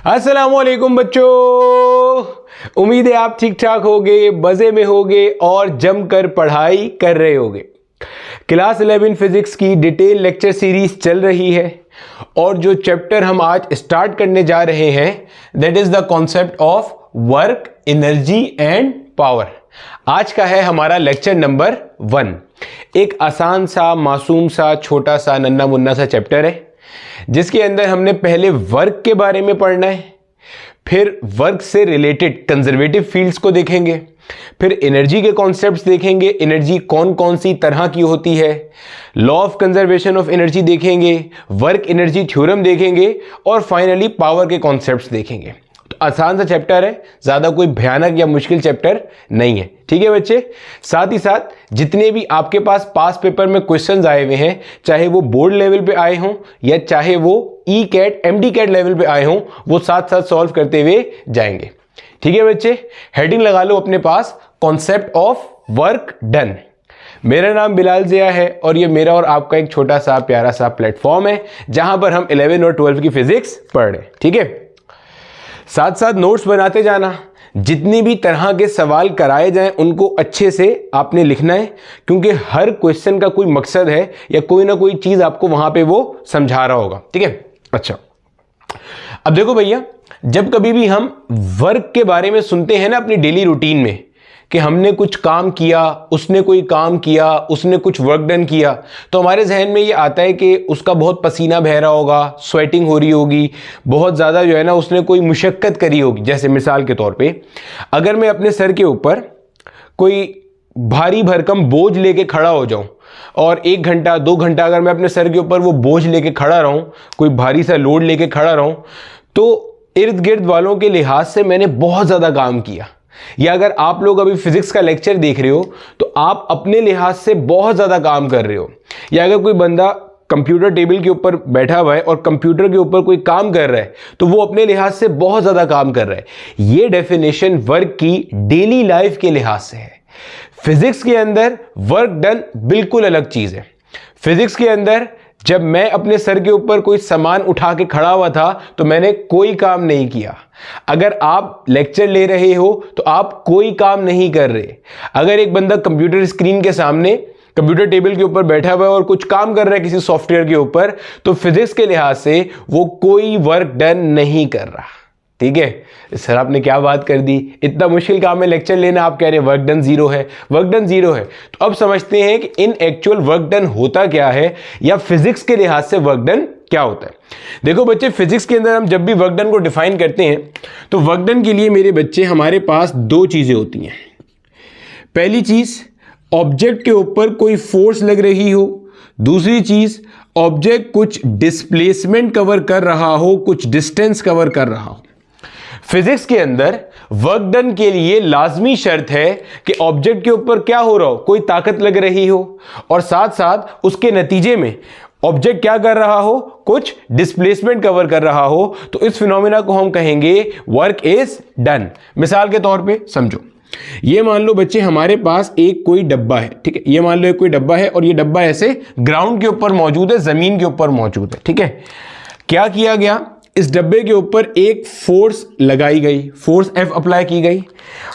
अस्सलामुअलैकुम बच्चों, उम्मीद है आप ठीक ठाक होगे, मजे में होगे और जमकर पढ़ाई कर रहे होगे। क्लास 11 फिजिक्स की डिटेल लेक्चर सीरीज चल रही है और जो चैप्टर हम आज स्टार्ट करने जा रहे हैं that is the concept of work, energy and power. आज का है हमारा लेक्चर नंबर 1। एक आसान सा, मासूम सा, छोटा सा, नन्ना मुन्ना सा चैप्टर है जिसके अंदर हमने पहले वर्क के बारे में पढ़ना है, फिर वर्क से रिलेटेड कंजर्वेटिव फील्ड्स को देखेंगे, फिर एनर्जी के कॉन्सेप्ट्स देखेंगे, एनर्जी कौन कौन सी तरह की होती है, law of conservation of energy देखेंगे, वर्क एनर्जी थ्योरम देखेंगे और फाइनली पावर के कॉन्सेप्ट्स देखेंगे। तो आसान सा चैप्टर है, ज़्यादा कोई भयानक या मुश्किल चैप्टर नहीं है। ठीक है बच्चे, साथ ही साथ जितने भी आपके पास पास पेपर में क्वेश्चंस आए हुए हैं, चाहे वो बोर्ड लेवल पे आए हों या चाहे वो E CAT MD CAT level पे आए हों, वो साथ साथ सॉल्व करते हुए जाएंगे। ठीक है बच्चे, हेडिंग लगा लो अपने पास, कॉन्सेप्ट ऑफ वर्क डन। मेरा नाम बिलाल ज़िया है और ये मेरा और आपका एक छोटा सा प्यारा सा प्लेटफॉर्म है जहां पर हम 11 और 12 की फिजिक्स पढ़ रहे हैं। ठीक है, साथ साथ नोट्स बनाते जाना, जितनी भी तरह के सवाल कराए जाएं उनको अच्छे से आपने लिखना है, क्योंकि हर क्वेश्चन का कोई मकसद है या कोई ना कोई चीज आपको वहां पे वो समझा रहा होगा। ठीक है, अच्छा अब देखो भैया, जब कभी भी हम वर्क के बारे में सुनते हैं ना अपनी डेली रूटीन में कि हमने कुछ काम किया, उसने कोई काम किया, उसने कुछ वर्क डन किया, तो हमारे जहन में ये आता है कि उसका बहुत पसीना बह रहा होगा, स्वेटिंग हो रही होगी, बहुत ज़्यादा जो है ना उसने कोई मुशक्क़त करी होगी। जैसे मिसाल के तौर पे अगर मैं अपने सर के ऊपर कोई भारी भरकम बोझ लेके खड़ा हो जाऊं और 1 घंटा 2 घंटा अगर मैं अपने सर के ऊपर वो बोझ लेके खड़ा रहूं, कोई भारी सा लोड लेके खड़ा रहूं, तो इर्द गिर्द वालों के लिहाज से मैंने बहुत ज़्यादा काम किया। या अगर आप लोग अभी फिजिक्स का लेक्चर देख रहे हो तो आप अपने लिहाज से बहुत ज़्यादा काम कर रहे हो। या अगर कोई बंदा कंप्यूटर टेबल के ऊपर बैठा हुआ है और कंप्यूटर के ऊपर कोई काम कर रहा है तो वो अपने लिहाज से बहुत ज़्यादा काम कर रहा है। ये डेफिनेशन वर्क की डेली लाइफ के लिहाज से है। फिजिक्स के अंदर वर्क डन बिल्कुल अलग चीज़ है। फिजिक्स के अंदर जब मैं अपने सर के ऊपर कोई सामान उठा के खड़ा हुआ था तो मैंने कोई काम नहीं किया। अगर आप लेक्चर ले रहे हो तो आप कोई काम नहीं कर रहे। अगर एक बंदा कंप्यूटर स्क्रीन के सामने कंप्यूटर टेबल के ऊपर बैठा हुआ है और कुछ काम कर रहा है किसी सॉफ्टवेयर के ऊपर, तो फिजिक्स के लिहाज से वो कोई वर्क डन नहीं कर रहा। ठीक है सर, आपने क्या बात कर दी, इतना मुश्किल काम है लेक्चर लेना, आप कह रहे हैं वर्क डन जीरो है, वर्क डन जीरो है। तो अब समझते हैं कि इन एक्चुअल वर्क डन होता क्या है या फिजिक्स के लिहाज से वर्क डन क्या होता है। देखो बच्चे, फिजिक्स के अंदर हम जब भी वर्क डन को डिफाइन करते हैं तो वर्क डन के लिए मेरे बच्चे हमारे पास 2 चीजें होती हैं। पहली चीज, ऑब्जेक्ट के ऊपर कोई फोर्स लग रही हो। दूसरी चीज, ऑब्जेक्ट कुछ डिस्प्लेसमेंट कवर कर रहा हो, कुछ डिस्टेंस कवर कर रहा हो। फिजिक्स के अंदर वर्क डन के लिए लाजमी शर्त है कि ऑब्जेक्ट के ऊपर क्या हो रहा हो, कोई ताकत लग रही हो और साथ साथ उसके नतीजे में ऑब्जेक्ट क्या कर रहा हो, कुछ डिस्प्लेसमेंट कवर कर रहा हो, तो इस फिनोमेना को हम कहेंगे वर्क इज डन। मिसाल के तौर पे समझो, ये मान लो बच्चे हमारे पास एक कोई डब्बा है। ठीक है, ये मान लो एक कोई डब्बा है और ये डब्बा ऐसे ग्राउंड के ऊपर मौजूद है, जमीन के ऊपर मौजूद है। ठीक है, क्या किया गया, इस डब्बे के ऊपर एक फोर्स लगाई गई, फोर्स F अप्लाई की गई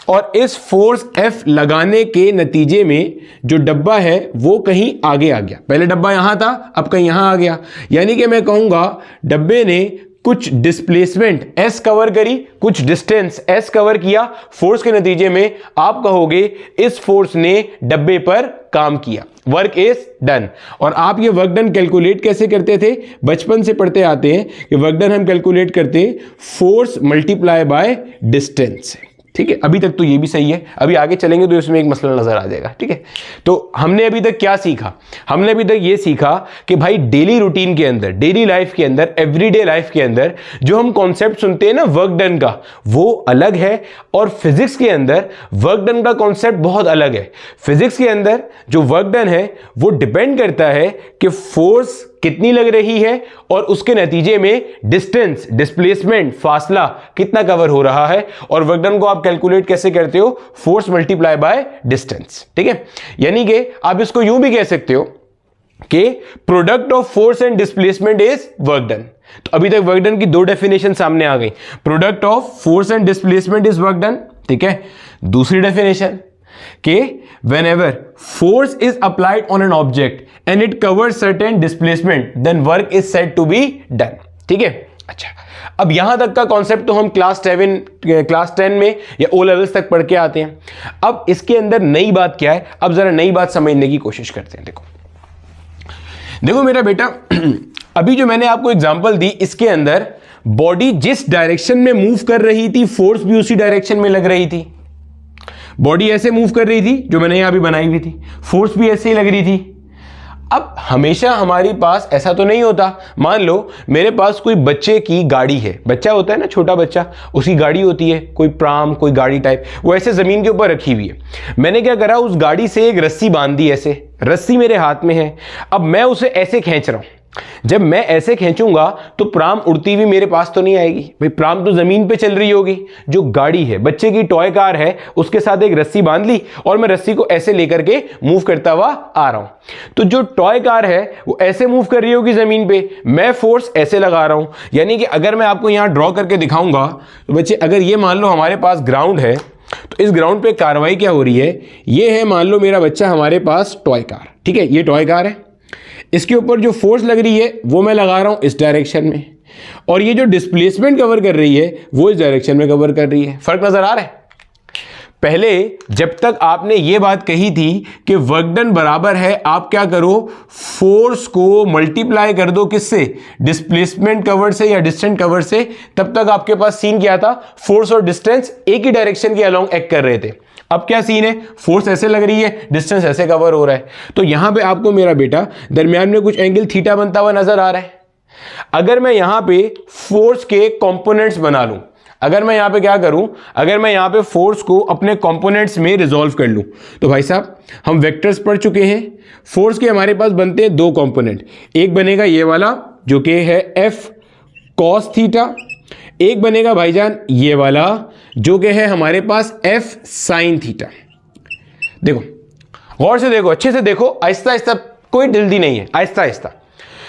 और इस फोर्स F लगाने के नतीजे में जो डब्बा है वो कहीं आगे आ गया। पहले डब्बा यहां था, अब कहीं यहां आ गया। यानी कि मैं कहूंगा डब्बे ने कुछ डिस्प्लेसमेंट S कवर करी, कुछ डिस्टेंस S कवर किया। फोर्स के नतीजे में आप कहोगे इस फोर्स ने डब्बे पर काम किया, वर्क इज डन। और आप ये वर्क डन कैलकुलेट कैसे करते थे, बचपन से पढ़ते आते हैं कि वर्क डन हम कैलकुलेट करते फोर्स मल्टीप्लाई बाय डिस्टेंस। ठीक है, अभी तक तो ये भी सही है, अभी आगे चलेंगे तो इसमें एक मसला नजर आ जाएगा। ठीक है, तो हमने अभी तक क्या सीखा, हमने अभी तक ये सीखा कि भाई डेली रूटीन के अंदर, डेली लाइफ के अंदर, एवरीडे लाइफ के अंदर जो हम कॉन्सेप्ट सुनते हैं ना वर्क डन का, वो अलग है और फिजिक्स के अंदर वर्क डन का कॉन्सेप्ट बहुत अलग है। फिजिक्स के अंदर जो वर्क डन है वो डिपेंड करता है कि फोर्स कितनी लग रही है और उसके नतीजे में डिस्टेंस, डिस्प्लेसमेंट, फासला कितना कवर हो रहा है। और वर्क डन को आप कैलकुलेट कैसे करते हो, फोर्स मल्टीप्लाई बाय डिस्टेंस। ठीक है, यानी कि आप इसको यूं भी कह सकते हो कि product of force and displacement is work done. तो अभी तक वर्क डन की दो डेफिनेशन सामने आ गई, product of force and displacement is work done, ठीक है। दूसरी डेफिनेशन कि whenever force is applied on an object and it covers certain displacement then work is said to be done, ठीक है। अच्छा, अब यहां तक का कॉन्सेप्ट तो हम क्लास 10 में या ओ लेवल्स तक पढ़ के आते हैं। अब इसके अंदर नई बात क्या है, अब जरा नई बात समझने की कोशिश करते हैं। देखो मेरा बेटा, अभी जो मैंने आपको एग्जांपल दी, इसके अंदर बॉडी जिस डायरेक्शन में मूव कर रही थी, फोर्स भी उसी डायरेक्शन में लग रही थी। बॉडी ऐसे मूव कर रही थी जो मैंने यहां भी बनाई हुई थी, फोर्स भी ऐसे ही लग रही थी। अब हमेशा हमारे पास ऐसा तो नहीं होता, मान लो मेरे पास कोई बच्चे की गाड़ी है, बच्चा होता है ना, छोटा बच्चा, उसकी गाड़ी होती है, कोई प्राम, कोई गाड़ी टाइप, वो ऐसे जमीन के ऊपर रखी हुई है। मैंने क्या करा, उस गाड़ी से एक रस्सी बांध दी, ऐसे रस्सी मेरे हाथ में है। अब मैं उसे ऐसे खींच रहा हूं, जब मैं ऐसे खींचूंगा तो प्राम उड़ती हुई मेरे पास तो नहीं आएगी भाई, प्राम तो जमीन पे चल रही होगी। जो गाड़ी है, बच्चे की टॉय कार है, उसके साथ एक रस्सी बांध ली और मैं रस्सी को ऐसे लेकर के मूव करता हुआ आ रहा हूं। तो जो टॉय कार है वो ऐसे मूव कर रही होगी जमीन पे, मैं फोर्स ऐसे लगा रहा हूं। यानी कि अगर मैं आपको यहां ड्रॉ करके दिखाऊंगा तो बच्चे, अगर ये मान लो हमारे पास ग्राउंड है, तो इस ग्राउंड पे कार्रवाई क्या हो रही है, ये है मान लो मेरा बच्चा, हमारे पास टॉय कार, ठीक है, ये टॉय कार है, इसके ऊपर जो फोर्स लग रही है वो मैं लगा रहा हूं इस डायरेक्शन में, और ये जो डिस्प्लेसमेंट कवर कर रही है वो इस डायरेक्शन में कवर कर रही है। फर्क नजर आ रहा है? पहले जब तक आपने ये बात कही थी कि वर्क डन बराबर है, आप क्या करो, फोर्स को मल्टीप्लाई कर दो किससे, डिस्प्लेसमेंट कवर से या डिस्टेंस कवर से। तब तक आपके पास सीन क्या था, फोर्स और डिस्टेंस एक ही डायरेक्शन के अलोंग एक्ट कर रहे थे। अब क्या सीन है, फोर्स ऐसे लग रही है, डिस्टेंस ऐसे कवर हो रहा है। तो यहां पे आपको मेरा बेटा दरमियान में कुछ एंगल थीटा बनता हुआ नजर आ रहा है। अगर मैं यहां पे फोर्स के कंपोनेंट्स बना लूं, अगर मैं यहां पे क्या करूं, अगर मैं यहां पे फोर्स को अपने कंपोनेंट्स में रिजॉल्व कर लूं, तो भाई साहब हम वेक्टर्स पढ़ चुके हैं। फोर्स के हमारे पास बनते हैं दो कंपोनेंट, एक बनेगा ये वाला जो कि है एफ कॉस थीटा, एक बनेगा भाईजान ये वाला जो कि है हमारे पास एफ साइन थीटा। देखो गौर से देखो, अच्छे से देखो, आहिस्ता आहिस्ता, कोई जल्दी नहीं है, आहिस्ता आहिस्ता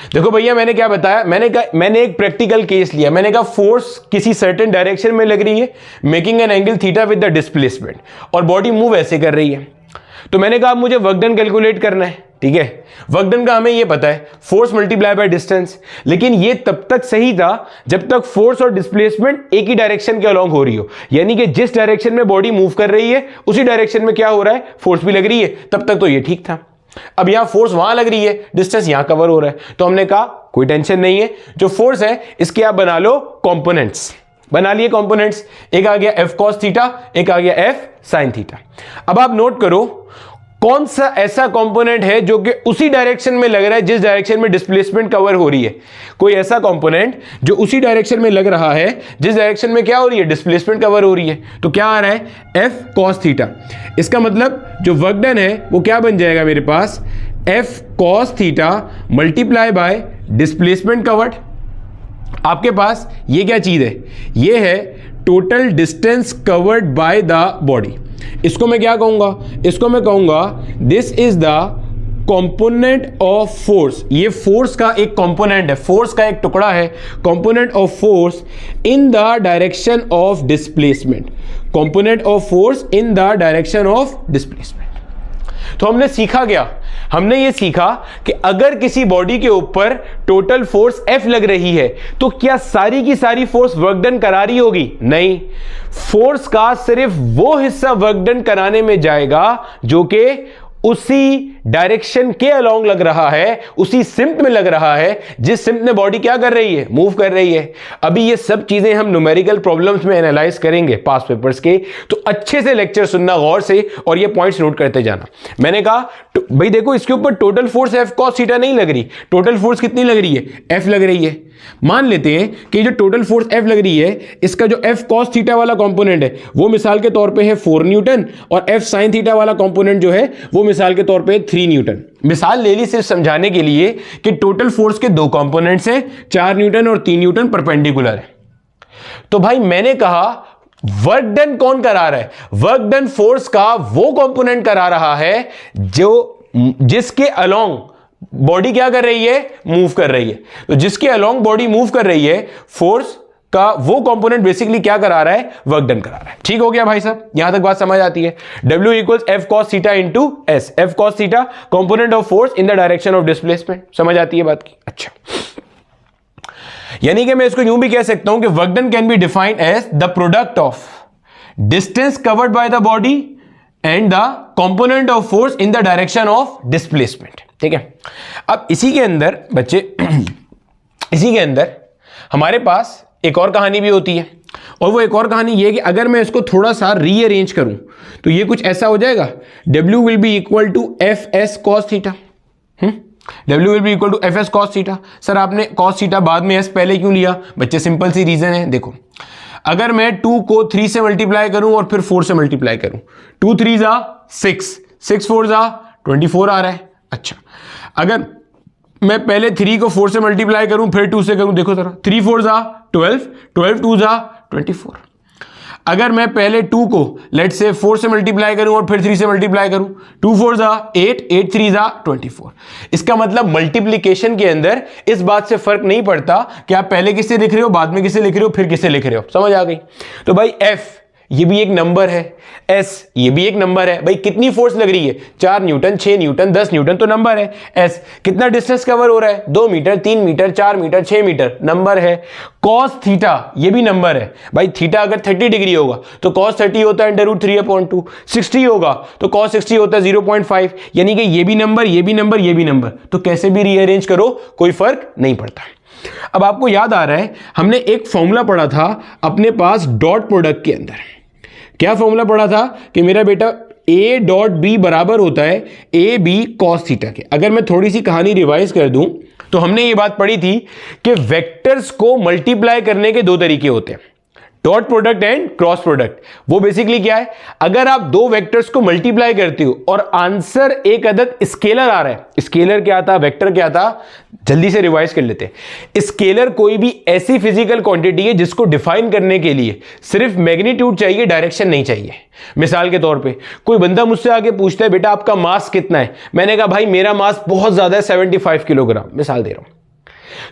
देखो भैया। मैंने क्या बताया, मैंने एक प्रैक्टिकल केस लिया। मैंने कहा फोर्स किसी सर्टेन डायरेक्शन में लग रही है, making an angle theta with the displacement, और बॉडी मूव ऐसे कर रही है। तो मैंने कहा मुझे वर्क डन कैलकुलेट करना है, ठीक है। वर्क डन का हमें ये पता है, फोर्स मल्टीप्लाई बाय डिस्टेंस। लेकिन ये तब तक सही था जब तक फोर्स और डिस्प्लेसमेंट एक ही डायरेक्शन के अलोंग हो रही हो, यानी कि जिस डायरेक्शन में बॉडी मूव कर रही है उसी डायरेक्शन में क्या हो रहा है, फोर्स भी लग रही है। तब तक तो ये ठीक था। अब यहां फोर्स वहां लग रही है, डिस्टेंस यहां कवर हो रहा है, तो हमने कहा कोई टेंशन नहीं है, जो फोर्स है इसके आप बना लो कंपोनेंट्स। बना लिए कंपोनेंट्स, एक आ गया एफ कॉस थीटा, एक आ गया एफ साइन थीटा। अब आप नोट करो कौन सा ऐसा कंपोनेंट है जो कि उसी डायरेक्शन में लग रहा है जिस डायरेक्शन में डिस्प्लेसमेंट कवर हो रही है। कोई ऐसा कंपोनेंट जो उसी डायरेक्शन में लग रहा है जिस डायरेक्शन में क्या हो रही है, डिस्प्लेसमेंट कवर हो रही है। तो क्या आ रहा है, एफ कॉस थीटा। इसका मतलब जो वर्क डन है वो क्या बन जाएगा मेरे पास, F cos theta multiply by displacement covered. आपके पास ये क्या चीज है, ये है total distance covered by the body. इसको मैं क्या कहूंगा, इसको मैं कहूंगा this is the component of force. ये फोर्स का एक कंपोनेंट है, फोर्स का एक टुकड़ा है, component of force in the direction of displacement, component of force in the direction of displacement. तो हमने सीखा क्या, हमने ये सीखा कि अगर किसी बॉडी के ऊपर टोटल फोर्स F लग रही है तो क्या सारी की सारी फोर्स वर्क डन करा रही होगी, नहीं। फोर्स का सिर्फ वो हिस्सा वर्क डन कराने में जाएगा जो कि उसी डायरेक्शन के अलोंग लग रहा है, उसी सिम्त में लग रहा है जिस सिम्त में बॉडी क्या कर रही है, मूव कर रही है। अभी ये सब चीजें हम न्यूमेरिकल प्रॉब्लम्स में एनालाइज करेंगे पास पेपर्स के, तो अच्छे से लेक्चर सुनना गौर से और ये पॉइंट्स नोट करते जाना। मैंने कहा भाई देखो इसके ऊपर total force F cos theta नहीं लग रही, टोटल फोर्स कितनी लग रही है, एफ लग रही है। मान लेते हैं कि जो टोटल फोर्स एफ लग रही है, इसका जो एफ कॉस थीटा वाला कंपोनेंट है वो मिसाल के तौर पे है 4 न्यूटन, और एफ साइन थीटा वाला कंपोनेंट जो है वो मिसाल के तौर पे 3 न्यूटन। मिसाल ले ली सिर्फ समझाने के लिए कि टोटल फोर्स के दो कंपोनेंट्स हैं, 4 न्यूटन और 3 न्यूटन परपेंडिकुलर है। तो भाई मैंने कहा वर्क डन कौन करा रहा है, वर्क डन फोर्स का वो कंपोनेंट करा रहा है जो जिसके अलोंग बॉडी क्या कर रही है, मूव कर रही है। तो जिसके अलोंग बॉडी मूव कर रही है, फोर्स का वो कंपोनेंट बेसिकली क्या करा रहा है, वर्क डन करा रहा है। ठीक हो गया भाई साहब, यहां तक बात समझ आती है। W equals F cos theta into S, F cos theta component of force in the direction of displacement. समझ आती है बात की? अच्छा, यानी कि मैं इसको यूं भी कह सकता हूं कि work done can be defined as the product of distance covered by the body and the component of force in the direction of displacement. ठीक है, अब इसी के अंदर बच्चे इसी के अंदर हमारे पास एक और कहानी भी होती है, और वो एक और कहानी ये है कि अगर मैं इसको थोड़ा सा रीअरेंज करूं तो ये कुछ ऐसा हो जाएगा, W will be equal to F S cos theta. W will be equal to F S cos theta. Sir आपने कॉस थीटा बाद में एस पहले क्यों लिया? बच्चे सिंपल सी रीजन है, देखो अगर मैं 2 को 3 से मल्टीप्लाई करूं और फिर 4 से मल्टीप्लाई करूं, 2 3 जा 6, 6 4 जा 24 आ रहा है। अच्छा, अगर मैं पहले 3 को 4 से मल्टीप्लाई करूं फिर 2 से करूं, देखो जरा 3 4 जा 12, 12 2 जा 24। अगर मैं पहले 2 को लेट्स से 4 से मल्टीप्लाई करूं और फिर 3 से मल्टीप्लाई करूं, 2 4 जा 8, 8 3 जा 24। इसका मतलब मल्टीप्लिकेशन के अंदर इस बात से फर्क नहीं पड़ता कि आप पहले किससे लिख रहे हो, बाद में किससे लिख रहे हो, फिर किससे लिख रहे हो। समझ आ गई? तो भाई F ये भी एक नंबर है, S ये भी एक नंबर है। भाई कितनी फोर्स लग रही है, 4 न्यूटन, 6 न्यूटन, 10 न्यूटन, तो नंबर है। S कितना डिस्टेंस कवर हो रहा है, 2 metre, 3 metre, 4 metre, 6 metre, number है। cos थीटा ये भी नंबर है। भाई थीटा अगर 30 डिग्री होगा तो cos 30 होता है √3/2, 60 होगा तो cos 60 होता है 0.5, यानी कि ये भी नंबर, ये भी नंबर, ये भी नंबर। तो कैसे भी रीअरेंज करो कोई फर्क नहीं पड़ता। अब आपको याद आ रहा है हमने एक फॉर्मूला पढ़ा था अपने पास डॉट प्रोडक्ट के अंदर। क्या फॉर्मूला पढ़ा था कि मेरा बेटा A डॉट बी बराबर होता है ए बी कॉस थीटा के। अगर मैं थोड़ी सी कहानी रिवाइज कर दूं तो हमने ये बात पढ़ी थी कि वेक्टर्स को मल्टीप्लाई करने के 2 तरीके होते हैं, dot product and cross product. वो बेसिकली क्या है, अगर आप 2 वेक्टर्स को मल्टीप्लाई करते हो और आंसर एक अदद स्केलर आ रहा है, स्केलर क्या था, वेक्टर क्या था, जल्दी से रिवाइज कर लेते हैं। स्केलर कोई भी ऐसी फिजिकल क्वांटिटी है जिसको डिफाइन करने के लिए सिर्फ मैग्नीट्यूड चाहिए, डायरेक्शन नहीं चाहिए। मिसाल के तौर पे कोई बंदा मुझसे आके पूछता है बेटा आपका मास कितना है, मैंने कहा भाई मेरा मास बहुत ज्यादा है 75 किलोग्राम, मिसाल दे रहा हूं,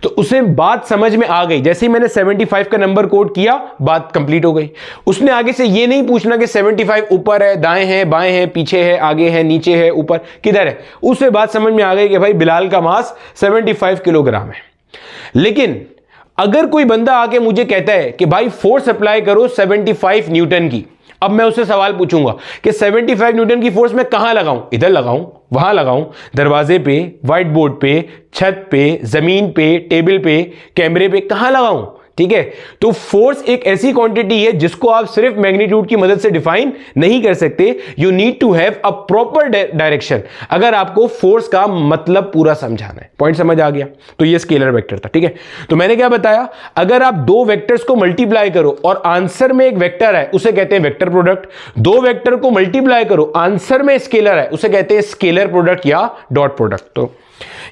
तो उसे बात समझ में आ गई। जैसे ही मैंने 75 का नंबर कोड किया बात कंप्लीट हो गई। उसने आगे से ये नहीं पूछना कि 75 ऊपर है, दाएं है, बाएं है, पीछे है, आगे है, नीचे है, ऊपर किधर है, उसे बात समझ में आ गई कि भाई बिलाल का मास 75 किलोग्राम है। लेकिन अगर कोई बंदा आके मुझे कहता है कि भाई फोर्स अप्लाई करो 75 न्यूटन की, अब मैं उससे सवाल पूछूंगा कि 75 न्यूटन की फोर्स मैं कहां लगाऊं, इधर लगाऊं, वहां लगाऊं, दरवाजे पे, व्हाइट बोर्ड पे, छत पे, जमीन पे, टेबल पे, कैमरे पे, कहां लगाऊं? ठीक है, तो फोर्स एक ऐसी क्वांटिटी है जिसको आप सिर्फ मैग्नीट्यूड की मदद से डिफाइन नहीं कर सकते। You need to have a proper direction अगर आपको फोर्स का मतलब पूरा समझाना है। पॉइंट समझ आ गया? तो ये स्केलर वेक्टर था। ठीक है, तो मैंने क्या बताया, अगर आप 2 वेक्टर्स को मल्टीप्लाई करो और आंसर में एक वेक्टर है उसे कहते हैं वेक्टर प्रोडक्ट। 2 वेक्टर को मल्टीप्लाई करो आंसर में स्केलर है उसे कहते हैं स्केलर प्रोडक्ट या डॉट प्रोडक्ट। तो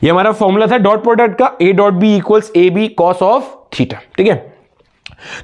ये हमारा फॉर्मूला था डॉट प्रोडक्ट का, A dot B equals A B cos of theta. ठीक है,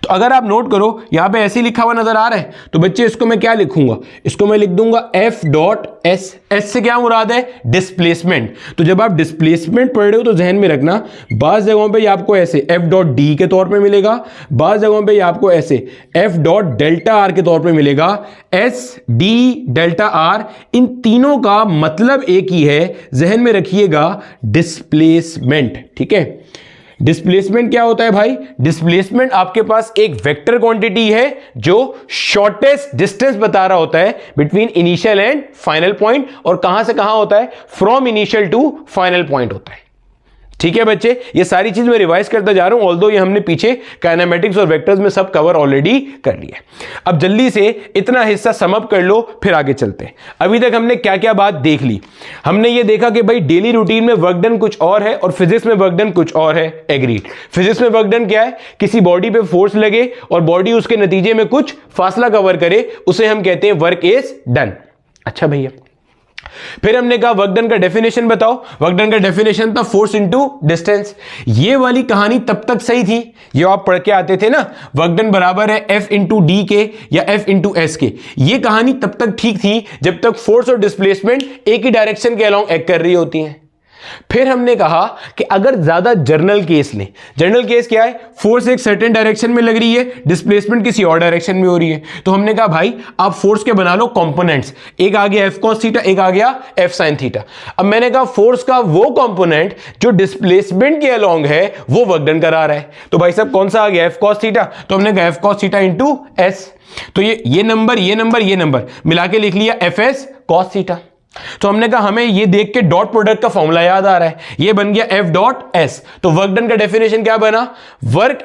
तो अगर आप नोट करो यहां पे ऐसे लिखा हुआ नजर आ रहा है, तो बच्चे इसको मैं क्या लिखूंगा, इसको मैं लिख दूंगा F डॉट S। S से क्या मुराद है, डिस्प्लेसमेंट। तो जब आप डिस्प्लेसमेंट पढ़ रहे हो तो जहन में रखना बाज जगहों पे ये आपको ऐसे F डॉट D के तौर पे मिलेगा, बाज जगहों पे ये आपको ऐसे F डॉट डेल्टा R के तौर पे मिलेगा। S D डेल्टा R इन तीनों का मतलब एक ही है, जहन में रखिएगा, डिस्प्लेसमेंट। ठीक है, डिस्प्लेसमेंट क्या होता है भाई, डिस्प्लेसमेंट आपके पास एक वेक्टर क्वांटिटी है जो शॉर्टेस्ट डिस्टेंस बता रहा होता है between initial and final point, और कहां से कहां होता है, from initial to final point होता है। ठीक है बच्चे, ये सारी चीज मैं रिवाइज करता जा रहा हूं, ऑल्दो ये हमने पीछे काइनेमेटिक्स और वेक्टर्स में सब कवर ऑलरेडी कर लिया। अब जल्दी से इतना हिस्सा सम अप कर लो, फिर आगे चलते हैं। अभी तक हमने क्या क्या बात देख ली, हमने ये देखा कि भाई डेली रूटीन में वर्क डन कुछ और है और फिजिक्स में वर्क डन कुछ और है। एग्रीड। फिजिक्स में वर्क डन क्या है, किसी बॉडी पे फोर्स लगे और बॉडी उसके नतीजे में कुछ फासला कवर करे, उसे हम कहते हैं वर्क इज डन। अच्छा भैया, फिर हमने कहा वर्क डन का डेफिनेशन बताओ। वर्क डन का डेफिनेशन था फोर्स इनटू डिस्टेंस। ये वाली कहानी तब तक सही थी, ये आप पढ़ के आते थे ना, वर्क डन बराबर है F इंटू डी के या F इंटू एस के। ये कहानी तब तक ठीक थी जब तक फोर्स और डिस्प्लेसमेंट एक ही डायरेक्शन के अलोंग एक्ट कर रही होती हैं। फिर हमने कहा कि अगर ज्यादा जर्नल केस लें, जर्नल केस क्या है, फोर्स एक सर्टेन डायरेक्शन में लग रही है, डिस्प्लेसमेंट किसी और डायरेक्शन में हो रही है, तो हमने कहा भाई आप फोर्स के बना लो कंपोनेंट्स, एक आ गया एफ कॉस थीटा, एक आ गया एफ साइन थीटा। अब मैंने कहा फोर्स का वो कंपोनेंट जो डिस्प्लेसमेंट के अलोंग है वो वर्क डन करा रहा है, तो भाई साहब कौन सा आ गया, एफ कॉस थीटा, तो हमने कहा F cos theta into S, तो ये नंबर मिला के लिख लिया एफ एस कॉस थीटा। तो हमने कहा हमें ये देख के डॉट प्रोडक्ट का फॉर्मूला याद आ रहा है, ये बन गया एफ डॉट एस, तो वर्क डन का डेफिनेशन क्या बना, work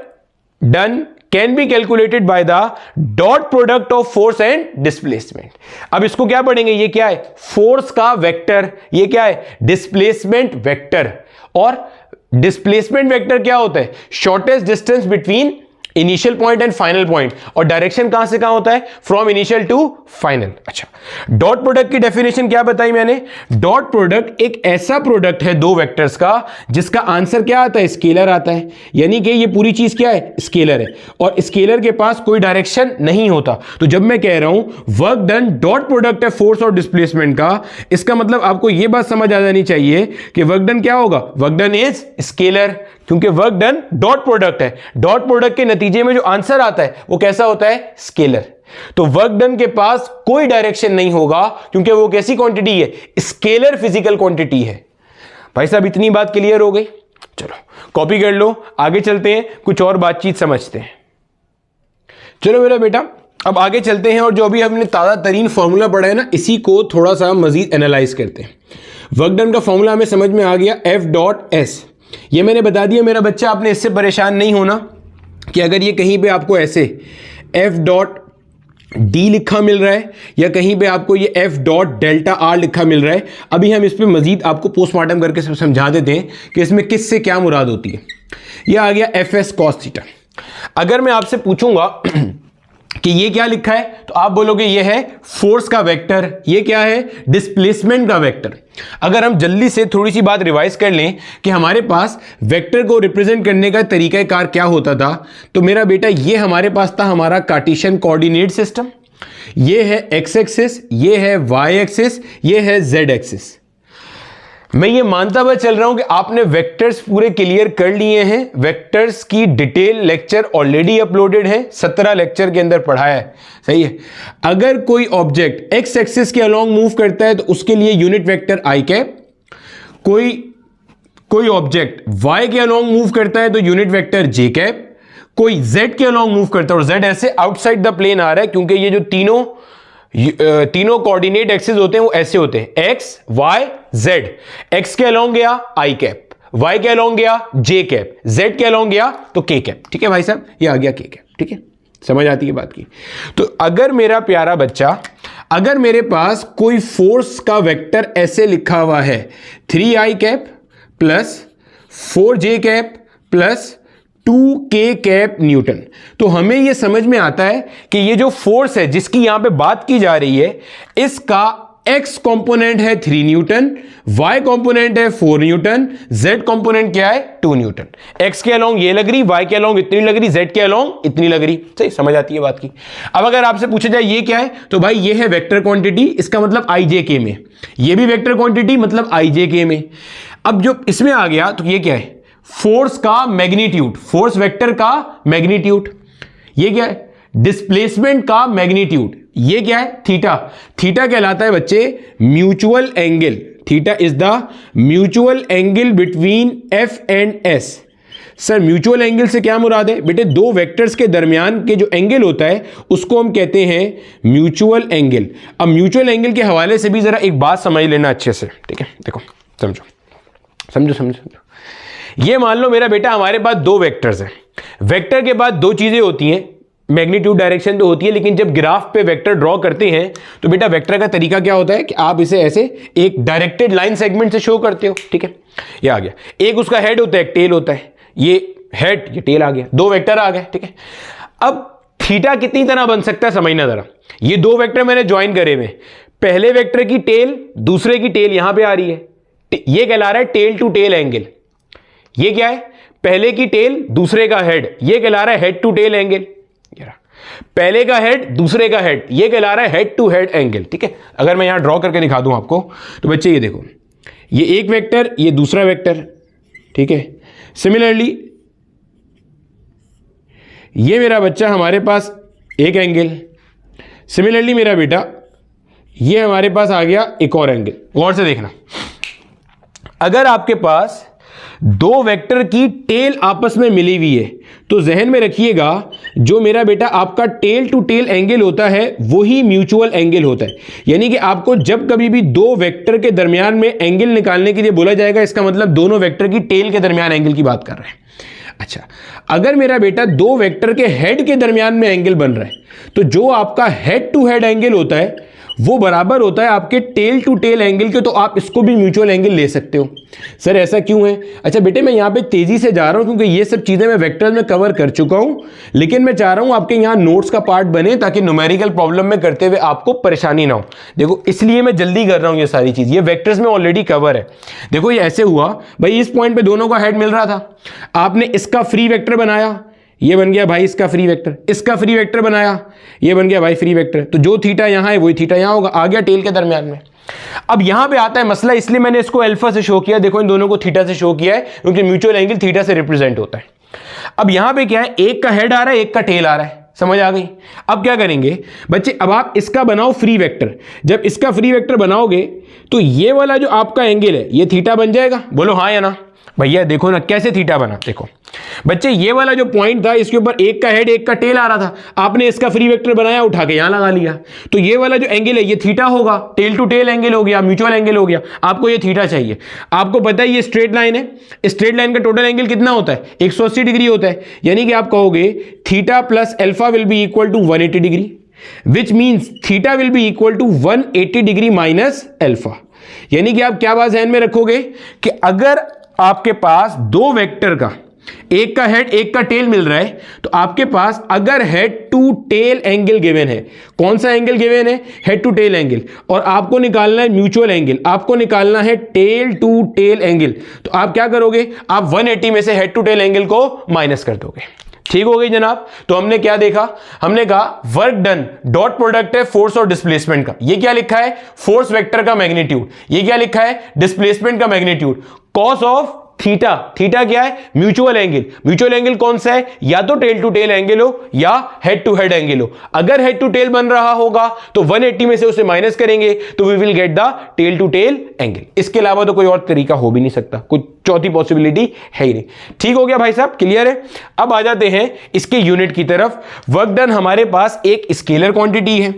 done can be calculated by the dot product of force and displacement. अब इसको क्या पढ़ेंगे, ये क्या है, फोर्स का वेक्टर, ये क्या है, डिस्प्लेसमेंट वेक्टर, और डिस्प्लेसमेंट वेक्टर क्या होता है, shortest distance between initial point and final point, और डायरेक्शन कहां से कहां होता है, फ्रॉम इनिशियल टू फाइनल। अच्छा, डॉट प्रोडक्ट की डेफिनेशन क्या बताई मैंने, डॉट प्रोडक्ट एक ऐसा प्रोडक्ट है दो वेक्टर्स का जिसका आंसर क्या आता है, स्केलर आता है, यानी कि ये पूरी चीज क्या है, स्केलर है, और स्केलर के पास कोई डायरेक्शन नहीं होता। तो जब मैं कह रहा हूं वर्क डन डॉट प्रोडक्ट है फोर्स और डिस्प्लेसमेंट का, इसका मतलब आपको यह बात समझ आ जानी चाहिए कि वर्क डन क्या होगा, वर्क डन इज स्केलर, क्योंकि वर्क डन डॉट प्रोडक्ट है, डॉट प्रोडक्ट के नतीजे में जो आंसर आता है वो कैसा होता है, स्केलर। तो वर्क डन के पास कोई डायरेक्शन नहीं होगा क्योंकि वो कैसी क्वांटिटी है, स्केलर फिजिकल क्वांटिटी है। भाई साहब इतनी बात क्लियर हो गई, चलो कॉपी कर लो, आगे चलते हैं, कुछ और बातचीत समझते हैं। चलो मेरा बेटा अब आगे चलते हैं, और जो अभी हमने ताज़ा तरीन फॉर्मूला पढ़ा है ना, इसी को थोड़ा सा मजीद एनालाइज करते हैं। वर्क डन का फॉर्मूला हमें समझ में आ गया, एफ डॉट एस, ये मैंने बता दिया मेरा बच्चा, आपने इससे परेशान नहीं होना कि अगर ये कहीं पे आपको ऐसे एफ डॉट डी लिखा मिल रहा है या कहीं पे आपको ये एफ डॉट डेल्टा आर लिखा मिल रहा है, अभी हम इस पे मजीद आपको पोस्टमार्टम करके समझा देते हैं कि इसमें किस से क्या मुराद होती है। ये आ गया एफ एस कॉस थीटा। अगर मैं आपसे पूछूंगा कि ये क्या लिखा है, तो आप बोलोगे ये है फोर्स का वेक्टर, ये क्या है, डिस्प्लेसमेंट का वेक्टर। अगर हम जल्दी से थोड़ी सी बात रिवाइज कर लें कि हमारे पास वेक्टर को रिप्रेजेंट करने का तरीकाकार क्या होता था, तो मेरा बेटा ये हमारे पास था हमारा कार्टेशियन कोऑर्डिनेट सिस्टम, ये है एक्स एक्सिस, ये है वाई एक्सिस, ये है जेड एक्सिस। मैं ये मानता हुआ चल रहा हूं कि आपने वेक्टर्स पूरे क्लियर कर लिए हैं, वेक्टर्स की डिटेल लेक्चर ऑलरेडी अपलोडेड है, 17 लेक्चर के अंदर पढ़ाया है, सही है। अगर कोई ऑब्जेक्ट एक्स एक्सिस के अलोंग मूव करता है तो उसके लिए यूनिट वेक्टर आई कैप, कोई ऑब्जेक्ट वाई के अलोंग मूव करता है तो यूनिट वेक्टर जे कैप, कोई जेड के अलोंग मूव करता है और जेड ऐसे आउटसाइड द प्लेन आ रहा है, क्योंकि ये जो तीनों कोऑर्डिनेट एक्सिस होते हैं वो ऐसे होते हैं, एक्स वाई जेड, एक्स के अलोंग गया आई कैप, वाई के अलोंग गया जे कैप, जेड के अलोंग गया तो के कैप। ठीक है भाई साहब, ये आ गया के कैप, ठीक है, समझ आती है बात की। तो अगर मेरा प्यारा बच्चा, अगर मेरे पास कोई फोर्स का वेक्टर ऐसे लिखा हुआ है 3i cap plus 4j cap plus 2k cap Newton, तो हमें यह समझ में आता है कि ये जो फोर्स है जिसकी यहां पे बात की जा रही है, इसका x कंपोनेंट है 3 न्यूटन, y कंपोनेंट है 4 न्यूटन, z कंपोनेंट क्या है 2 न्यूटन। x के अलोंग ये लग रही, y के अलोंग इतनी लग रही, z के अलोंग इतनी लग रही, सही समझ आती है बात की। अब अगर आपसे पूछा जाए ये क्या है, तो भाई ये है वेक्टर क्वांटिटी, इसका मतलब ijk में, ये भी वेक्टर क्वांटिटी मतलब ijk में। अब जो इसमें आ गया तो ये क्या है, फोर्स का मैग्नीट्यूड, फोर्स वेक्टर का मैग्नीट्यूड, ये क्या है, डिस्प्लेसमेंट का मैग्नीट्यूड, ये क्या है, थीटा। थीटा कहलाता है बच्चे mutual angle, theta is the mutual angle between F and S. Sir mutual angle से क्या मुराद है बेटे, दो वेक्टर्स के दरमियान के जो एंगल होता है उसको हम कहते हैं म्यूचुअल एंगल। अब म्यूचुअल एंगल के हवाले से भी जरा एक बात समझ लेना अच्छे से, ठीक है, देखो समझो समझो समझो समझो। ये मान लो मेरा बेटा हमारे पास दो वेक्टर्स हैं, वेक्टर के बाद दो चीजें होती हैं, मैग्नीट्यूड डायरेक्शन तो होती है, लेकिन जब ग्राफ पे वेक्टर ड्रॉ करते हैं तो बेटा वेक्टर का तरीका क्या होता है कि आप इसे ऐसे एक डायरेक्टेड लाइन सेगमेंट से शो करते हो, ठीक है, ये आ गया, एक उसका हेड होता है, एक टेल होता है, ये हेड ये टेल आ गया, दो वेक्टर आ गए, ठीक है। अब थीटा कितनी तरह बन सकता है समझना जरा, ये दो वेक्टर मैंने ज्वाइन करे हुए, पहले वेक्टर की टेल दूसरे की टेल यहां पे आ रही है, ये कहला रहा है टेल टू टेल एंगल। ये क्या है, पहले की टेल दूसरे का हेड, ये कहला रहा है हेड टू टेल एंगल। पहले का हेड दूसरे का हेड, ये कहला रहा है हेड टू हेड एंगल, ठीक है। अगर मैं यहां ड्रॉ करके दिखा दूं आपको तो बच्चे ये देखो, ये एक वेक्टर, ये दूसरा वेक्टर, ठीक है। सिमिलरली ये मेरा बच्चा हमारे पास एक एंगल, सिमिलरली मेरा बेटा ये हमारे पास आ गया एक और एंगल। गौर से देखना, अगर आपके पास दो वेक्टर की टेल आपस में मिली हुई है तो जहन में रखिएगा जो मेरा बेटा आपका टेल टू टेल एंगल होता है वही म्यूचुअल एंगल होता है। यानी कि आपको जब कभी भी दो वेक्टर के दरमियान में एंगल निकालने के लिए बोला जाएगा, इसका मतलब दोनों वेक्टर की टेल के दरमियान एंगल की बात कर रहे हैं। अच्छा, अगर मेरा बेटा दो वेक्टर के हेड के दरमियान में एंगल बन रहा है तो जो आपका हेड टू हेड एंगल होता है वो बराबर होता है आपके टेल टू टेल एंगल के, तो आप इसको भी म्यूचुअल एंगल ले सकते हो। सर ऐसा क्यों है? अच्छा बेटे, मैं यहां पे तेजी से जा रहा हूं क्योंकि ये सब चीजें मैं वेक्टर्स में कवर कर चुका हूं, लेकिन मैं चाह रहा हूं आपके यहां नोट्स का पार्ट बने ताकि न्यूमेरिकल प्रॉब्लम में करते हुए आपको परेशानी ना हो। देखो इसलिए मैं जल्दी कर रहा हूं, ये सारी चीज ये वेक्टर्स में ऑलरेडी कवर है। देखो ये ऐसे हुआ भाई, इस पॉइंट पे दोनों का हेड मिल रहा था, आपने इसका फ्री वेक्टर बनाया, ये बन गया भाई इसका फ्री वेक्टर, इसका फ्री वेक्टर बनाया, ये बन गया भाई फ्री वेक्टर। तो जो थीटा यहां है वही थीटा यहां होगा, आ गया टेल के दरमियान में। अब यहां पे आता है मसला, इसलिए मैंने इसको अल्फा से शो किया। देखो इन दोनों को थीटा से शो किया है क्योंकि म्यूचुअल एंगल थीटा से रिप्रेजेंट होता है। अब यहां पे क्या है, एक का हेड आ रहा है, एक का टेल आ रहा है, समझ आ गई? अब क्या करेंगे बच्चे, अब आप इसका बनाओ फ्री वेक्टर। जब इसका फ्री वेक्टर बनाओगे तो ये वाला जो आपका एंगल है ये थीटा बन जाएगा। बोलो हाँ या ना? भैया देखो ना कैसे थीटा बना। देखो बच्चे, ये वाला जो पॉइंट था इसके ऊपर एक का हेड एक का टेल आ रहा था, आपने इसका फ्री वेक्टर बनाया, उठा के यहां लगा लिया, तो ये वाला जो एंगल है ये थीटा होगा, टेल टू टेल एंगल हो गया, म्यूचुअल एंगल हो गया। आपको ये थीटा चाहिए। आपको पता है ये स्ट्रेट लाइन है, स्ट्रेट लाइन का टोटल एंगल कितना होता है? 180 डिग्री होता है। यानी कि आप कहोगे theta plus alpha will be equal to 180 degree, which means theta will be equal to 180 degree minus alpha. यानी कि आप क्या बात ध्यान में रखोगे कि अगर आपके पास दो वेक्टर का एक का हेड एक का टेल मिल रहा है तो आपके पास अगर head to tail angle given है, कौन सा एंगल गिवन है? हेड टू टेल एंगल, और आपको निकालना है म्यूचुअल एंगल, आपको निकालना है टेल टू टेल एंगल, तो आप क्या करोगे? आप 180 में से हेड टू टेल एंगल को माइनस कर दोगे। ठीक हो गई जनाब? तो हमने क्या देखा? हमने कहा वर्क डन डॉट प्रोडक्ट है फोर्स और डिस्प्लेसमेंट का। ये क्या लिखा है? फोर्स वेक्टर का मैग्नीट्यूड। ये क्या लिखा है? डिस्प्लेसमेंट का magnitude. Cos of theta, theta क्या है? Mutual angle. म्यूचुअल एंगल कौन सा है? या तो टेल टू टेल एंगल हो या हेड टू हेड एंगल हो। अगर हेड टू टेल बन रहा होगा तो 180 में से उसे माइनस करेंगे तो we will get the tail to tail angle. इसके अलावा तो कोई और तरीका हो भी नहीं सकता, कोई चौथी पॉसिबिलिटी है ही नहीं। ठीक हो गया भाई साहब, क्लियर है? अब आ जाते हैं इसके यूनिट की तरफ। वर्क डन हमारे पास एक स्केलर क्वांटिटी है।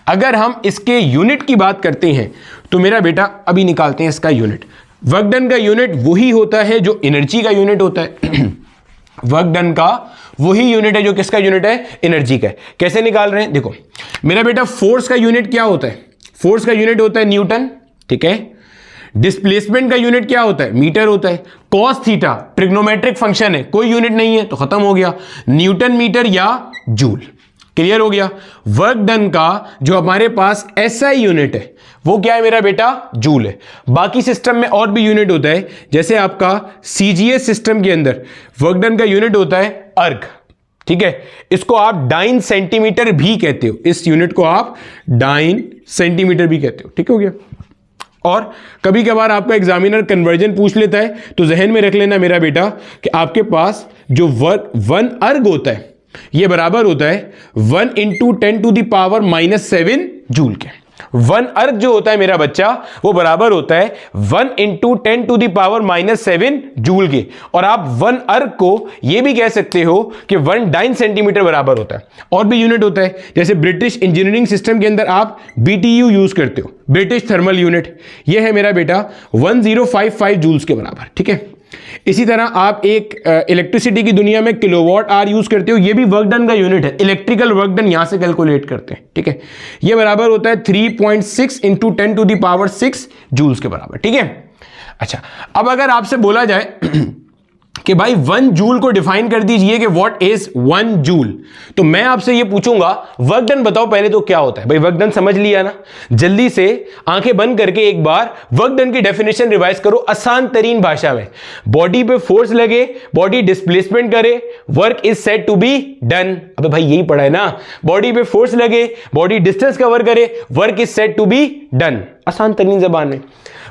अगर हम इसके यूनिट की बात करते हैं तो मेरा बेटा अभी निकालते हैं इसका यूनिट। वर्क डन का यूनिट वही होता है जो एनर्जी का यूनिट होता है। वर्क डन का वही यूनिट है जो किसका यूनिट है? एनर्जी का है। कैसे निकाल रहे हैं? देखो मेरा बेटा, फोर्स का यूनिट क्या होता है? फोर्स का यूनिट होता है न्यूटन, ठीक है। डिस्प्लेसमेंट का यूनिट क्या होता है? मीटर होता है। कॉस थीटा ट्रिग्नोमेट्रिक फंक्शन है, कोई यूनिट नहीं है तो खत्म हो गया, न्यूटन मीटर या जूल। क्लियर हो गया? वर्क डन का जो हमारे पास एसआई यूनिट है वो क्या है मेरा बेटा? जूल है। बाकी सिस्टम में और भी यूनिट होता है, जैसे आपका सीजीएस सिस्टम के अंदर वर्क डन का यूनिट होता है अर्ग, ठीक है। इसको आप डाइन सेंटीमीटर भी कहते हो, इस यूनिट को आप डाइन सेंटीमीटर भी कहते हो। ठीक हो गया? और कभी कभार आपका एग्जामिनर कन्वर्जन पूछ लेता है तो जहन में रख लेना मेरा बेटा कि आपके पास जो वर्क 1 अर्ग होता है ये बराबर होता है 1 × 10⁻⁻7 जूल के। 1 अर्ग जो होता है मेरा बच्चा वो बराबर होता है 1 × 10⁻⁻7 जूल के। और आप 1 अर्ग को ये भी कह सकते हो कि 1 डाइन सेंटीमीटर बराबर होता है। और भी यूनिट होता है, जैसे ब्रिटिश इंजीनियरिंग सिस्टम के अंदर आप BTU यूज करते हो, ब्रिटिश थर्मल यूनिट। ये है मेरा बेटा 1055 जूल्स के बराबर, ठीक है। इसी तरह आप एक इलेक्ट्रिसिटी की दुनिया में किलोवाट आवर यूज करते हो, ये भी वर्क डन का यूनिट है। इलेक्ट्रिकल वर्क डन यहां से कैलकुलेट करते हैं, ठीक है। ये बराबर होता है 3.6 × 10⁻6 जूल्स के बराबर, ठीक है। अच्छा, अब अगर आपसे बोला जाए कि भाई 1 जूल को डिफाइन कर दीजिए कि व्हाट इज 1 जूल, तो मैं आपसे ये पूछूंगा वर्क डन बताओ पहले तो क्या होता है। भाई वर्क डन समझ लिया ना? जल्दी से आंखें बंद करके एक बार वर्क डन की डेफिनेशन रिवाइज करो आसान तरीन भाषा में। बॉडी पे फोर्स लगे, बॉडी डिस्प्लेसमेंट करे, work is said to be done. अबे भाई यही पढ़ा है ना? बॉडी पे फोर्स लगे, बॉडी डिस्टेंस कवर करे, work is said to be done. आसान तरीन जबान में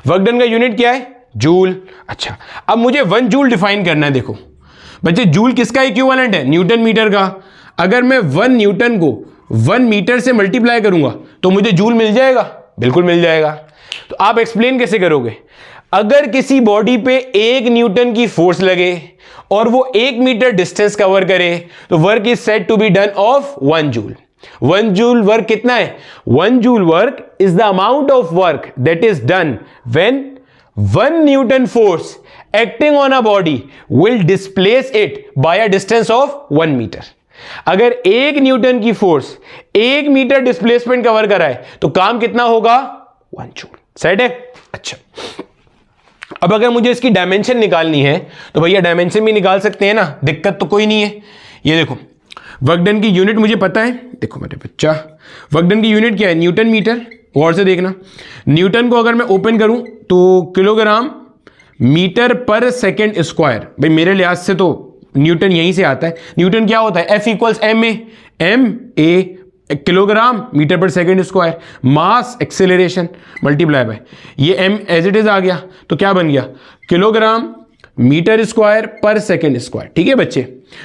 वर्क डन का यूनिट क्या है? जूल। अच्छा, अब मुझे 1 जूल डिफाइन करना है। देखो बच्चे, जूल किसका इक्विवेलेंट है? न्यूटन मीटर का। अगर मैं 1 न्यूटन को 1 मीटर से मल्टीप्लाई करूंगा तो मुझे जूल मिल जाएगा? बिल्कुल मिल जाएगा। तो आप एक्सप्लेन कैसे करोगे? अगर किसी बॉडी पे 1 न्यूटन की फोर्स लगे और वो 1 मीटर डिस्टेंस कवर करे तो work is said to be done of 1 joule. 1 joule work कितना है? 1 joule work is the amount of work that is done when 1 newton force acting on a body will displace it by a distance of 1 metre. अगर 1 Newton की force 1 metre displacement cover कराए तो काम कितना होगा? 1 joule. Set है? अच्छा, अब अगर मुझे इसकी डायमेंशन निकालनी है तो भैया डायमेंशन भी निकाल सकते हैं ना, दिक्कत तो कोई नहीं है। ये देखो, वर्क डन की यूनिट मुझे पता है। देखो मेरे बच्चा, वर्क डन की यूनिट क्या है? Newton metre. गौर से देखना, न्यूटन को अगर मैं ओपन करूं तो kilogram metre per second square. भाई मेरे लिहाज से तो न्यूटन यहीं से आता है। न्यूटन क्या होता है? F equals m a kilogram metre per second square, mass acceleration multiply by ये m एज इट इज आ गया तो क्या बन गया? Kilogram metre square per second square. ठीक है बच्चे,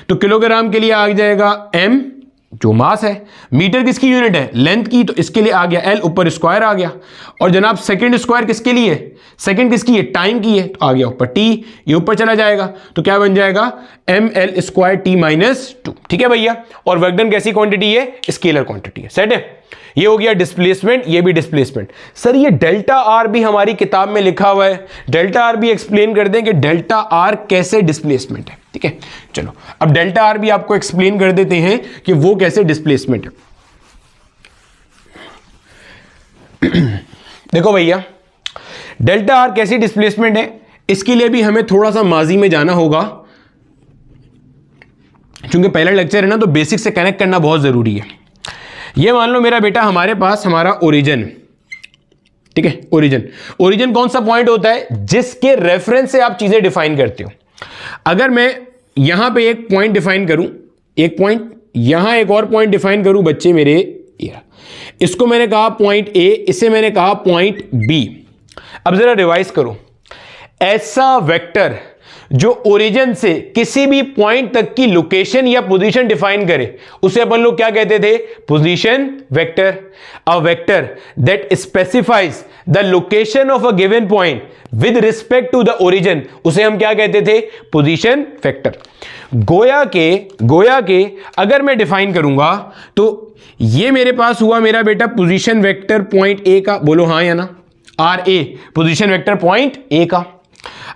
तो किलोग्राम के लिए आ जाएगा m जो मास है, मीटर किसकी यूनिट है? लेंथ की, तो इसके लिए आ गया l, ऊपर स्क्वायर आ गया। और जनाब सेकंड स्क्वायर किसके लिए? सेकंड किसकी है? टाइम की है, तो आ गया ऊपर t, ये ऊपर चला जाएगा तो क्या बन जाएगा? ml square t minus 2। ठीक है भैया, और वर्क डन कैसी क्वांटिटी है? स्केलर क्वांटिटी है। सेट है? ये हो गया डिस्प्लेसमेंट, ये भी डिस्प्लेसमेंट। सर ये डेल्टा आर भी हमारी किताब में लिखा हुआ है, डेल्टा आर भी एक्सप्लेन कर दें कि डेल्टा आर कैसे डिस्प्लेसमेंट है। ठीक है, चलो अब डेल्टा आर भी आपको एक्सप्लेन कर देते हैं कि वो कैसे डिस्प्लेसमेंट है। देखो भैया, डेल्टा आर कैसी डिस्प्लेसमेंट है, इसके लिए भी हमें थोड़ा सा माजी में जाना होगा, क्योंकि पहला लेक्चर है ना, तो बेसिक से कनेक्ट करना बहुत जरूरी है। ये मान लो मेरा बेटा, हमारे पास हमारा ओरिजिन, ठीक है, ओरिजिन कौन सा पॉइंट होता है? जिसके रेफरेंस से आप चीजें डिफाइन करते हो। अगर मैं यहां पे एक पॉइंट डिफाइन करूं, एक पॉइंट, यहां एक और पॉइंट डिफाइन करूं बच्चे मेरे, इसको मैंने कहा पॉइंट ए, इसे मैंने कहा पॉइंट बी। अब जरा रिवाइज करो, ऐसा वेक्टर जो ओरिजिन से किसी भी पॉइंट तक की लोकेशन या पोजीशन डिफाइन करे उसे अपन लोग क्या कहते थे? Position vector. A vector that specifies the location of a given point with respect to the origin, उसे हम क्या कहते थे? Position vector. गोया के अगर मैं डिफाइन करूंगा तो ये मेरे पास हुआ मेरा बेटा पोजीशन वेक्टर पॉइंट ए का, बोलो हाँ या ना? R A position vector point A का।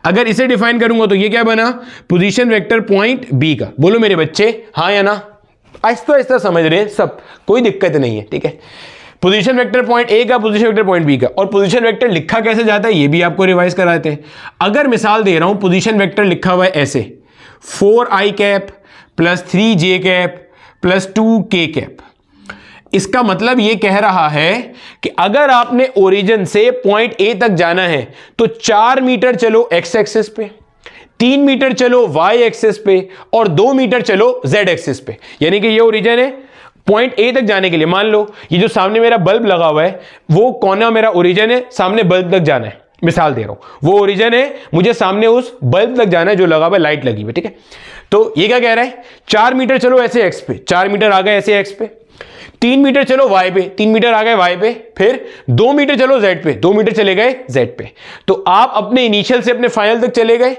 अगर इसे डिफाइन करूंगा तो ये क्या बना? पोजीशन वेक्टर पॉइंट बी का। बोलो मेरे बच्चे हाँ या ना? आहिस्ता आहिस्ता समझ रहे हैं सब, कोई दिक्कत नहीं है। ठीक है, पोजीशन वेक्टर पॉइंट ए का, पोजीशन वेक्टर पॉइंट बी का। और पोजीशन वेक्टर लिखा कैसे जाता है ये भी आपको रिवाइज कराते हैं। अगर मिसाल दे रहा हूं, पोजीशन वेक्टर लिखा हुआ है ऐसे, 4i cap plus 3j cap plus 2k cap. इसका मतलब ये कह रहा है कि अगर आपने ओरिजिन से पॉइंट ए तक जाना है तो 4 मीटर चलो एक्स एक्सिस पे, 3 मीटर चलो वाई एक्सिस पे और 2 मीटर चलो जेड एक्सिस पे। यानी कि ये ओरिजिन है, पॉइंट ए तक जाने के लिए मान लो ये जो सामने मेरा बल्ब लगा हुआ है वो कोना मेरा ओरिजिन है, सामने बल्ब तक जाना है। मिसाल दे रहा हूं, वो ओरिजिन है, मुझे सामने उस बल्ब तक जाना है जो लगा हुआ है, लाइट लगी हुई। ठीक है, तो ये क्या कह रहा है? 4 मीटर चलो ऐसे एक्स पे, 4 मीटर आ गए ऐसे एक्स पे, 3 मीटर चलो वाई पे, 3 मीटर आ गए वाई पे, फिर 2 मीटर चलो जेड पे, 2 मीटर चले गए जेड पे। तो आप अपने इनिशियल से अपने फाइनल तक चले गए,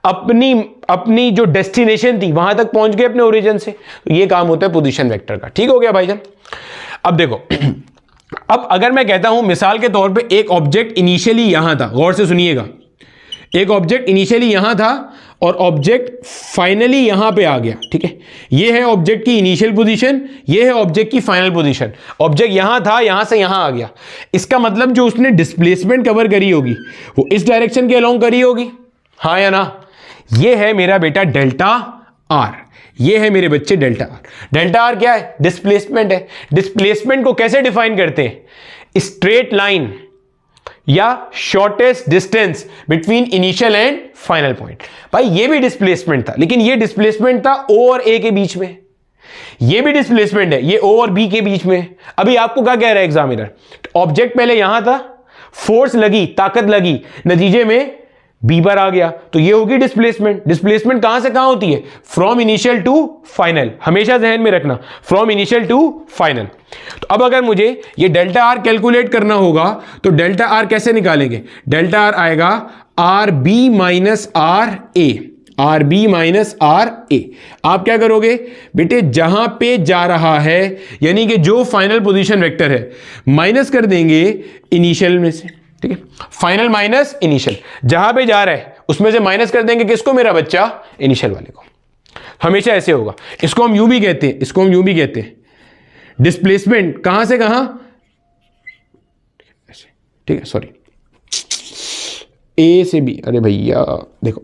अपनी जो डेस्टिनेशन थी वहां तक पहुंच गए अपने ओरिजिन से। तो ये काम होता है पोजीशन वेक्टर का। ठीक हो गया भाईजान? अब देखो, अब अगर मैं कहता हूं मिसाल के तौर पे एक ऑब्जेक्ट इनिशियली यहां था, गौर से सुनिएगा, एक ऑब्जेक्ट इनिशियली यहां था और ऑब्जेक्ट फाइनली यहां पे आ गया। ठीक है, ये है ऑब्जेक्ट की इनिशियल पोजीशन, ये है ऑब्जेक्ट की फाइनल पोजीशन। ऑब्जेक्ट यहां था, यहां से यहां आ गया। इसका मतलब जो उसने डिस्प्लेसमेंट कवर करी होगी वो इस डायरेक्शन के अलोंग करी होगी, हाँ या ना? ये है मेरा बेटा डेल्टा आर, ये है मेरे बच्चे डेल्टा आर। डेल्टा आर क्या है? डिस्प्लेसमेंट है। डिस्प्लेसमेंट को कैसे डिफाइन करते हैं? स्ट्रेट लाइन या shortest distance between initial and final point. भाई ये भी डिस्प्लेसमेंट था, लेकिन ये डिस्प्लेसमेंट था ओ और ए के बीच में, ये भी डिस्प्लेसमेंट है, ये ओ और बी के बीच में। अभी आपको क्या कह रहा है एग्जामिनर? ऑब्जेक्ट पहले यहां था, फोर्स लगी, ताकत लगी, नतीजे में बी पर आ गया, तो ये होगी डिस्प्लेसमेंट। डिस्प्लेसमेंट कहां से कहां होती है? फ्रॉम इनिशियल टू फाइनल, हमेशा ध्यान में रखना, फ्रॉम इनिशियल टू फाइनल। तो अब अगर मुझे ये डेल्टा आर कैलकुलेट करना होगा तो डेल्टा आर कैसे निकालेंगे? डेल्टा आर आएगा r B minus are a, r B minus are a. आप क्या करोगे बेटे, जहां पे जा रहा है यानी कि जो फाइनल पोजीशन वेक्टर है, माइनस कर देंगे इनिशियल में से, ठीक है, फाइनल माइनस इनिशियल, जहां पे जा रहा है उसमें से माइनस कर देंगे किसको? मेरा बच्चा इनिशियल वाले को। हमेशा ऐसे होगा। इसको हम यूं भी कहते हैं, इसको हम यूं भी कहते हैं, डिस्प्लेसमेंट कहां से कहां, ठीक है, सॉरी, ए से बी, अरे भैया देखो,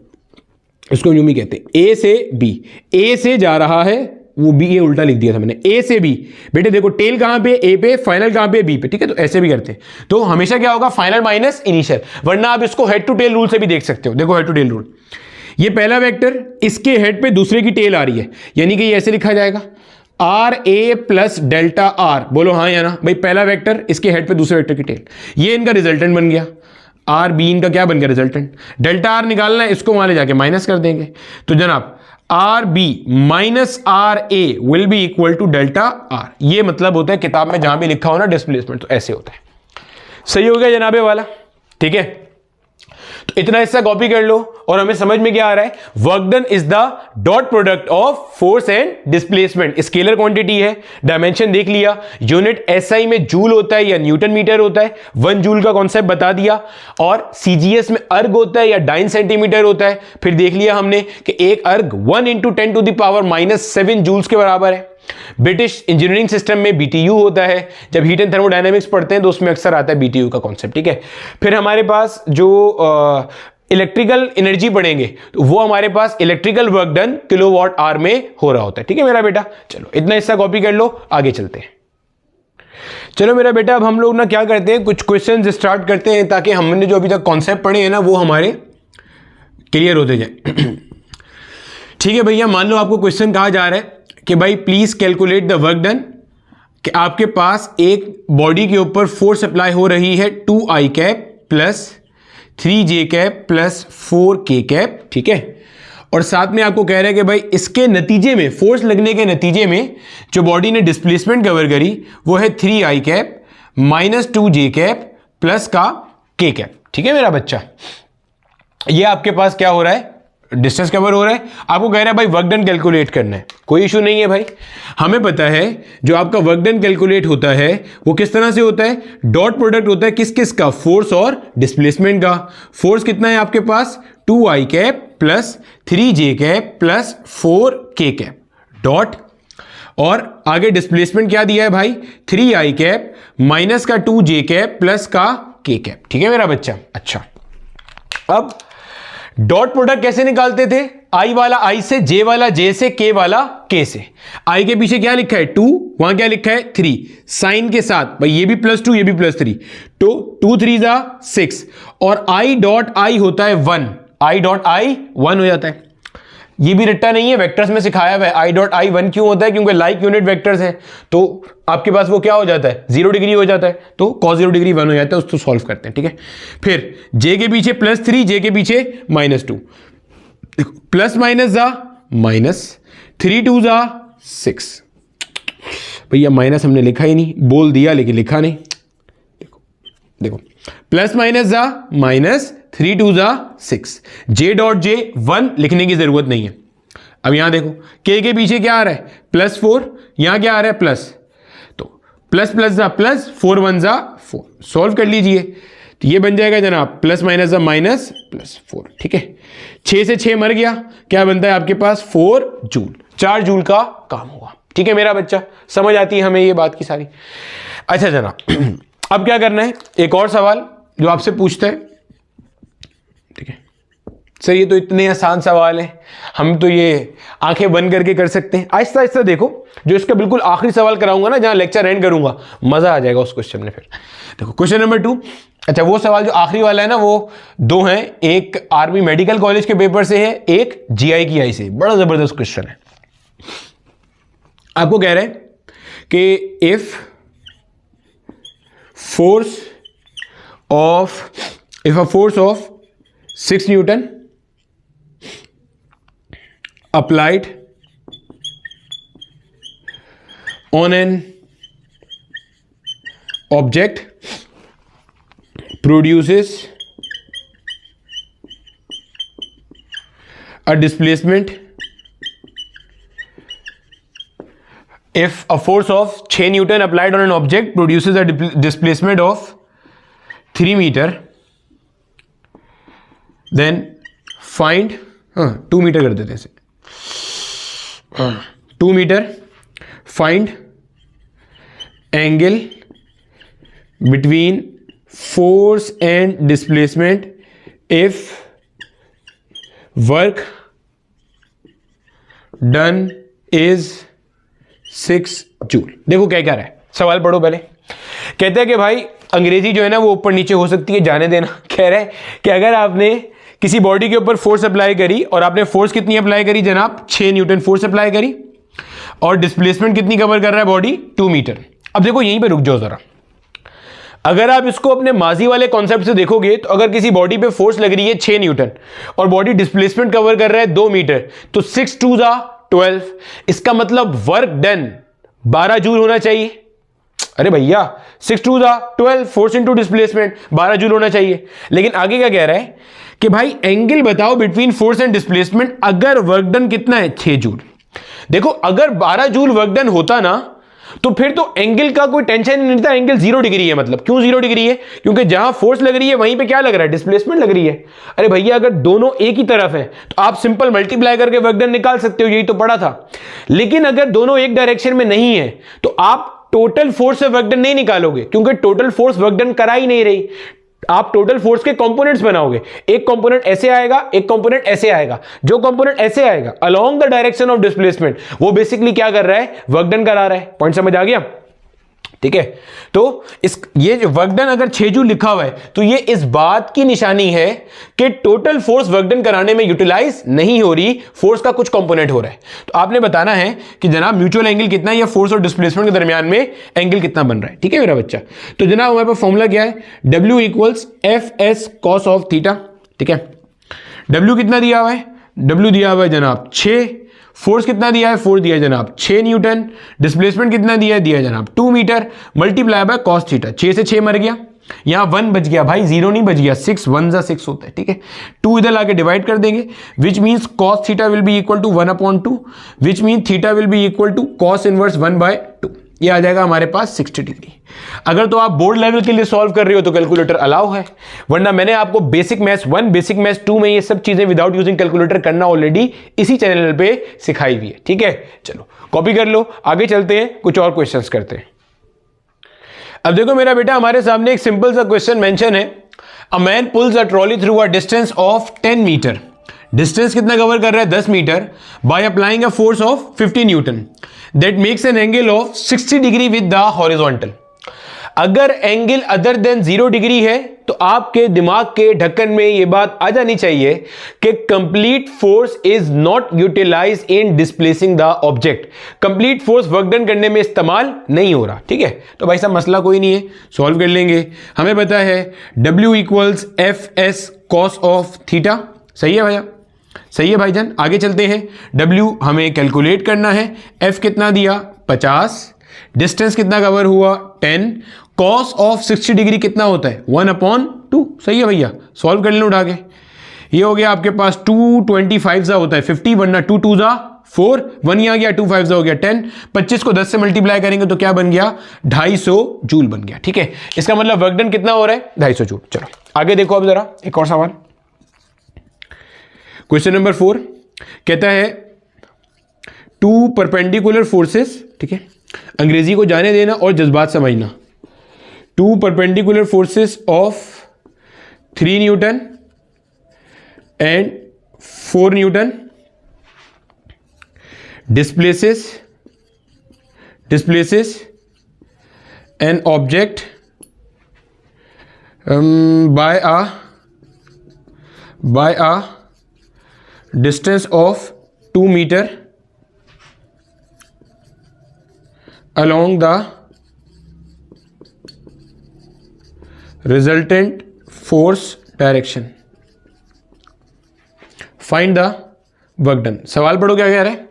इसको यूं भी कहते हैं ए से बी, ए से जा रहा है वो बी, ये उल्टा लिख दिया था मैंने, ए से बी। बेटे देखो टेल कहां पे? ए पे, फाइनल कहां पे? बी पे, ठीक है। तो ऐसे भी करते हैं, तो हमेशा क्या होगा? फाइनल माइनस इनिशियल, वरना आप इसको हेड टू टेल रूल से भी देख सकते हो। देखो हेड टू टेल रूल, ये पहला वेक्टर, इसके हेड पे दूसरे की टेल आ रही है, यानी कि ये ऐसे लिखा जाएगा R A plus delta R. बोलो हाँ या ना भाई? पहला वेक्टर, इसके हेड पे दूसरे वेक्टर की टेल, ये इनका रिजल्टेंट बन गया। आर बी इनका क्या बन गया? रिजल्टेंट। डेल्टा आर निकालना है, इसको वहां ले जाके माइनस कर देंगे, तो जनाब R B minus are A will be equal to delta R. ये मतलब होता है किताब में जहां भी लिखा हो ना डिस्प्लेसमेंट, तो ऐसे होता है। सही हो गया जनाबे वाला, ठीक है। तो इतना हिस्सा कॉपी कर लो और हमें समझ में क्या आ रहा है? Work done is the dot product of force and displacement. Scalar quantity है, डायमेंशन देख लिया, यूनिट एसआई में जूल होता है या न्यूटन मीटर होता है, 1 जूल का कॉन्सेप्ट बता दिया, और सीजीएस में अर्ग होता है या डाइन सेंटीमीटर होता है। फिर देख लिया हमने कि एक अर्ग 1 × 10⁻⁻7 जूल्स के बराबर है। ब्रिटिश इंजीनियरिंग सिस्टम में बीटीयू होता है, जब हीट एंड थर्मोडायनेमिक्स पढ़ते हैं तो उसमें अक्सर आता है बीटीयू का कॉन्सेप्ट, ठीक है। फिर हमारे पास जो इलेक्ट्रिकल एनर्जी पढ़ेंगे तो वो हमारे पास electrical work done kilowatt hour में हो रहा होता है, ठीक है मेरा बेटा। चलो इतना हिस्सा कॉपी कर लो, आगे चलते हैं। चलो मेरा बेटा, अब हम लोग ना क्या करते हैं, कुछ क्वेश्चंस स्टार्ट करते हैं ताकि हमने जो अभी तक कॉन्सेप्ट पढ़े हैं ना वो हमारे क्लियर होते जाए। ठीक है भैया, मान लो आपको क्वेश्चन कहा जा रहा है कि भाई please calculate the work done, कि आपके पास एक बॉडी के ऊपर फोर्स अप्लाई हो रही है 2I cap plus 3J cap plus 4K cap, ठीक है। और साथ में आपको कह रहे हैं कि भाई इसके नतीजे में, फोर्स लगने के नतीजे में जो बॉडी ने डिस्प्लेसमेंट कवर करी वो है 3I cap minus 2J cap plus का K कैप, ठीक है मेरा बच्चा। ये आपके पास क्या हो रहा है, डिस्टेंस कवर हो रहा है। आपको कह रहा है भाई वर्क डन कैलकुलेट करना है, कोई इशू नहीं है भाई। हमें पता है जो आपका वर्क डन कैलकुलेट होता है वो किस तरह से होता है, डॉट प्रोडक्ट होता है किस किस का, फोर्स और डिस्प्लेसमेंट का। फोर्स कितना है आपके पास, 2I cap plus 3J cap plus 4K cap dot, और आगे डिस्प्लेसमेंट क्या दिया है भाई, 3I कैप माइनस का 2J कैप प्लस का K कैप, ठीक है मेरा बच्चा। अच्छा, अब डॉट प्रोडक्ट कैसे निकालते थे, I वाला I से, J वाला J से, K वाला K से। I के पीछे क्या लिखा है 2, वहां क्या लिखा है 3, साइन के साथ भाई ये भी +2 ये भी +3, तो 2 3 6, और I डॉट I होता है 1, I डॉट I 1 हो जाता है। ये भी रट्टा नहीं है, वेक्टर्स में सिखाया हुआ है। I डॉट I 1 क्यों होता है, क्योंकि लाइक यूनिट वेक्टर्स हैं, तो आपके पास वो क्या हो जाता है 0 डिग्री हो जाता है, तो cos 0 डिग्री 1 हो जाता है, उसको सॉल्व करते हैं, ठीक है। फिर J के पीछे +3, J के पीछे -2, देखो प्लस माइनस जा माइनस, 3 2 6, भैया माइनस हमने लिखा ही नहीं, बोल दिया लेकिन लिखा नहीं। देखो देखो प्लस माइनस जा माइनस, 3 2 6, J डॉट J 1 लिखने की जरूरत नहीं है। अब यहां देखो K के पीछे क्या आ रहा है +4, यहां क्या आ रहा है प्लस, तो प्लस प्लस जा प्लस, 4 1 4, सॉल्व कर लीजिए, तो ये बन जाएगा जनाब प्लस माइनस जा माइनस प्लस 4, ठीक है। 6 से 6 मर गया, क्या बनता है आपके पास 4 जूल, 4 जूल का काम हुआ, ठीक है मेरा बच्चा। समझ आती है हमें ये बात की सारी। अच्छा जनाब, अब क्या करना है, एक और सवाल जो आपसे पूछता है, ठीक है सर, ये तो इतने आसान सवाल है, हम तो ये आंखें बंद करके कर सकते हैं। आहिस्ता आहिस्ता देखो, जो इसका बिल्कुल आखिरी सवाल कराऊंगा ना, जहां लेक्चर एंड करूंगा, मजा आ जाएगा उस क्वेश्चन में। फिर देखो क्वेश्चन नंबर 2, अच्छा वो सवाल जो आखिरी वाला है ना, वो 2 हैं, एक आर्मी मेडिकल कॉलेज के पेपर से है, एक GI से। बड़ा जबरदस्त क्वेश्चन है। आपको कह रहे हैं कि if force if a force of 6 Newton applied on an object produces a displacement, if a force of 6 Newton applied on an object produces a displacement of 3 meter, then find 2 metre कर देते हैं, 2 metre, find angle between force and displacement if work done is 6 joule. देखो क्या कह रहा है, सवाल पढ़ो पहले। कहते हैं कि भाई अंग्रेजी जो है ना वो ऊपर नीचे हो सकती है, जाने देना। कह रहा है कि अगर आपने किसी बॉडी के ऊपर फोर्स अप्लाई करी और आपने फोर्स कितनी अप्लाई करी जनाब, 6 न्यूटन फोर्स अप्लाई करी, और डिस्प्लेसमेंट कितनी कवर कर रहा है बॉडी, 2 मीटर। अब देखो यहीं पे रुक जाओ जरा, अगर आप इसको अपने माजी वाले कॉन्सेप्ट से देखोगे तो अगर किसी बॉडी पे फोर्स लग रही है 6 न्यूटन और बॉडी डिस्प्लेसमेंट कवर कर रहा है 2 मीटर, तो 6 2 12, इसका मतलब वर्क डन 12 जूल होना चाहिए। अरे भैया 6 2 12, फोर्स इंटू डिस्प्लेसमेंट 12 जूल होना चाहिए। लेकिन आगे क्या कह रहा है कि भाई एंगल बताओ बिटवीन फोर्स एंड डिस्प्लेसमेंट, अगर वर्क डन कितना है, 6 जूल। देखो अगर 12 जूल वर्क डन होता ना तो फिर तो एंगल का कोई टेंशन नहीं था, एंगल 0 डिग्री है। मतलब क्यों 0 डिग्री है, क्योंकि जहां फोर्स लग रही है वहीं पे क्या लग रहा है, डिस्प्लेसमेंट लग रही है। अरे भैया अगर दोनों एक ही तरफ है तो आप सिंपल मल्टीप्लाई करके वर्क डन निकाल सकते हो, यही तो पढ़ा था। लेकिन अगर दोनों एक डायरेक्शन में नहीं है तो आप टोटल फोर्स से वर्क डन नहीं निकालोगे, क्योंकि टोटल फोर्स वर्क डन करा ही नहीं रही। आप टोटल फोर्स के कंपोनेंट्स बनाओगे, एक कंपोनेंट ऐसे आएगा, एक कंपोनेंट ऐसे आएगा। जो कंपोनेंट ऐसे आएगा along the direction of displacement, वो बेसिकली क्या कर रहा है, वर्क डन करा रहा है। पॉइंट समझ आ गया, ठीक है। तो ये जो वर्क डन अगर 6 जूल लिखा हुआ है तो ये इस बात की निशानी है कि टोटल फोर्स वर्क डन कराने में यूटिलाइज नहीं हो रही, फोर्स का कुछ कंपोनेंट हो रहा है। तो आपने बताना है कि जनाब म्यूचुअल एंगल कितना है या फोर्स और डिस्प्लेसमेंट के दरमियान में एंगल कितना बन रहा है, ठीक है मेरा बच्चा। तो जनाब हमारे पास फॉर्मूला क्या है, W equals FS cos of theta, ठीक है। W कितना दिया हुआ है, W दिया हुआ है जनाब 6, फोर्स कितना दिया है, 4 दिया है जनाब 6 न्यूटन, डिस्प्लेसमेंट कितना दिया है, दिया है जनाब 2 metre, multiply by cos theta. 6 से 6 मर गया, यहां 1 बच गया भाई, 0 नहीं बच गया, 6 1 जा 6 होता है, ठीक है। 2 इधर लाके डिवाइड कर देंगे, which means cos theta will be equal to 1/2, which mean theta will be equal to cos inverse 1/2। ये आ जाएगा हमारे पास 60 डिग्री। अगर तो आप बोर्ड लेवल के लिए सॉल्व कर रहे हो तो कैलकुलेटर अलाउ है, वरना मैंने आपको बेसिक मैथ्स 1, बेसिक मैथ्स 2 में ये सब चीजें विदाउट यूजिंग कैलकुलेटर करना ऑलरेडी इसी चैनल पे सिखाई हुई है, ठीक है। चलो कॉपी कर लो, आगे चलते हैं, कुछ और क्वेश्चंस करते हैं। अब देखो मेरा बेटा, हमारे सामने एक सिंपल सा क्वेश्चन मेंशन है, a man pulls a trolley through a distance of 10 metre. Distance कितना कवर कर रहा है, 10 metre, by applying a force of 50 newton that makes an angle of 60 degree with the horizontal. अगर angle other than 0 degree है तो आपके दिमाग के ढक्कन में यह बात आ जानी चाहिए कि complete force is not utilize in displacing the object. Complete force work done करने में इस्तेमाल नहीं हो रहा, ठीक है। तो भाई साहब मसला कोई नहीं है, सॉल्व कर लेंगे। हमें पता है W equals FS cos of theta, सही है भैया, सही है भाईजान। आगे चलते हैं, W हमें कैलकुलेट करना है, F कितना दिया 50, डिस्टेंस कितना कवर हुआ 10, कॉस ऑफ 60 डिग्री कितना होता है 1/2, सही है भैया। सॉल्व कर लें उठा के, ये हो गया आपके पास 225 सा होता है 50, वरना 2 2 जा 4, 1 ही आ गया, 2 5 जा हो गया 10, 25 को 10 से मल्टीप्लाई करेंगे तो क्या बन गया 250 जूल बन गया, ठीक है। इसका मतलब वर्क डन कितना हो रहा है 250 जूल। चलो आगे देखो अब जरा एक और सवाल, क्वेश्चन नंबर 4 कहता है 2 परपेंडिकुलर फोर्सेस, ठीक है, अंग्रेजी को जाने देना और जज्बात समझना। 2 perpendicular forces of 3 Newton and 4 Newton displaces an object by a distance of 2 meter along the resultant force direction, find the work done. सवाल पढ़ो क्या कह रहा है।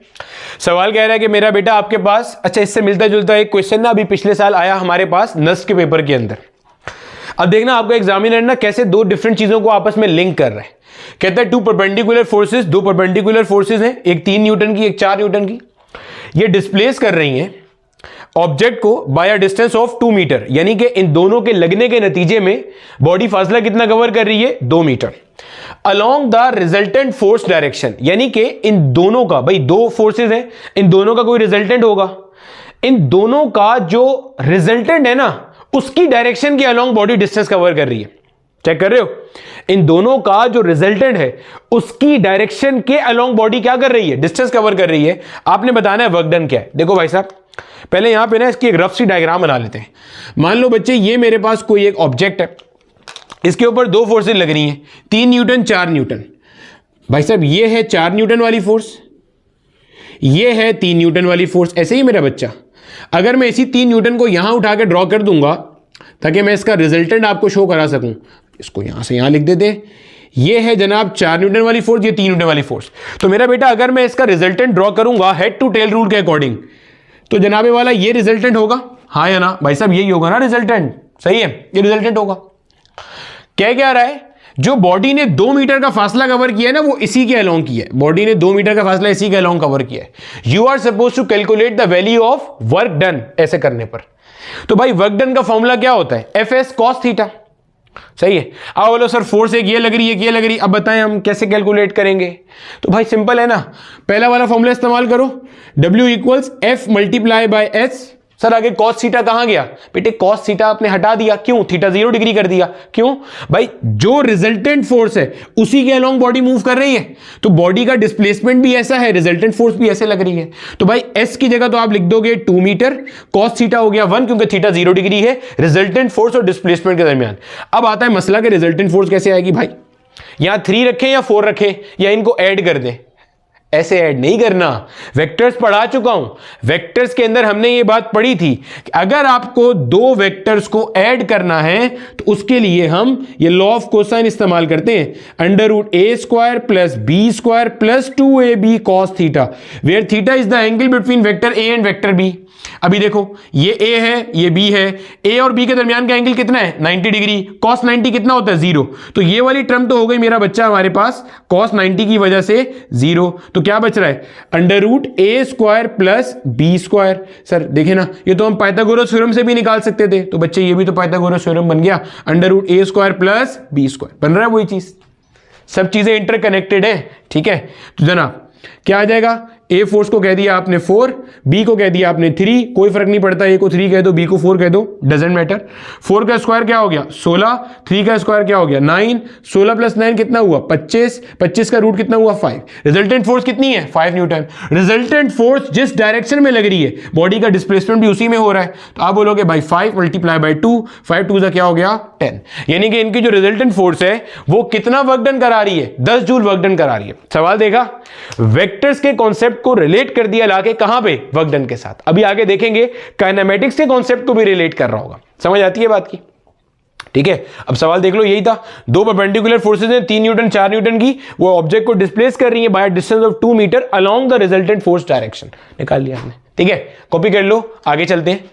सवाल कह रहा है कि मेरा बेटा आपके पास, अच्छा इससे मिलता जुलता एक क्वेश्चन ना अभी पिछले साल आया हमारे पास नस्ट के पेपर के अंदर। अब देखना आपका एग्जामिनर ना कैसे दो डिफरेंट चीजों को आपस में लिंक कर रहा है। कहता है टू परपेंडिकुलर फोर्सेस, दो परपेंडिकुलर फोर्सेस हैं, एक 3 न्यूटन की एक 4 न्यूटन की, ये डिस्प्लेस कर रही हैं ऑब्जेक्ट को by a distance of 2 metre, यानी कि इन दोनों के लगने के नतीजे में बॉडी फासला कितना कवर कर रही है 2 metre along the resultant force direction, यानी कि इन दोनों का, भाई दो फोर्सेस हैं, इन दोनों का कोई रिजल्टेंट होगा, इन दोनों का जो रिजल्टेंट है ना उसकी डायरेक्शन के अलोंग बॉडी डिस्टेंस कवर कर रही है। चेक कर रहे हो, इन दोनों का जो रिजल्टेंट है उसकी डायरेक्शन के अलोंग बॉडी क्या कर रही है, डिस्टेंस कवर कर रही है। आपने बताना है वर्क डन क्या है। देखो भाई साहब, पहले यहां पे ना इसकी एक रफ सी डायग्राम बना लेते हैं। मान लो बच्चे ये मेरे पास कोई एक ऑब्जेक्ट है, इसके ऊपर दो फोर्सेज लग रही हैं, 3 न्यूटन 4 न्यूटन। भाई साहब ये है 4 न्यूटन वाली फोर्स, ये है 3 न्यूटन वाली फोर्स। ऐसे ही मेरा बच्चा, अगर मैं इसी 3 न्यूटन को यहां उठा के ड्रॉ कर दूंगा ताकि मैं इसका रिजल्टेंट आपको शो करा सकूं, इसको यहां से यहां लिख देते हैं। ये है जनाब 4 न्यूटन वाली फोर्स, ये 3 न्यूटन वाली फोर्स। तो मेरा बेटा अगर मैं इसका रिजल्टेंट ड्रॉ करूंगा हेड टू टेल रूल के अकॉर्डिंग, तो जनाबे वाला ये रिजल्टेंट होगा, हाँ या ना भाई साहब, यही होगा ना रिजल्टेंट, सही है, ये रिजल्टेंट होगा। क्या रहा है, जो बॉडी ने 2 मीटर का फासला कवर किया है ना वो इसी के अलोंग किया है, बॉडी ने 2 मीटर का फासला इसी के अलोंग कवर किया है। You are suppose to calculate the value of work done, ऐसे करने पर। तो भाई वर्क डन का फॉर्मूला क्या होता है, एफ एस कॉस थीटा, सही है। अब बोलो सर फोर्स एक ये लग रही है, ये लग रही है, अब बताएं हम कैसे कैलकुलेट करेंगे। तो भाई सिंपल है ना, पहला वाला फॉर्मूला इस्तेमाल करो, W equals F multiply by H. Sir आगे cos थीटा कहां गया बेटे, cos थीटा आपने हटा दिया, क्यों, थीटा 0 डिग्री कर दिया, क्यों भाई, जो रिजल्टेंट फोर्स है उसी के अलोंग बॉडी मूव कर रही है, तो बॉडी का डिस्प्लेसमेंट भी ऐसा है, रिजल्टेंट फोर्स भी ऐसे लग रही है। तो भाई s की जगह तो आप लिख दोगे 2 मीटर, cos थीटा हो गया 1 क्योंकि थीटा 0 डिग्री है रिजल्टेंट फोर्स और डिस्प्लेसमेंट के दरमियान। अब आता है मसला कि रिजल्टेंट फोर्स कैसे आएगी भाई, यहां 3 रखें या 4 रखें या इनको ऐड कर दें, ऐसे ऐड नहीं करना। वेक्टर्स पढ़ा चुका हूं, वेक्टर्स के अंदर हमने ये बात पढ़ी थी कि अगर आपको दो वेक्टर्स को ऐड करना है तो उसके लिए हम ये लॉ ऑफ कोसाइन इस्तेमाल करते हैं, under root A square plus B square plus 2ab cos theta, where theta is the angle between vector A and vector B. अभी देखो ये a है ये b है, a और b के दरमियान का एंगल कितना है 90 डिग्री, cos 90 कितना होता है 0, तो ये वाली टर्म तो हो गई मेरा बच्चा हमारे पास cos 90 की वजह से 0, तो क्या बच रहा है अंडर रूट ए square plus B square. Sir देखे ना, ये तो हम पाइथागोरस थ्योरम से भी निकाल सकते थे, तो बच्चे ये भी तो पाइथागोरस थ्योरम बन गया, अंडर रूट ए स्क्वायर प्लस बी स्क्वायर बन रहा है वही चीज, सब चीजें इंटरकनेक्टेड है, ठीक है। तो जनाब क्या आ जाएगा, ए फोर्स को कह दिया आपने 4, बी को कह दिया आपने 3, कोई फर्क नहीं पड़ता, ए को 3 कह दो बी को 4 कह दो, डजेंट मैटर। 4 का स्क्वायर क्या हो गया 16, 3 का स्क्वायर क्या हो गया 9, 16 प्लस 9 कितना हुआ 25, 25 का रूट कितना हुआ 5। रिजल्टेंट फोर्स कितनी है 5 न्यूटन। रिजल्टेंट फोर्स जिस डायरेक्शन में लग रही है बॉडी का डिस्प्लेसमेंट भी उसी में हो रहा है, तो आप बोलोगे भाई 5 मल्टीप्लाई बाय 2, 5 2 क्या हो गया 10, यानी कि इनकी जो रिजल्टेंट फोर्स है वो कितना वर्क डन करा रही है 10 जूल वर्क डन करा रही है। सवाल देखा, वेक्टर्स के कॉन्सेप्ट को रिलेट कर दिया लाके कहां पे वर्क डन के साथ। अभी आगे देखेंगे काइनेमेटिक्स के कॉन्सेप्ट को भी रिलेट कर रहा होगा, समझ आती है बात की, ठीक है। अब सवाल देख लो, यही था, दो परपेंडिकुलर फोर्सेज हैं 3 न्यूटन 4 न्यूटन की, वो ऑब्जेक्ट को डिस्प्लेस कर रही है by distance of 2 metre along the resultant force direction, निकाल लिया हमने, ठीक है। कॉपी कर लो, आगे चलते हैं।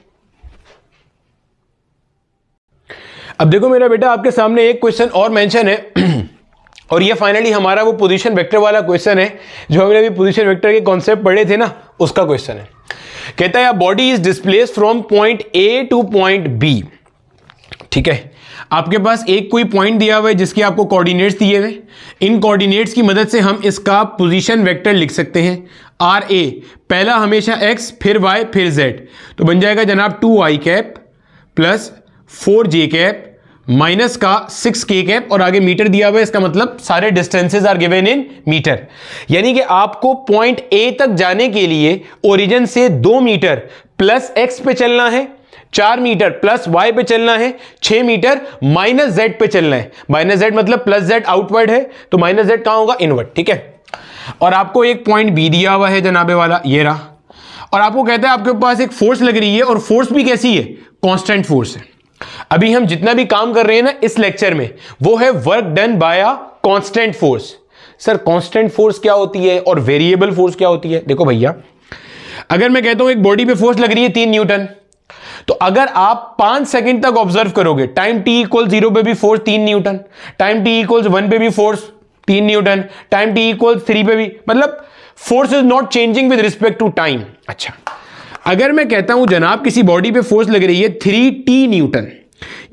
अब देखो मेरा बेटा आपके सामने एक क्वेश्चन और मेंशन है और ये फाइनली हमारा वो पोजीशन वेक्टर वाला क्वेश्चन है जो हमने अभी पोजीशन वेक्टर के कॉन्सेप्ट पढ़े थे ना, उसका क्वेश्चन है। कहता है body is displaced from point A to point B, ठीक है। आपके पास एक कोई पॉइंट दिया हुआ है जिसके आपको कोऑर्डिनेट्स दिए हुए, इन कोऑर्डिनेट्स की मदद से हम इसका पोजीशन वेक्टर लिख सकते हैं। आर ए पहला हमेशा x फिर y फिर z, तो बन जाएगा जनाब 2i cap plus 4j cap minus का 6k कैप और आगे मीटर दिया हुआ है, इसका मतलब सारे distances are given in metre, यानी कि आपको पॉइंट ए तक जाने के लिए ओरिजिन से 2 मीटर प्लस x पे चलना है, 4 मीटर प्लस y पे चलना है, 6 मीटर माइनस z पे चलना है। माइनस z मतलब प्लस z आउटवर्ड है, तो माइनस z कहां होगा इनवर्ड, ठीक है। और आपको एक पॉइंट b दिया हुआ है जनाबे वाला, ये रहा, और आपको कहता है आपके पास एक फोर्स लग रही है और फोर्स भी कैसी है कांस्टेंट फोर्स है। अभी हम जितना भी काम कर रहे हैं ना इस लेक्चर में, वो है work done bye a constant force. Sir constant force क्या होती है और वेरिएबल फोर्स क्या होती है? देखो भैया, अगर मैं कहता हूं एक बॉडी पे फोर्स लग रही है 3 न्यूटन, तो अगर आप 5 सेकंड तक ऑब्जर्व करोगे, टाइम t इक्वल 0 पे भी force 3 newton, time t equal 1 पे भी force 3 newton, time t equal 3 पे भी, मतलब force is not changing with respect to time. अच्छा, अगर मैं कहता हूं जनाब किसी बॉडी पे फोर्स लग रही है 3t न्यूटन,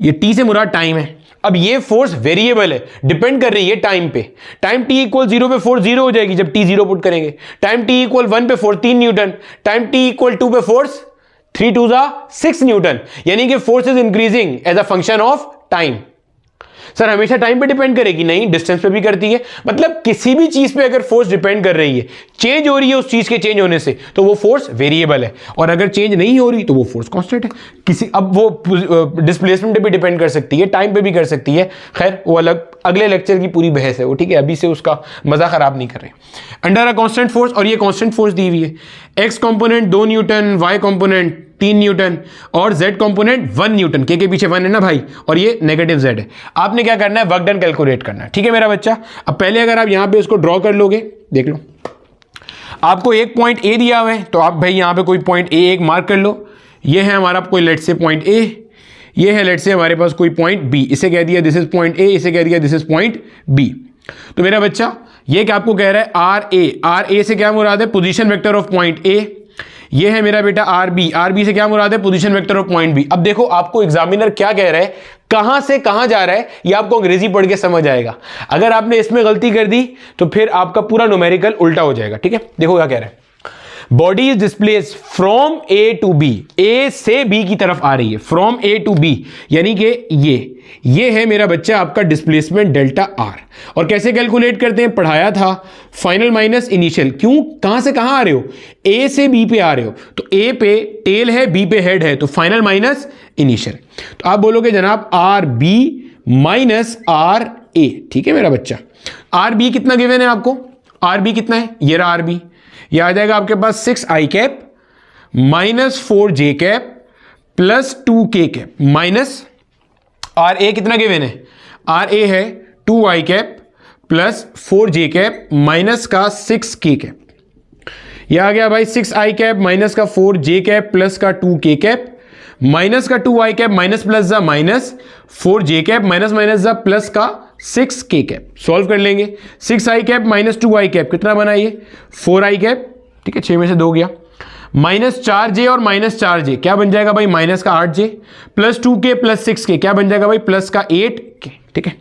ये t से मुराद टाइम है। अब ये फोर्स वेरिएबल है, डिपेंड कर रही है टाइम पे। टाइम t इक्वल 0 पे फोर्स 0 हो जाएगी जब t 0 पुट करेंगे। टाइम t इक्वल 1 पे force 3 newton, time t equal 2 पे फोर्स 3 2 6 न्यूटन, यानी कि force is increasing as a function of time. Sir हमेशा टाइम पे डिपेंड करेगी? नहीं, डिस्टेंस पे भी करती है। मतलब किसी भी चीज पे अगर फोर्स डिपेंड कर रही है, चेंज हो रही है उस चीज के चेंज होने से, तो वो फोर्स वेरिएबल है, और अगर चेंज नहीं हो रही तो वो फोर्स कांस्टेंट है। किसी, अब वो डिस्प्लेसमेंट पे भी डिपेंड कर सकती है, टाइम पे भी कर सकती है, खैर वो अलग अगले लेक्चर की पूरी बहस है वो, ठीक है, अभी से उसका मजा खराब नहीं कर रहे। अंडर अ कांस्टेंट फोर्स, और ये कांस्टेंट फोर्स दी हुई है, X component 2 newton, Y component 3 newton और z कंपोनेंट 1 न्यूटन, के पीछे 1 है ना भाई, और ये नेगेटिव z है। आपने क्या करना है? वर्क डन कैलकुलेट करना है, ठीक है मेरा बच्चा। अब पहले अगर आप यहां पे इसको ड्रॉ कर लोगे, देख लो आपको एक पॉइंट A दिया हुआ है, तो आप भाई यहां पे कोई पॉइंट A एक मार्क कर लो। ये है हमारा कोई लेट से पॉइंट A, ये है लेट से हमारे पास कोई पॉइंट B, इसे कह दिया दिस इज पॉइंट A, इसे कह दिया दिस इज पॉइंट B। तो मेरा बच्चा ये क्या आपको कह रहा है? आर ए से क्या मुराद है? Position vector of point A। ये है मेरा बेटा आर बी से क्या मुराद है? Position vector of point B. अब देखो आपको एग्जामिनर क्या कह रहा है, कहां से कहां जा रहा है, ये आपको अंग्रेजी पढ़ के समझ आएगा। अगर आपने इसमें गलती कर दी तो फिर आपका पूरा न्यूमेरिकल उल्टा हो जाएगा, ठीक है। देखो क्या कह रहा है, body is displace from A to B, A से बी की तरफ आ रही है, फ्रॉम ए टू बी, यानी कि ये है मेरा बच्चा आपका डिस्प्लेसमेंट डेल्टा आर। और कैसे कैलकुलेट करते हैं? पढ़ाया था, फाइनल माइनस इनिशियल। क्यों, कहां से कहां आ रहे हो? ए से बी पे आ रहे हो, तो ए पे टेल है, बी पे हेड है, तो फाइनल माइनस इनिशियल। तो आप बोलोगे जनाब R B minus R A, ठीक है मेरा बच्चा। आर बी कितना गिवन है आपको? आर बी कितना है? ये रहा आर बी, यह आ जाएगा आपके पास 6i cap minus 4j cap plus 2k cap minus are a कितना गिवन है? आर ए है 2i cap plus 4j cap minus का 6k कैप। यह आ गया भाई 6i कैप माइनस का 4j कैप प्लस का 2k कैप माइनस का 2i कैप माइनस प्लस जा minus 4j cap minus minus जा प्लस का 6k कैप। सॉल्व कर लेंगे, 6i cap minus 2i cap कितना बना ये? 4i कैप, ठीक है, 6 में से 2 गया, माइनस 4j और माइनस 4j क्या बन जाएगा भाई? माइनस का 8j plus 2k plus 6k क्या बन जाएगा भाई? प्लस का 8k, ठीक है।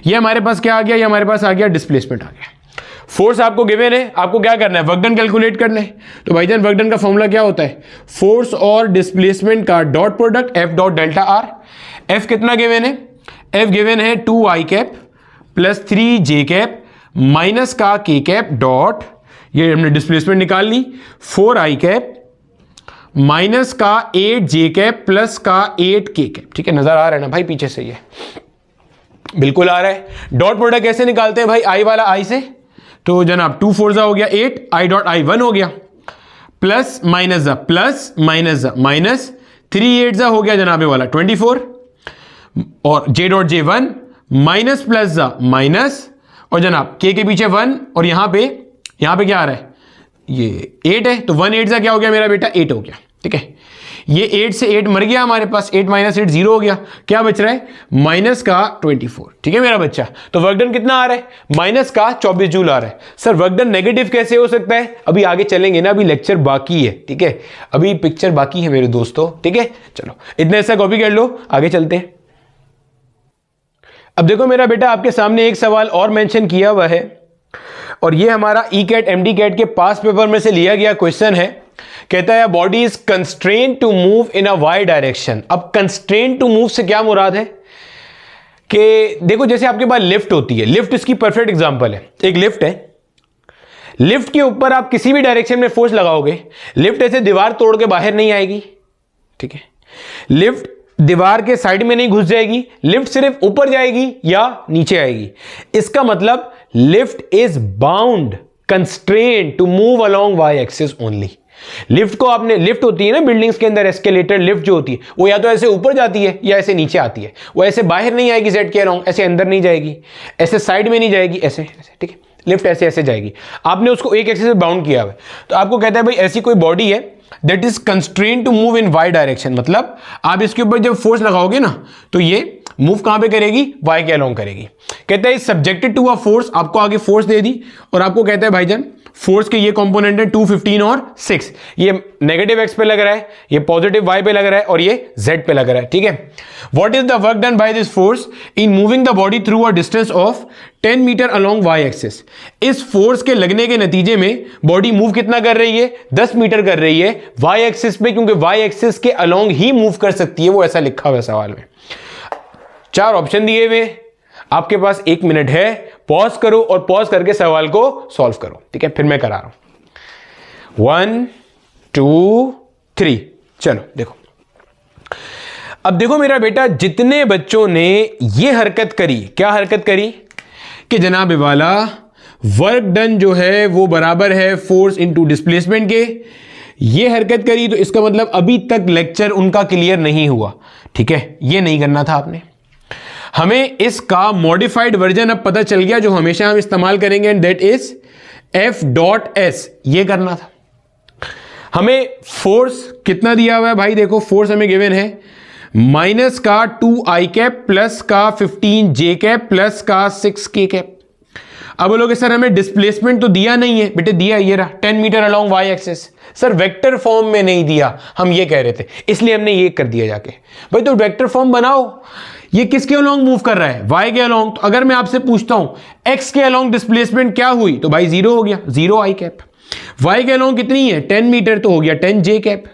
ये हमारे पास क्या आ गया? ये हमारे पास आ गया डिस्प्लेसमेंट आ गया। फोर्स आपको गिवन है, आपको क्या करना है? वर्क डन कैलकुलेट करना है। तो भाईजान वर्क डन का फॉर्मूला क्या होता है? फोर्स और डिस्प्लेसमेंट का dot product F dot delta R. F कितना गिवन है? F गिवन है 2i cap plus 3j cap minus का k कैप डॉट, ये हमने डिस्प्लेसमेंट निकाल ली, 4i कैप माइनस का 8j कैप प्लस का 8k कैप, ठीक है। नजर आ रहा है ना भाई पीछे से? ये बिल्कुल आ रहा है। डॉट प्रोडक्ट कैसे निकालते हैं भाई? i वाला i से, तो जनाब 2 4 हो गया 8, i डॉट i 1 हो गया, प्लस माइनस जा प्लस माइनस जा माइनस 3 8 जा हो गया जनाब ये वाला 24, और j dot j 1 minus plus जा माइनस, और जनाब k के पीछे 1, और यहां पे क्या आ रहा है? ये 8 है, तो 1 8 जा क्या हो गया मेरा बेटा? 8 हो गया, ठीक है। ये 8 से 8 मर गया हमारे पास, 8 माइनस 8 0 हो गया, क्या बच रहा है? माइनस का 24, ठीक है मेरा बच्चा। तो वर्क डन कितना आ रहा है? माइनस का 24 जूल आ रहा है। सर वर्क डन नेगेटिव कैसे हो सकता है? अभी आगे चलेंगे ना, अभी लेक्चर बाकी है, ठीक है, अभी पिक्चर बाकी है मेरे दोस्तों, ठीक है। चलो इतना ऐसा कॉपी कर लो, आगे चलते हैं। अब देखो मेरा बेटा, आपके सामने एक सवाल और मेंशन किया हुआ है, और ये हमारा ई कैट एमडी कैट के पास पेपर में से लिया गया क्वेश्चन है। कहता है body is constrained to move in a y direction. अब कंस्ट्रेन्ड टू मूव से क्या मुराद है? कि देखो जैसे आपके पास लिफ्ट होती है, लिफ्ट इसकी परफेक्ट एग्जांपल है। एक लिफ्ट है, लिफ्ट के ऊपर आप किसी भी डायरेक्शन में फोर्स लगाओगे, लिफ्ट ऐसे दीवार तोड़ के बाहर नहीं आएगी, ठीक है। लिफ्ट दीवार के साइड में नहीं घुस जाएगी, लिफ्ट सिर्फ ऊपर जाएगी या नीचे आएगी। इसका मतलब lift is bound constrained to move along Y axis only. Lift को आपने, लिफ्ट होती है ना बिल्डिंग्स के अंदर, एस्केलेटर लिफ्ट जो होती है वो या तो ऐसे ऊपर जाती है या ऐसे नीचे आती है। वो ऐसे बाहर नहीं आएगी जेड के अलोंग, ऐसे अंदर नहीं जाएगी, ऐसे साइड में नहीं जाएगी, ऐसे ऐसे, ठीक है। लिफ्ट ऐसे ऐसे जाएगी। आपने उसको एक एक्सिस से बाउंड किया हुआ है, तो आपको कहता है भाई ऐसी कोई बॉडी है that is constrained to move in Y direction, मतलब आप इसके ऊपर जब फोर्स लगाओगे ना तो ये मूव कहां पे करेगी, वाई के अलोंग करेगी। कहता है सब्जेक्टेड टू अ फोर्स, आपको आगे फोर्स दे दी और आपको कहता है भाईजान फोर्स के ये कंपोनेंट है 2, 15 और 6, ये नेगेटिव एक्स पे लग रहा है, ये पॉजिटिव वाई पे लग रहा है और ये जेड पे लग रहा है, ठीक है। What is the work done by this force in moving the body through a distance of 10 metre along Y axis. इस फोर्स के लगने के नतीजे में बॉडी मूव कितना कर रही है, 10 मीटर कर रही है वाई एक्सिस पे, क्योंकि वाई एक्सिस के अलोंग ही मूव कर सकती है, वो ऐसा लिखा हुआ है सवाल में। 4 ऑप्शन दिए हुए, आपके पास 1 मिनट है, पॉज करो और पॉज करके सवाल को सॉल्व करो, ठीक है। फिर मैं करा रहा हूं 1 2 3, चलो देखो। अब देखो मेरा बेटा, जितने बच्चों ने ये हरकत करी, क्या हरकत करी कि जनाब वाला वर्क डन जो है वो बराबर है फोर्स इनटू डिस्प्लेसमेंट के, ये हरकत करी, तो इसका मतलब अभी तक लेक्चर उनका क्लियर नहीं हुआ, ठीक है। ये नहीं करना था आपने, हमें इसका मॉडिफाइड वर्जन अब पता चल गया जो हमेशा हम इस्तेमाल करेंगे, एंड दैट इज F.S, ये करना था। हमें फोर्स कितना दिया हुआ है भाई, देखो फोर्स हमें गिवन है माइनस का 2i कैप प्लस का 15j कैप प्लस का 6k कैप। अब बोलोगे सर हमें डिस्प्लेसमेंट तो दिया नहीं है, बेटे दिया, ये रहा 10 metre along Y axis. Sir vector form में नहीं दिया, हम ये कह रहे थे, इसलिए हमने ये कर दिया जाके। भाई तो वेक्टर फॉर्म बनाओ, ये किसके अलोंग मूव कर रहा है, वाई के अलोंग। तो अगर मैं आपसे पूछता हूं एक्स के अलोंग डिस्प्लेसमेंट क्या हुई, तो भाई 0 हो गया, 0 i कैप। वाई के अलोंग कितनी है 10 मीटर, तो हो गया 10 j कैप।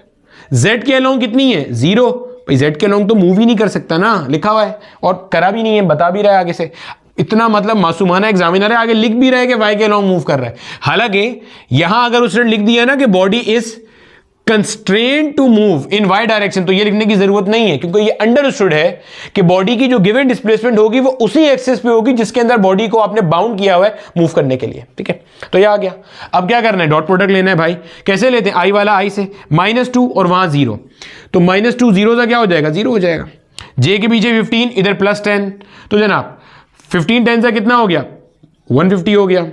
जेड के अलोंग कितनी है 0, भाई जेड के अलोंग तो मूव ही नहीं कर सकता ना, लिखा हुआ है और करा भी नहीं है, बता भी रहा है आगे से। इतना मतलब मासूमाना एग्जामिनर है, आगे लिख भी रहा है कि वाई के अलोंग मूव कर रहा है। हालांकि यहां अगर उसने लिख दिया ना कि body is constraint to move in Y direction, तो ये लिखने की जरूरत नहीं है, क्योंकि ये अंडरस्टूड है कि बॉडी की जो गिवन डिस्प्लेसमेंट होगी वो उसी एक्सिस पे होगी जिसके अंदर बॉडी को आपने बाउंड किया हुआ है मूव करने के लिए, ठीक है। तो ये आ गया। अब क्या करना है, डॉट प्रोडक्ट लेना है भाई। कैसे लेते हैं, आई वाला आई से, -2 और वहां 0, तो -2 0 का क्या हो जाएगा, 0 हो जाएगा। जे के पीछे 15, इधर +10, तो जनाब 15 10 से कितना हो गया 150 हो गया,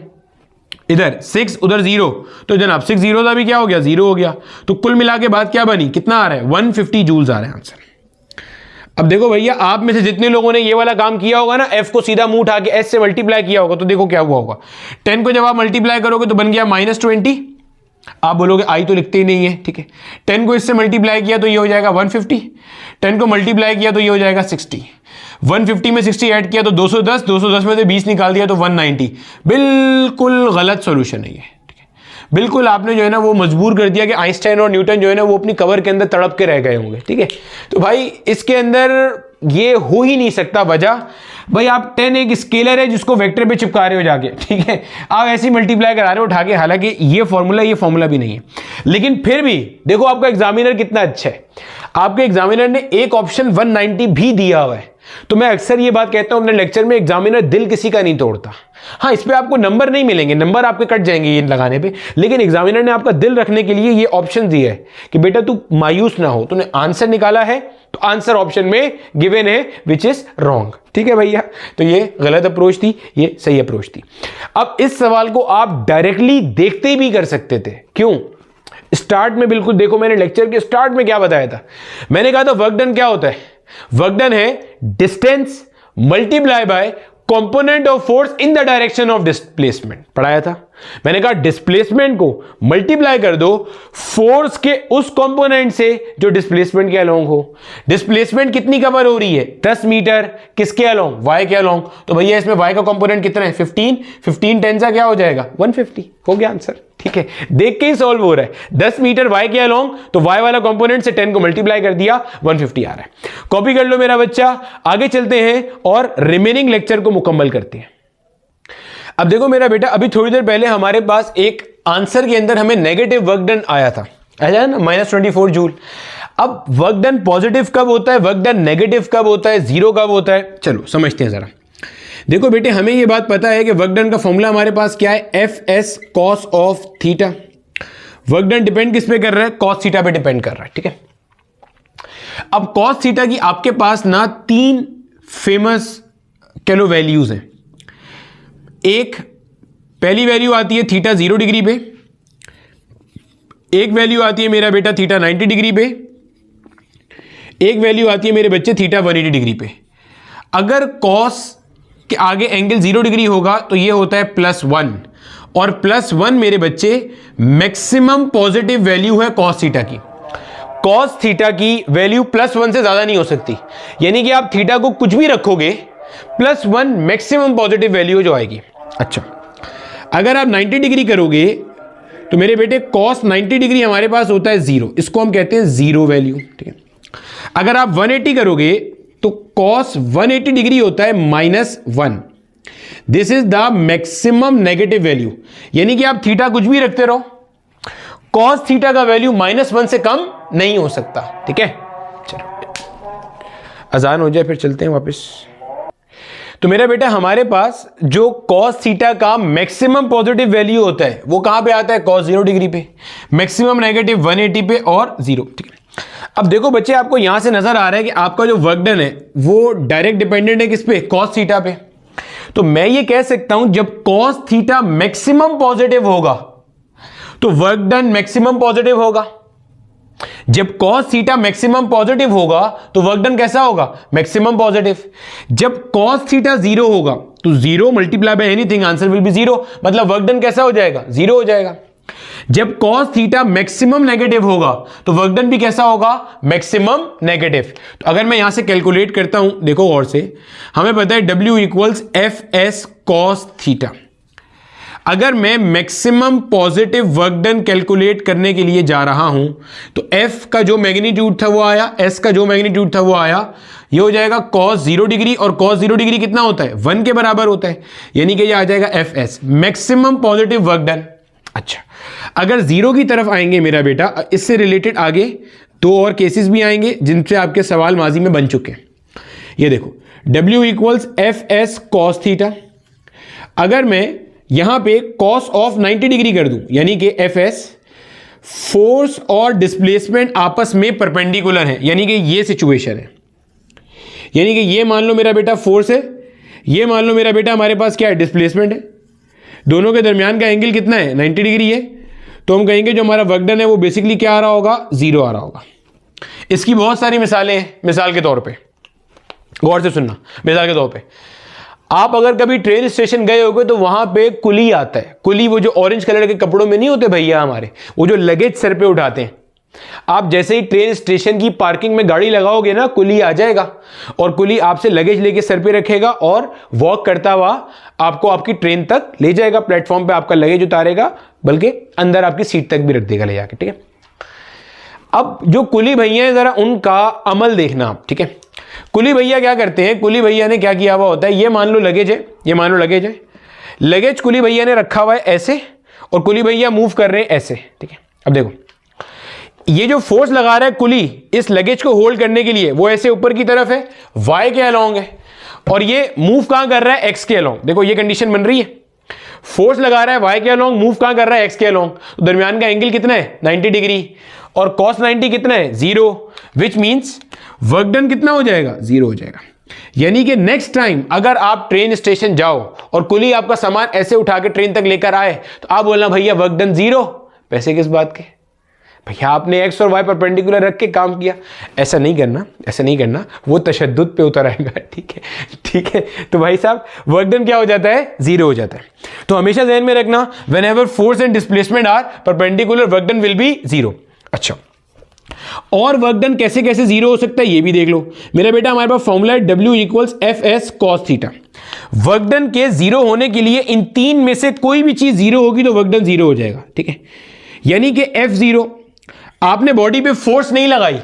इधर 6 उधर 0, तो जनाब 6 0 का भी क्या हो गया 0 हो गया। तो कुल मिला के बात क्या बनी, कितना आ रहा है 150 जूल्स आ रहा है आंसर। अब देखो भैया, आप में से जितने लोगों ने ये वाला काम किया होगा ना, एफ को सीधा मुंह उठा के एस से मल्टीप्लाई किया होगा, तो देखो क्या हुआ होगा। 10 को जब आप मल्टीप्लाई करोगे तो बन गया -20, आप बोलोगे आई तो लिखते ही नहीं है, ठीक है। 10 को इससे मल्टीप्लाई किया तो ये हो जाएगा 150, 10 को मल्टीप्लाई किया तो ये हो जाएगा 60, 150 में 60 ऐड किया तो 210, 210 में से 20 निकाल दिया तो 190। बिल्कुल गलत सॉल्यूशन है ये, ठीक है। बिल्कुल आपने जो है ना वो मजबूर कर दिया कि आइंस्टाइन और न्यूटन जो है ना वो अपनी कवर के अंदर तड़प के रह गए होंगे, ठीक है। तो भाई इसके अंदर ये हो ही नहीं सकता। वजह भाई, आप 10 एक स्केलर है जिसको वेक्टर पे चिपका रहे हो जाके, ठीक है, आप ऐसे ही मल्टीप्लाई करा रहे हो उठा के। हालांकि ये फॉर्मूला भी नहीं है, लेकिन फिर भी देखो आपका एग्जामिनर कितना अच्छा है। आपके एग्जामिनर ने एक ऑप्शन 190 भी दिया हुआ है। तो मैं अक्सर ये बात कहता हूं अपने लेक्चर में, एग्जामिनर दिल किसी का नहीं तोड़ता। हाँ, इस पे आपको नंबर नहीं मिलेंगे, नंबर आपके कट जाएंगे ये लगाने पे, लेकिन एग्जामिनर ने आपका दिल रखने के लिए ये ऑप्शन दिया है कि बेटा तू मायूस ना हो, तूने आंसर निकाला है तो आंसर ऑप्शन में गिवन है विच इज रॉन्ग, ठीक है भैया। तो ये गलत अप्रोच थी, ये सही अप्रोच थी। अब इस सवाल को आप डायरेक्टली देखते भी कर सकते थे। क्यों? स्टार्ट में बिल्कुल देखो, मैंने लेक्चर के स्टार्ट में क्या बताया था। मैंने कहा था वर्क डन क्या होता है, वर्क डन है distance multiply by component of force in the direction of displacement. पढ़ाया था मैंने, कहा डिस्प्लेसमेंट को मल्टीप्लाई कर दो फोर्स के उस कंपोनेंट से जो डिस्प्लेसमेंट के अलोंग हो। डिस्प्लेसमेंट कितनी कवर हो रही है 10 मीटर, किसके अलोंग, वाई के अलोंग। तो भैया इसमें वाई का कंपोनेंट कितना है 15, 15 10 का क्या हो जाएगा 150, हो गया आंसर, ठीक है। देख के ही सॉल्व हो रहा है। 10 मीटर वाई के अलोंग, तो वाई वाला कंपोनेंट से 10 को मल्टीप्लाई कर दिया, 150 आ रहा है। कॉपी कर लो मेरा बच्चा, आगे चलते हैं और रिमेनिंग लेक्चर को मुकम्मल करते हैं। अब देखो मेरा बेटा, अभी थोड़ी देर पहले हमारे पास एक आंसर के अंदर हमें नेगेटिव वर्क डन आया था, आया ना, -24 जूल। अब वर्क डन पॉजिटिव कब होता है, वर्क डन नेगेटिव कब होता है, 0 कब होता है, चलो समझते हैं जरा। देखो बेटे, हमें यह बात पता है कि वर्क डन का फॉर्मूला हमारे पास क्या है, Fs cos of theta. Work done depend किस पे कर रहा है? कॉस थीटा पे डिपेंड कर रहा है, ठीक है। अब कॉस थीटा की आपके पास ना 3 फेमस कह लो वैल्यूज हैं। एक पहली वैल्यू आती है थीटा 0 डिग्री पे, एक वैल्यू आती है मेरा बेटा थीटा 90 डिग्री पे, एक वैल्यू आती है मेरे बच्चे थीटा 180 डिग्री पे। अगर कॉस के आगे एंगल 0 डिग्री होगा तो ये होता है +1, और +1 मेरे बच्चे मैक्सिमम पॉजिटिव वैल्यू है कॉस थीटा की। कॉस थीटा की वैल्यू +1 से ज्यादा नहीं हो सकती, यानी कि आप थीटा को कुछ भी रखोगे +1 मैक्सिमम पॉजिटिव वैल्यू जो आएगी। अच्छा, अगर आप 90 डिग्री करोगे तो मेरे बेटे कॉस 90 डिग्री हमारे पास होता है 0, इसको हम कहते हैं 0 वैल्यू, ठीक है। अगर आप 180 करोगे तो कॉस 180 डिग्री होता है -1। This is the maximum negative value, यानी कि आप थीटा कुछ भी रखते रहो, कॉस थीटा का वैल्यू -1 से कम नहीं हो सकता, ठीक है। चलो अजान हो जाए फिर चलते हैं वापस। तो मेरा बेटा हमारे पास जो कॉस थीटा का मैक्सिमम पॉजिटिव वैल्यू होता है वो कहां पे आता है? कॉस 0 डिग्री पे, मैक्सिमम नेगेटिव 180 पे और 0, ठीक है। अब देखो बच्चे, आपको यहां से नजर आ रहा है कि आपका जो वर्क डन है वो डायरेक्ट डिपेंडेंट है किस पे? कॉस थीटा पे। तो मैं ये कह सकता हूं जब कॉस थीटा मैक्सिमम पॉजिटिव होगा तो वर्क डन मैक्सिमम पॉजिटिव होगा। जब कॉस थीटा मैक्सिमम पॉजिटिव होगा तो वर्क डन कैसा होगा? Maximum positive. जब कॉस थीटा 0 होगा तो 0 multiply by anything, answer will be 0, मतलब वर्क डन कैसा हो जाएगा? 0 हो जाएगा। जब कॉस थीटा मैक्सिमम नेगेटिव होगा तो वर्क डन भी कैसा होगा? Maximum negative. तो अगर मैं यहां से कैलकुलेट करता हूं, देखो और से, हमें पता है W = FS cos थीटा। अगर मैं maximum positive work done calculate करने के लिए जा रहा हूं तो F का जो मैग्नीट्यूड था वो आया, S का जो मैग्नीट्यूड था वो आया, ये हो जाएगा cos 0 डिग्री, और cos 0 डिग्री कितना होता है? 1 के बराबर होता है, यानी कि ये आ जाएगा FS, maximum positive work done. अच्छा, अगर 0 की तरफ आएंगे मेरा बेटा, इससे रिलेटेड आगे 2 और केसेस भी आएंगे जिनसे आपके सवाल माजी में बन चुके हैं। ये देखो W = FS cos थीटा। अगर मैं यहां पे cos ऑफ 90 डिग्री कर दूं, यानी कि FS फोर्स और डिस्प्लेसमेंट आपस में परपेंडिकुलर है, यानी कि ये सिचुएशन है, यानी कि ये मान लो मेरा बेटा फोर्स है, ये मान लो मेरा बेटा हमारे पास क्या है? डिस्प्लेसमेंट है। दोनों के दरमियान का एंगल कितना है? 90 डिग्री है। तो हम कहेंगे जो हमारा वर्क डन है वो बेसिकली क्या आ रहा होगा? 0 आ रहा होगा। इसकी बहुत सारी मिसालें हैं। मिसाल के तौर पे गौर से सुनना, मिसाल के तौर पे आप अगर कभी ट्रेन स्टेशन गए होगे तो वहां पे कुली आता है। कुली वो जो ऑरेंज कलर के कपड़ों में नहीं होते भैया हमारे, वो जो लगेज सर पे उठाते हैं। आप जैसे ही ट्रेन स्टेशन की पार्किंग में गाड़ी लगाओगे ना, कुली आ जाएगा और कुली आपसे लगेज लेके सर पे रखेगा और वॉक करता हुआ आपको आपकी ट्रेन तक ले जाएगा। प्लेटफॉर्म पे आपका लगेज उतारेगा, बल्कि अंदर आपकी सीट तक भी रख देगा ले जाके, ठीक है। अब जो कुली भैया है जरा उनका अमल देखना आप, ठीक है। कुली भैया क्या करते हैं? कुली भैया ने क्या किया हुआ होता है, ये मान लो लगेज है, ये मान लो लगेज है, लगेज कुली भैया ने रखा हुआ है ऐसे और कुली भैया मूव कर रहे हैं ऐसे, ठीक है। अब देखो ये जो फोर्स लगा रहा है कुली इस लगेज को होल्ड करने के लिए, वो ऐसे ऊपर की तरफ है, वाई के अलोंग है, और ये मूव कहां कर रहा है? एक्स के अलोंग। देखो ये कंडीशन बन रही है, फोर्स लगा रहा है वाई के अलोंग, मूव कहां कर रहा है? एक्स के अलोंग। तो दरमियान का एंगल कितना है? 90 डिग्री, और cos 90 कितना है? 0, विच मीन्स वर्क डन कितना हो जाएगा? 0 हो जाएगा। यानी कि नेक्स्ट टाइम अगर आप ट्रेन स्टेशन जाओ और कुली आपका सामान ऐसे उठा के ट्रेन तक लेकर आए तो आप बोलना भैया वर्क डन 0, पैसे किस बात के भैया, आपने एक्स और वाई परपेंडिकुलर रख के काम किया। ऐसा नहीं करना, ऐसा नहीं करना, वो तशद्दुद पे उतर आएगा, ठीक है, ठीक है। तो भाई साहब वर्क डन क्या हो जाता है? 0 हो जाता है। तो हमेशा ध्यान में रखना, whenever force and displacement are perpendicular work done will be 0। अच्छा, और वर्क डन कैसे कैसे 0 हो सकता है ये भी देख लो मेरा बेटा। हमारे पास फॉर्मूला है W = FS cos theta. Work done के 0 होने के लिए इन 3 में से कोई भी चीज 0 होगी तो वर्क डन 0 हो जाएगा, ठीक है। यानी कि F0, आपने बॉडी पे फोर्स नहीं लगाई,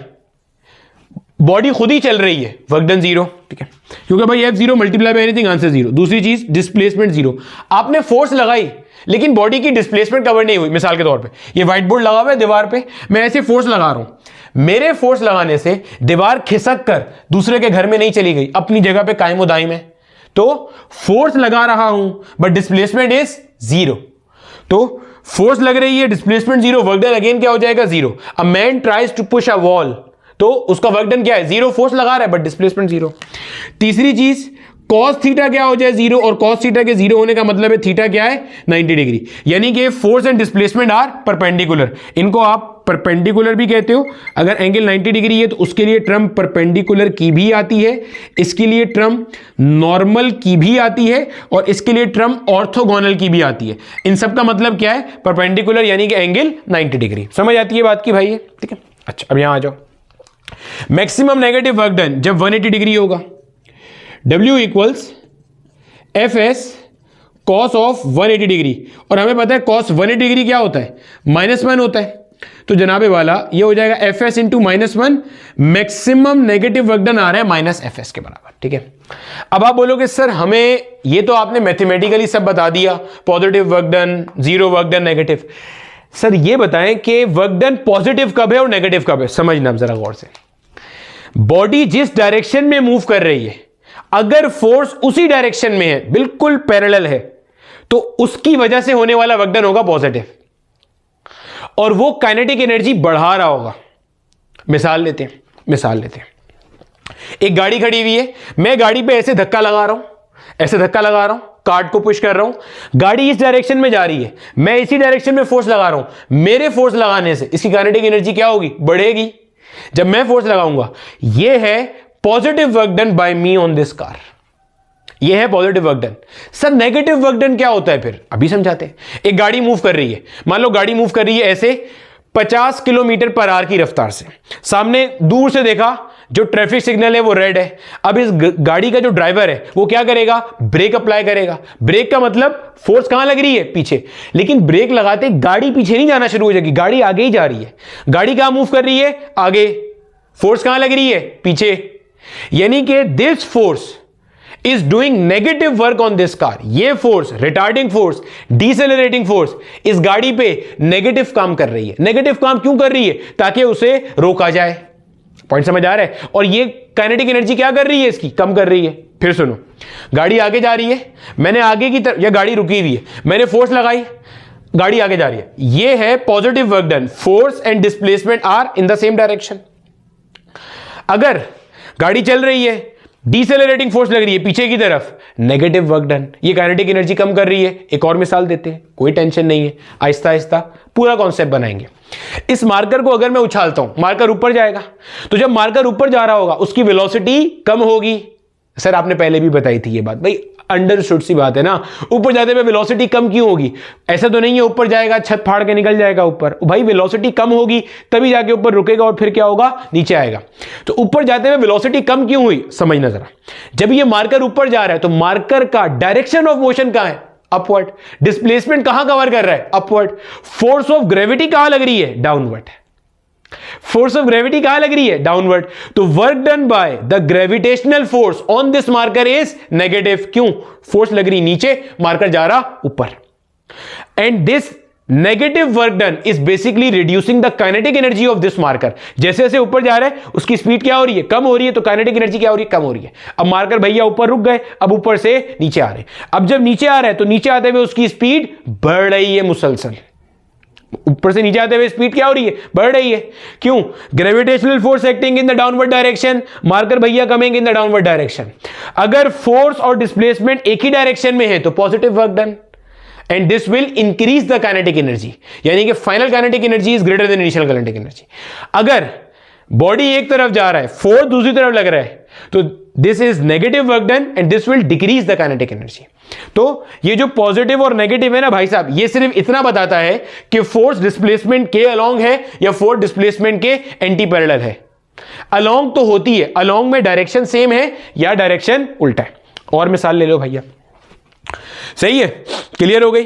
बॉडी खुद ही चल रही है, वर्क डन 0, ठीक है, क्योंकि भाई F0 multiply by anything, answer 0। दूसरी चीज डिस्प्लेसमेंट 0, आपने फोर्स लगाई लेकिन बॉडी की डिस्प्लेसमेंट कवर नहीं हुई। मिसाल के तौर पे ये व्हाइट बोर्ड लगा हुआ है दीवार पे, मैं ऐसे फोर्स लगा रहा हूं, मेरे फोर्स लगाने से दीवार खिसक कर दूसरे के घर में नहीं चली गई, अपनी जगह पे कायम व दायम है। तो फोर्स लगा रहा हूं बट डिस्प्लेसमेंट इज 0। तो फोर्स लग रही है, displacement zero, work done again क्या हो जाएगा, zero. A man tries to push a wall, तो उसका वर्क डन क्या है, जीरो, फोर्स लगा रहा है बट डिस्प्लेसमेंट जीरो। तीसरी चीज, cos थीटा क्या हो जाए, जीरो, और cos थीटा के जीरो होने का मतलब है थीटा क्या है, 90 डिग्री, यानी कि force and displacement are perpendicular. इनको आप परपेंडिकुलर भी कहते हो। अगर एंगल 90 डिग्री है तो उसके लिए टर्म परपेंडिकुलर की भी आती है, इसके लिए टर्म नॉर्मल की भी आती है, और इसके लिए टर्म ऑर्थोगोनल की भी आती है। इन सब का मतलब क्या है, परपेंडिकुलर यानी कि एंगल 90 डिग्री। समझ आती है बात की भाई, ठीक है। अच्छा, अब यहां आ जाओ। मैक्सिमम नेगेटिव वर्क डन जब 180 डिग्री होगा, W equals F S cos of 180 degree, और हमें पता है कॉस 180 डिग्री क्या होता है, -1 होता है। तो जनाबे वाला ये हो जाएगा F S into -1, maximum negative work done आ रहा है माइनस एफ एस के बराबर, ठीक है। अब आप बोलोगे सर हमें ये तो आपने मैथमेटिकली सब बता दिया, positive work done, zero work done, negative. Sir ये बताएं कि वर्क डन पॉजिटिव कब है और नेगेटिव कब है। समझना जरा गौर से, बॉडी जिस डायरेक्शन में मूव कर रही है, अगर फोर्स उसी डायरेक्शन में है, बिल्कुल पैरेलल है, तो उसकी वजह से होने वाला वर्क डन होगा पॉजिटिव, और वो काइनेटिक एनर्जी बढ़ा रहा होगा। मिसाल लेते हैं, एक गाड़ी खड़ी हुई है, मैं गाड़ी पे ऐसे धक्का लगा रहा हूं, कार्ट को पुश कर रहा हूं, गाड़ी इस डायरेक्शन में जा रही है, मैं इसी डायरेक्शन में फोर्स लगा रहा हूं। मेरे फोर्स लगाने से इसकी काइनेटिक एनर्जी क्या होगी, बढ़ेगी जब मैं फोर्स लगाऊंगा। यह है positive work done bye me on this car, यह है positive work done. Sir negative work done क्या होता है फिर, अभी समझाते हैं। एक गाड़ी मूव कर रही है, मान लो गाड़ी मूव कर रही है ऐसे 50 किलोमीटर पर आवर की रफ्तार से, सामने दूर से देखा जो ट्रैफिक सिग्नल है वो रेड है। अब इस गाड़ी का जो ड्राइवर है वो क्या करेगा, ब्रेक अप्लाई करेगा। ब्रेक का मतलब फोर्स कहां लग रही है, पीछे, लेकिन ब्रेक लगाते गाड़ी पीछे नहीं जाना शुरू हो जाएगी, गाड़ी आगे ही जा रही है। गाड़ी कहां मूव कर रही है, आगे, फोर्स कहां लग रही है, पीछे, यानी कि this force is doing negative work on this car. ये फोर्स, रिटार्डिंग फोर्स, डिसेलरेटिंग फोर्स, इस गाड़ी पे नेगेटिव काम कर रही है। नेगेटिव काम क्यों कर रही है, ताकि उसे रोका जाए। पॉइंट समझ आ रहा है। और ये काइनेटिक एनर्जी क्या कर रही है, इसकी कम कर रही है। फिर सुनो, गाड़ी आगे जा रही है, मैंने आगे की तरफ, या गाड़ी रुकी हुई है, मैंने फोर्स लगाई, गाड़ी आगे जा रही है। ये है positive work done, force and displacement are in the same direction. अगर गाड़ी चल रही है, डिसेलरेटिंग फोर्स लग रही है पीछे की तरफ, नेगेटिव वर्क डन, ये काइनेटिक एनर्जी कम कर रही है। एक और मिसाल देते हैं, कोई टेंशन नहीं है, आहिस्ता आहिस्ता पूरा कॉन्सेप्ट बनाएंगे। इस मार्कर को अगर मैं उछालता हूं, मार्कर ऊपर जाएगा, तो जब मार्कर ऊपर जा रहा होगा उसकी वेलोसिटी कम होगी। सर आपने पहले भी बताई थी ये बात, भाई अंडरस्टूड सी बात है ना। ऊपर जाते हुए वेलोसिटी कम क्यों होगी, ऐसा तो नहीं है ऊपर जाएगा छत फाड़ के निकल जाएगा ऊपर, भाई वेलोसिटी कम होगी तभी जाके ऊपर रुकेगा और फिर क्या होगा, नीचे आएगा। तो ऊपर जाते हुए वेलोसिटी कम क्यों हुई, समझना जरा। जब ये मार्कर ऊपर जा रहा है तो मार्कर का डायरेक्शन ऑफ मोशन कहां है, अपवर्ड। डिस्प्लेसमेंट कहां कवर कर रहा है, अपवर्ड। फोर्स ऑफ ग्रेविटी कहां लग रही है, डाउनवर्ड। फोर्स ऑफ ग्रेविटी कहां लग रही है, डाउनवर्ड। तो work done by the gravitational force on this marker is negative. क्यों, फोर्स लग रही नीचे, मार्कर जा रहा ऊपर। And this negative work done is basically reducing the kinetic energy of this marker. जैसे जैसे ऊपर जा रहा है उसकी स्पीड क्या हो रही है, कम हो रही है, तो काइनेटिक एनर्जी क्या हो रही है, कम हो रही है। अब मार्कर भैया ऊपर रुक गए, अब ऊपर से नीचे आ रहे हैं। अब जब नीचे आ रहा है तो नीचे आते हुए उसकी स्पीड बढ़ रही है मुसलसल। ऊपर से नीचे आते हुए स्पीड क्या हो रही है, बढ़ रही है। क्यों, gravitational force acting in the downward direction, marker भैया coming in the downward direction. अगर फोर्स और डिस्प्लेसमेंट एक ही डायरेक्शन में है तो positive work done, and this will increase the kinetic energy, यानी कि final kinetic energy is greater than initial kinetic energy. अगर बॉडी एक तरफ जा रहा है, फोर्स दूसरी तरफ लग रहा है, तो this is negative work done and this will decrease the kinetic energy. तो ये जो पॉजिटिव और नेगेटिव है ना भाई साहब, ये सिर्फ इतना बताता है कि फोर्स डिस्प्लेसमेंट के अलोंग है या फोर्स डिस्प्लेसमेंट के एंटी पैरेलल है। अलोंग तो होती है, अलोंग में डायरेक्शन सेम है या डायरेक्शन उल्टा है। और मिसाल ले लो भैया, सही है, क्लियर हो गई।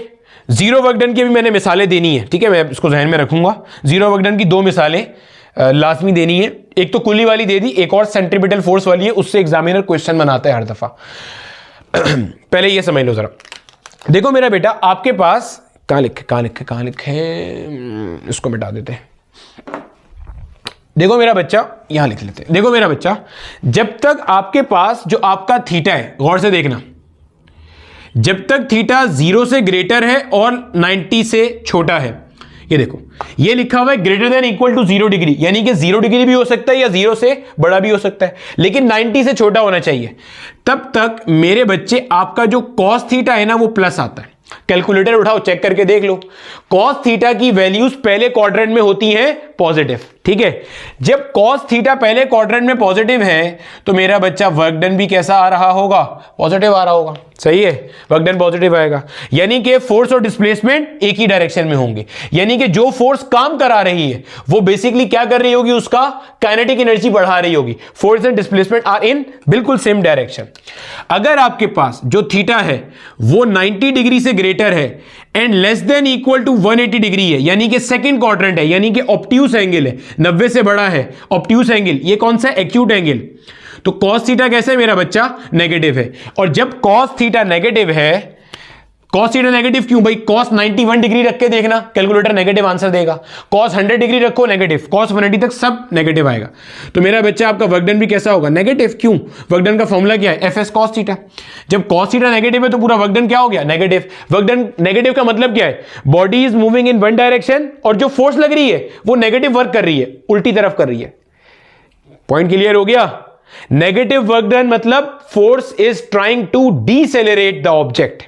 जीरो वर्क डन की भी मैंने मिसालें देनी है, ठीक है, मैं इसको ध्यान में रखूंगा। जीरो वर्क डन की 2 मिसालें लाजमी देनी है। एक तो कुल्ली वाली दे दी, एक और सेंट्रीपिटल फोर्स वाली है, उससे एग्जामिनर क्वेश्चन बनाता है हर दफा। पहले ये समझ लो जरा। देखो मेरा बेटा, आपके पास कहां लिखे, इसको मिटा देते हैं। देखो मेरा बच्चा, यहां लिख लेते हैं। देखो मेरा बच्चा, जब तक आपके पास जो आपका थीटा है, गौर से देखना, जब तक थीटा 0 से ग्रेटर है और 90 से छोटा है। ये देखो, ये लिखा हुआ है greater than equal to 0 degree, यानी कि 0 डिग्री भी हो सकता है या 0 से बड़ा भी हो सकता है, लेकिन 90 से छोटा होना चाहिए। तब तक मेरे बच्चे आपका जो कॉस थीटा है ना वो प्लस आता है। कैलकुलेटर उठाओ, चेक करके देख लो, कॉस थीटा की वैल्यूज पहले क्वाड्रेंट में होती हैं पॉजिटिव, ठीक है। जब कॉस थीटा पहले क्वाड्रेंट में पॉजिटिव है तो मेरा बच्चा वर्क डन भी कैसा आ रहा होगा, पॉजिटिव आ रहा होगा, सही है, वर्क डन पॉजिटिव आएगा। यानी कि फोर्स और डिस्प्लेसमेंट एक ही डायरेक्शन में होंगे, यानी कि जो फोर्स काम करा रही है वो बेसिकली क्या कर रही होगी, उसका काइनेटिक एनर्जी बढ़ा रही होगी। Force and displacement are in बिल्कुल सेम डायरेक्शन। अगर आपके पास जो थीटा है वो 90 डिग्री से ग्रेटर है and less than equal to 180 degree है, यानी कि सेकंड क्वाड्रेंट है, यानी कि ऑब्ट्यूस एंगल है, 90 से बड़ा है ऑब्ट्यूस एंगल, ये कौन सा, एक्यूट एंगल, तो कॉस थीटा कैसे है मेरा बच्चा, नेगेटिव है। और जब कॉस थीटा नेगेटिव है, कॉस थीटा नेगेटिव क्यों भाई, कॉस 91 डिग्री रख के देखना, कैलकुलेटर नेगेटिव आंसर देगा। कॉस 100 डिग्री रखो नेगेटिव, कॉस 180 तक सब नेगेटिव आएगा। तो मेरा बच्चा आपका वर्क डन भी कैसा होगा, नेगेटिव। क्यों, वर्क डन का फॉर्मूला क्या है, एफ एस कॉस थीटा। जब कॉस थीटा नेगेटिव है तो पूरा वर्क डन क्या हो गया, नेगेटिव। वर्क डन नेगेटिव का मतलब क्या है, body is moving in one direction और जो फोर्स लग रही है वो नेगेटिव वर्क कर रही है, उल्टी तरफ कर रही है। पॉइंट क्लियर हो गया। नेगेटिव वर्क डन मतलब force is trying to decelerate the object,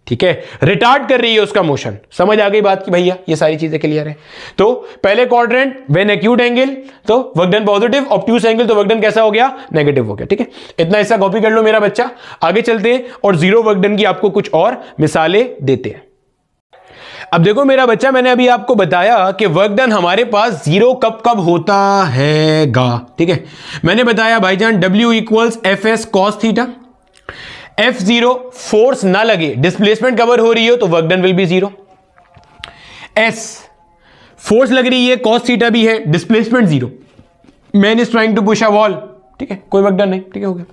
ठीक है, रिटार्ड कर रही है उसका मोशन। समझ आ गई बात की भैया, ये सारी चीजें क्लियर है। तो पहले क्वाड्रेंट व्हेन एक्यूट एंगल तो work done positive, obtuse angle तो वर्क डन कैसा हो गया, नेगेटिव हो गया, ठीक है। इतना हिस्सा कॉपी कर लो मेरा बच्चा, आगे चलते हैं और जीरो वर्क डन की आपको कुछ और मिसालें देते हैं। अब देखो मेरा बच्चा, मैंने अभी आपको बताया कि वर्क डन हमारे पास जीरो कब कब होता हैगा, ठीक है। मैंने बताया भाईजान W equals F S cos theta, F0 force ना लगे, डिस्प्लेसमेंट कवर हो रही हो तो work done will be 0। S force लग रही है, कॉस थीटा भी है, displacement 0, man is trying to push a wall, ठीक है, कोई वर्क डन नहीं, ठीक है, हो गया।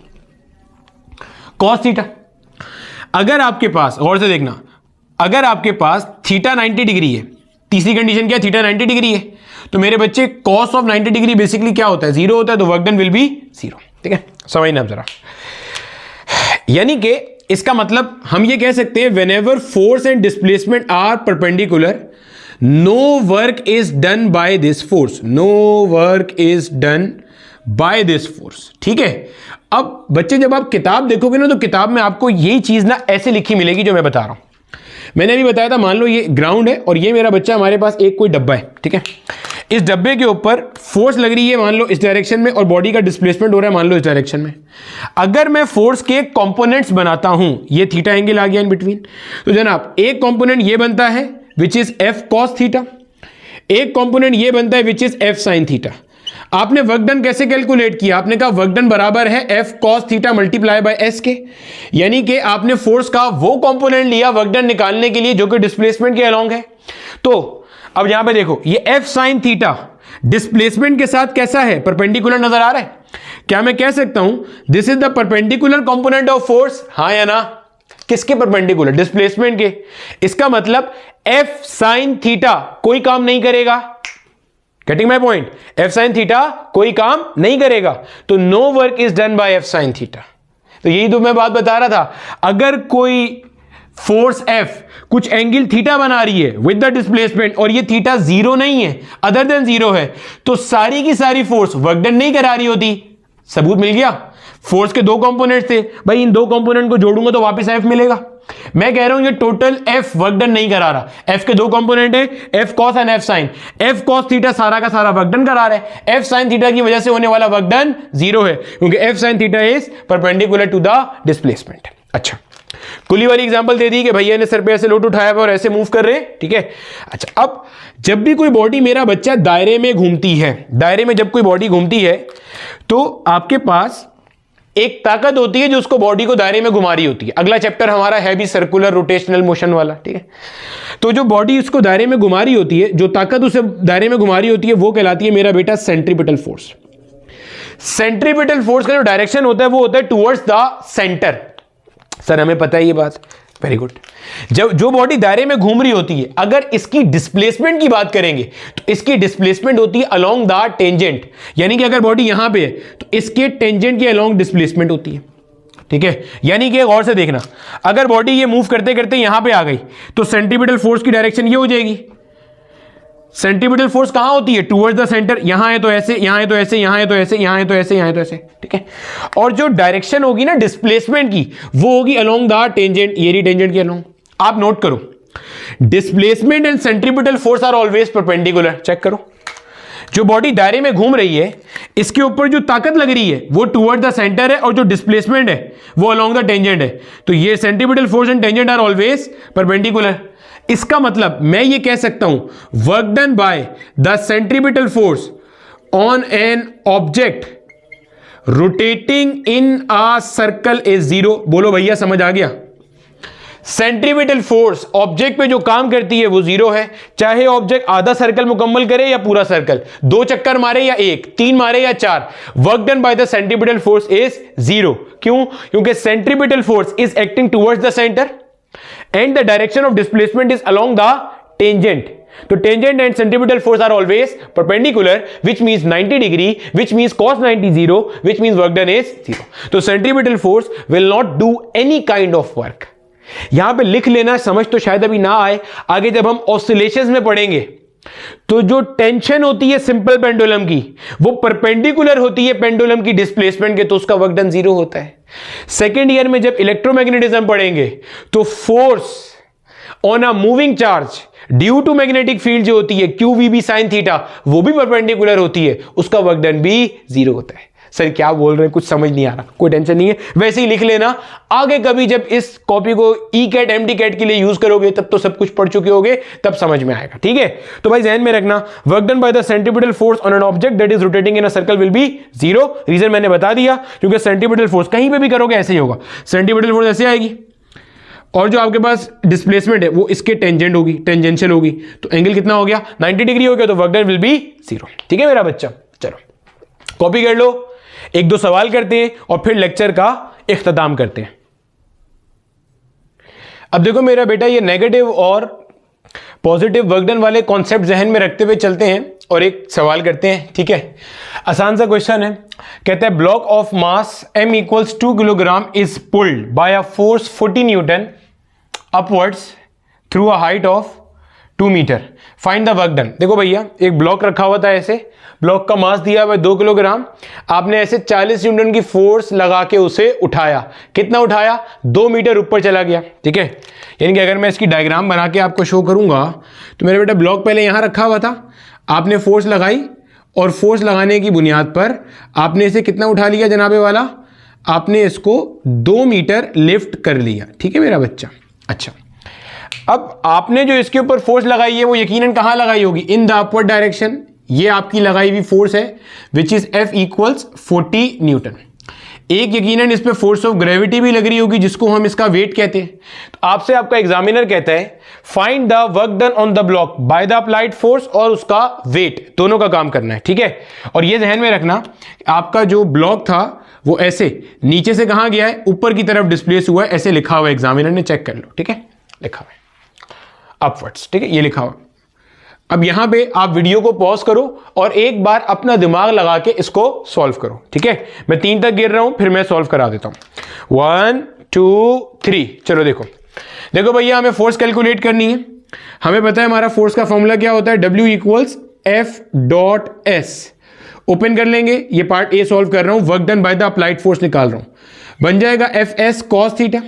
कॉस थीटा, अगर आपके पास, गौर से देखना, अगर आपके पास थीटा 90 डिग्री है, तीसरी कंडीशन क्या है, थीटा 90 डिग्री है, तो मेरे बच्चे कॉस ऑफ 90 डिग्री बेसिकली क्या होता है, 0 होता है, तो वर्क डन विल बी 0, ठीक है, समझना जरा। यानी कि इसका मतलब हम ये कह सकते हैं, whenever force and displacement are perpendicular, no work is done by this force, no work is done by this force, ठीक है। अब बच्चे जब आप किताब देखोगे ना तो किताब में आपको यही चीज ना ऐसे लिखी मिलेगी जो मैं बता रहा हूं। मैंने अभी बताया था, मान लो ये ग्राउंड है और ये मेरा बच्चा, हमारे पास एक कोई डब्बा है, ठीक है। इस डब्बे के ऊपर फोर्स लग रही है मान लो इस डायरेक्शन में और बॉडी का डिस्प्लेसमेंट हो रहा है मान लो इस डायरेक्शन में। अगर मैं फोर्स के कंपोनेंट्स बनाता हूं, ये थीटा एंगल आ गया इन बिटवीन, तो जनाब एक कंपोनेंट ये बनता है which is F cos theta, एक कंपोनेंट ये बनता है which is F sine theta. आपने वर्क डन कैसे कैलकुलेट किया, आपने कहा वर्क डन बराबर है F cos theta multiply by S के, यानी कि आपने फोर्स का वो कंपोनेंट लिया वर्क डन निकालने के लिए जो कि डिस्प्लेसमेंट के अलोंग है। तो अब यहां पे देखो, ये एफ साइन थीटा डिस्प्लेसमेंट के साथ कैसा है, परपेंडिकुलर नजर आ रहा है। क्या मैं कह सकता हूं this is the perpendicular component of force, हां या ना, किसके परपेंडिकुलर, डिस्प्लेसमेंट के। इसका मतलब एफ साइन थीटा कोई काम नहीं करेगा, getting my point, F sine theta कोई काम नहीं करेगा, तो no work is done by F sine theta. तो यही तो मैं बात बता रहा था, अगर कोई फोर्स एफ कुछ एंगल थीटा बना रही है विद द डिस्प्लेसमेंट और ये थीटा 0 नहीं है, अदर देन 0 है, तो सारी की सारी फोर्स वर्क डन नहीं करा रही होती। सबूत मिल गया। फोर्स के दो कंपोनेंट थे भाई, इन दो कंपोनेंट को जोड़ूंगा तो वापस एफ मिलेगा। मैं कह रहा हूं ये टोटल एफ वर्क डन नहीं करा रहा, एफ के दो कंपोनेंट है, F cos and F sine. F cos theta सारा का सारा वर्क डन करा रहा है, एफ साइन थीटा की वजह से होने वाला वर्क डन 0 है, क्योंकि F sine theta is perpendicular to the displacement. अच्छा, कुली वाली एग्जांपल दे दी कि भैया ने सर पे ऐसे लोड उठाया और ऐसे मूव कर रहे हैं, ठीक है। अच्छा, अब जब भी कोई बॉडी मेरा बच्चा दायरे में घूमती है, दायरे में जब कोई बॉडी घूमती है तो आपके पास एक ताकत होती है जो उसको बॉडी को दायरे में घुमा रही होती है। अगला चैप्टर हमारा है भी सर्कुलर रोटेशनल मोशन वाला, ठीक है। तो जो बॉडी उसको दायरे में घुमा रही होती है, जो ताकत उसे दायरे में घुमा रही होती है, वो कहलाती है मेरा बेटा सेंट्रीपिटल फोर्स। सेंट्रीपिटल फोर्स का जो डायरेक्शन होता है वो होता है टुवर्ड्स द सेंटर। सर हमें पता है ये बात, वेरी गुड। जब जो बॉडी दायरे में घूम रही होती है, अगर इसकी डिस्प्लेसमेंट की बात करेंगे तो इसकी डिस्प्लेसमेंट होती है अलोंग द टेंजेंट, यानी कि अगर बॉडी यहां पे है तो इसके टेंजेंट के अलोंग डिस्प्लेसमेंट होती है। ठीक है, यानी कि गौर से देखना, अगर बॉडी ये मूव करते करते यहां पे आ गई तो सेंट्रीपिटल फोर्स की डायरेक्शन ये हो जाएगी। सेंट्रीपिटल फोर्स कहां होती है? Towards the centre. यहां है तो ऐसे, यहां है तो ऐसे, यहां है तो ऐसे, यहां है तो ऐसे, यहां है तो ऐसे, ठीक है। और जो डायरेक्शन होगी ना डिस्प्लेसमेंट की, वो होगी अलोंग द टेंजेंट, ये रही टेंजेंट के अलोंग। आप नोट करो, displacement and centripetal force are always perpendicular. Check करो, जो बॉडी दायरे में घूम रही है, इसके ऊपर जो ताकत लग रही है वो टुवर्ड द सेंटर है, और जो डिस्प्लेसमेंट है वो अलोंग द टेंजेंट है। तो ये centripetal force and tangent are always perpendicular. इसका मतलब मैं ये कह सकता हूं, work done by the centripetal force on an object rotating in a circle is zero. बोलो भैया, समझ आ गया? सेंट्रीपिटल फोर्स ऑब्जेक्ट पे जो काम करती है वो जीरो है, चाहे ऑब्जेक्ट आधा सर्कल मुकम्मल करे या पूरा सर्कल, 2 चक्कर मारे या 1, 3 मारे या 4, work done by the centripetal force is zero. क्यों? क्योंकि centripetal force is acting towards the centre and the direction of displacement is along the tangent. तो tangent and centripetal force are always perpendicular, which means 90 degree, which means cos 90 0, which means work done is 0. तो centripetal force will not do any kind of work. यहां पे लिख लेना, समझ तो शायद अभी ना आए, आगे जब हम ऑसिलेशंस में पढ़ेंगे तो जो टेंशन होती है सिंपल पेंडुलम की, वो परपेंडिकुलर होती है पेंडुलम की डिस्प्लेसमेंट के, तो उसका वर्क डन जीरो होता है। सेकेंड ईयर में जब इलेक्ट्रोमैग्नेटिज्म पढ़ेंगे तो force on a moving charge due to magnetic field जो होती है QVB sin थीटा, वो भी परपेंडिकुलर होती है, उसका वर्क डन भी जीरो होता है। सर क्या बोल रहे हैं, कुछ समझ नहीं आ रहा, कोई टेंशन नहीं है, वैसे ही लिख लेना। आगे कभी जब इस कॉपी को ECAT MDCAT के लिए यूज करोगे तब तो सब कुछ पढ़ चुके होगे, तब समझ में आएगा, ठीक है। तो भाई ध्यान में रखना, work done by the centripetal force on an object that is rotating in a circle will be zero. Reason मैंने बता दिया, क्योंकि सेंट्रीपिटल फोर्स कहीं पे भी करोगे ऐसे ही होगा, सेंट्रीपिटल फोर्स ऐसे आएगी और जो आपके पास डिस्प्लेसमेंट है वो इसके टेंजेंट होगी, टेंजेंशियल होगी, तो एंगल कितना हो गया? 90 डिग्री हो गया, तो work done will be zero. ठीक है मेरा बच्चा, चलो कॉपी कर लो, 1-2 सवाल करते हैं और फिर लेक्चर का इख्तिताम करते हैं। अब देखो मेरा बेटा, ये नेगेटिव और पॉजिटिव वर्क डन वाले कॉन्सेप्ट जहन में रखते हुए चलते हैं और एक सवाल करते हैं, ठीक है। आसान सा क्वेश्चन है, कहता है block of mass m = 2 kilogram is pulled by a force 40 newton upwards through a height of 2 metre, find the work done. देखो भैया, एक ब्लॉक रखा हुआ था, ऐसे ब्लॉक का मास दिया हुआ है 2 किलोग्राम, आपने ऐसे 40 न्यूटन की फोर्स लगा के उसे उठाया। कितना उठाया? 2 मीटर ऊपर चला गया, ठीक है। यानी कि अगर मैं इसकी डायग्राम बना के आपको शो करूंगा तो मेरा बेटा ब्लॉक पहले यहां रखा हुआ था, आपने फोर्स लगाई और फोर्स लगाने की बुनियाद पर आपने इसे कितना उठा लिया जनाबे वाला? आपने इसको 2 मीटर लिफ्ट कर लिया, ठीक है मेरा बच्चा। अच्छा, अब आपने जो इसके ऊपर फोर्स लगाई है वो यकीनन कहां लगाई होगी? In the upward direction. ये आपकी लगाई हुई फोर्स है विच इज F = 40 न्यूटन। एक यकीनन इस पे फोर्स ऑफ ग्रेविटी भी लग रही होगी, जिसको हम इसका वेट कहते हैं। तो आपसे आपका एग्जामिनर कहता है find the work done on the block bye the applied force, और उसका वेट, दोनों का काम करना है, ठीक है। और ये ध्यान में रखना, आपका जो ब्लॉक था वो ऐसे नीचे से कहां गया है? ऊपर की तरफ डिस्प्लेस हुआ है, ऐसे लिखा हुआ है, एग्जामिनर ने चेक कर लो, ठीक है, लिखा हुआ है अपवर्ड्स, ठीक है, ये लिखा हुआ। अब यहां पे आप वीडियो को पॉज करो और एक बार अपना दिमाग लगा के इसको सॉल्व करो, ठीक है। मैं 3 तक गिर रहा हूं, फिर मैं सॉल्व करा देता हूं। 1 2 3। चलो देखो देखो भैया, हमें फोर्स कैलकुलेट करनी है। हमें पता है हमारा फोर्स का फॉर्मूला क्या होता है? W = F.S। ओपन कर लेंगे, ये पार्ट ए सॉल्व कर रहा हूं, work done by the applied force निकाल रहा हूं, बन जाएगा Fs cos थीटा।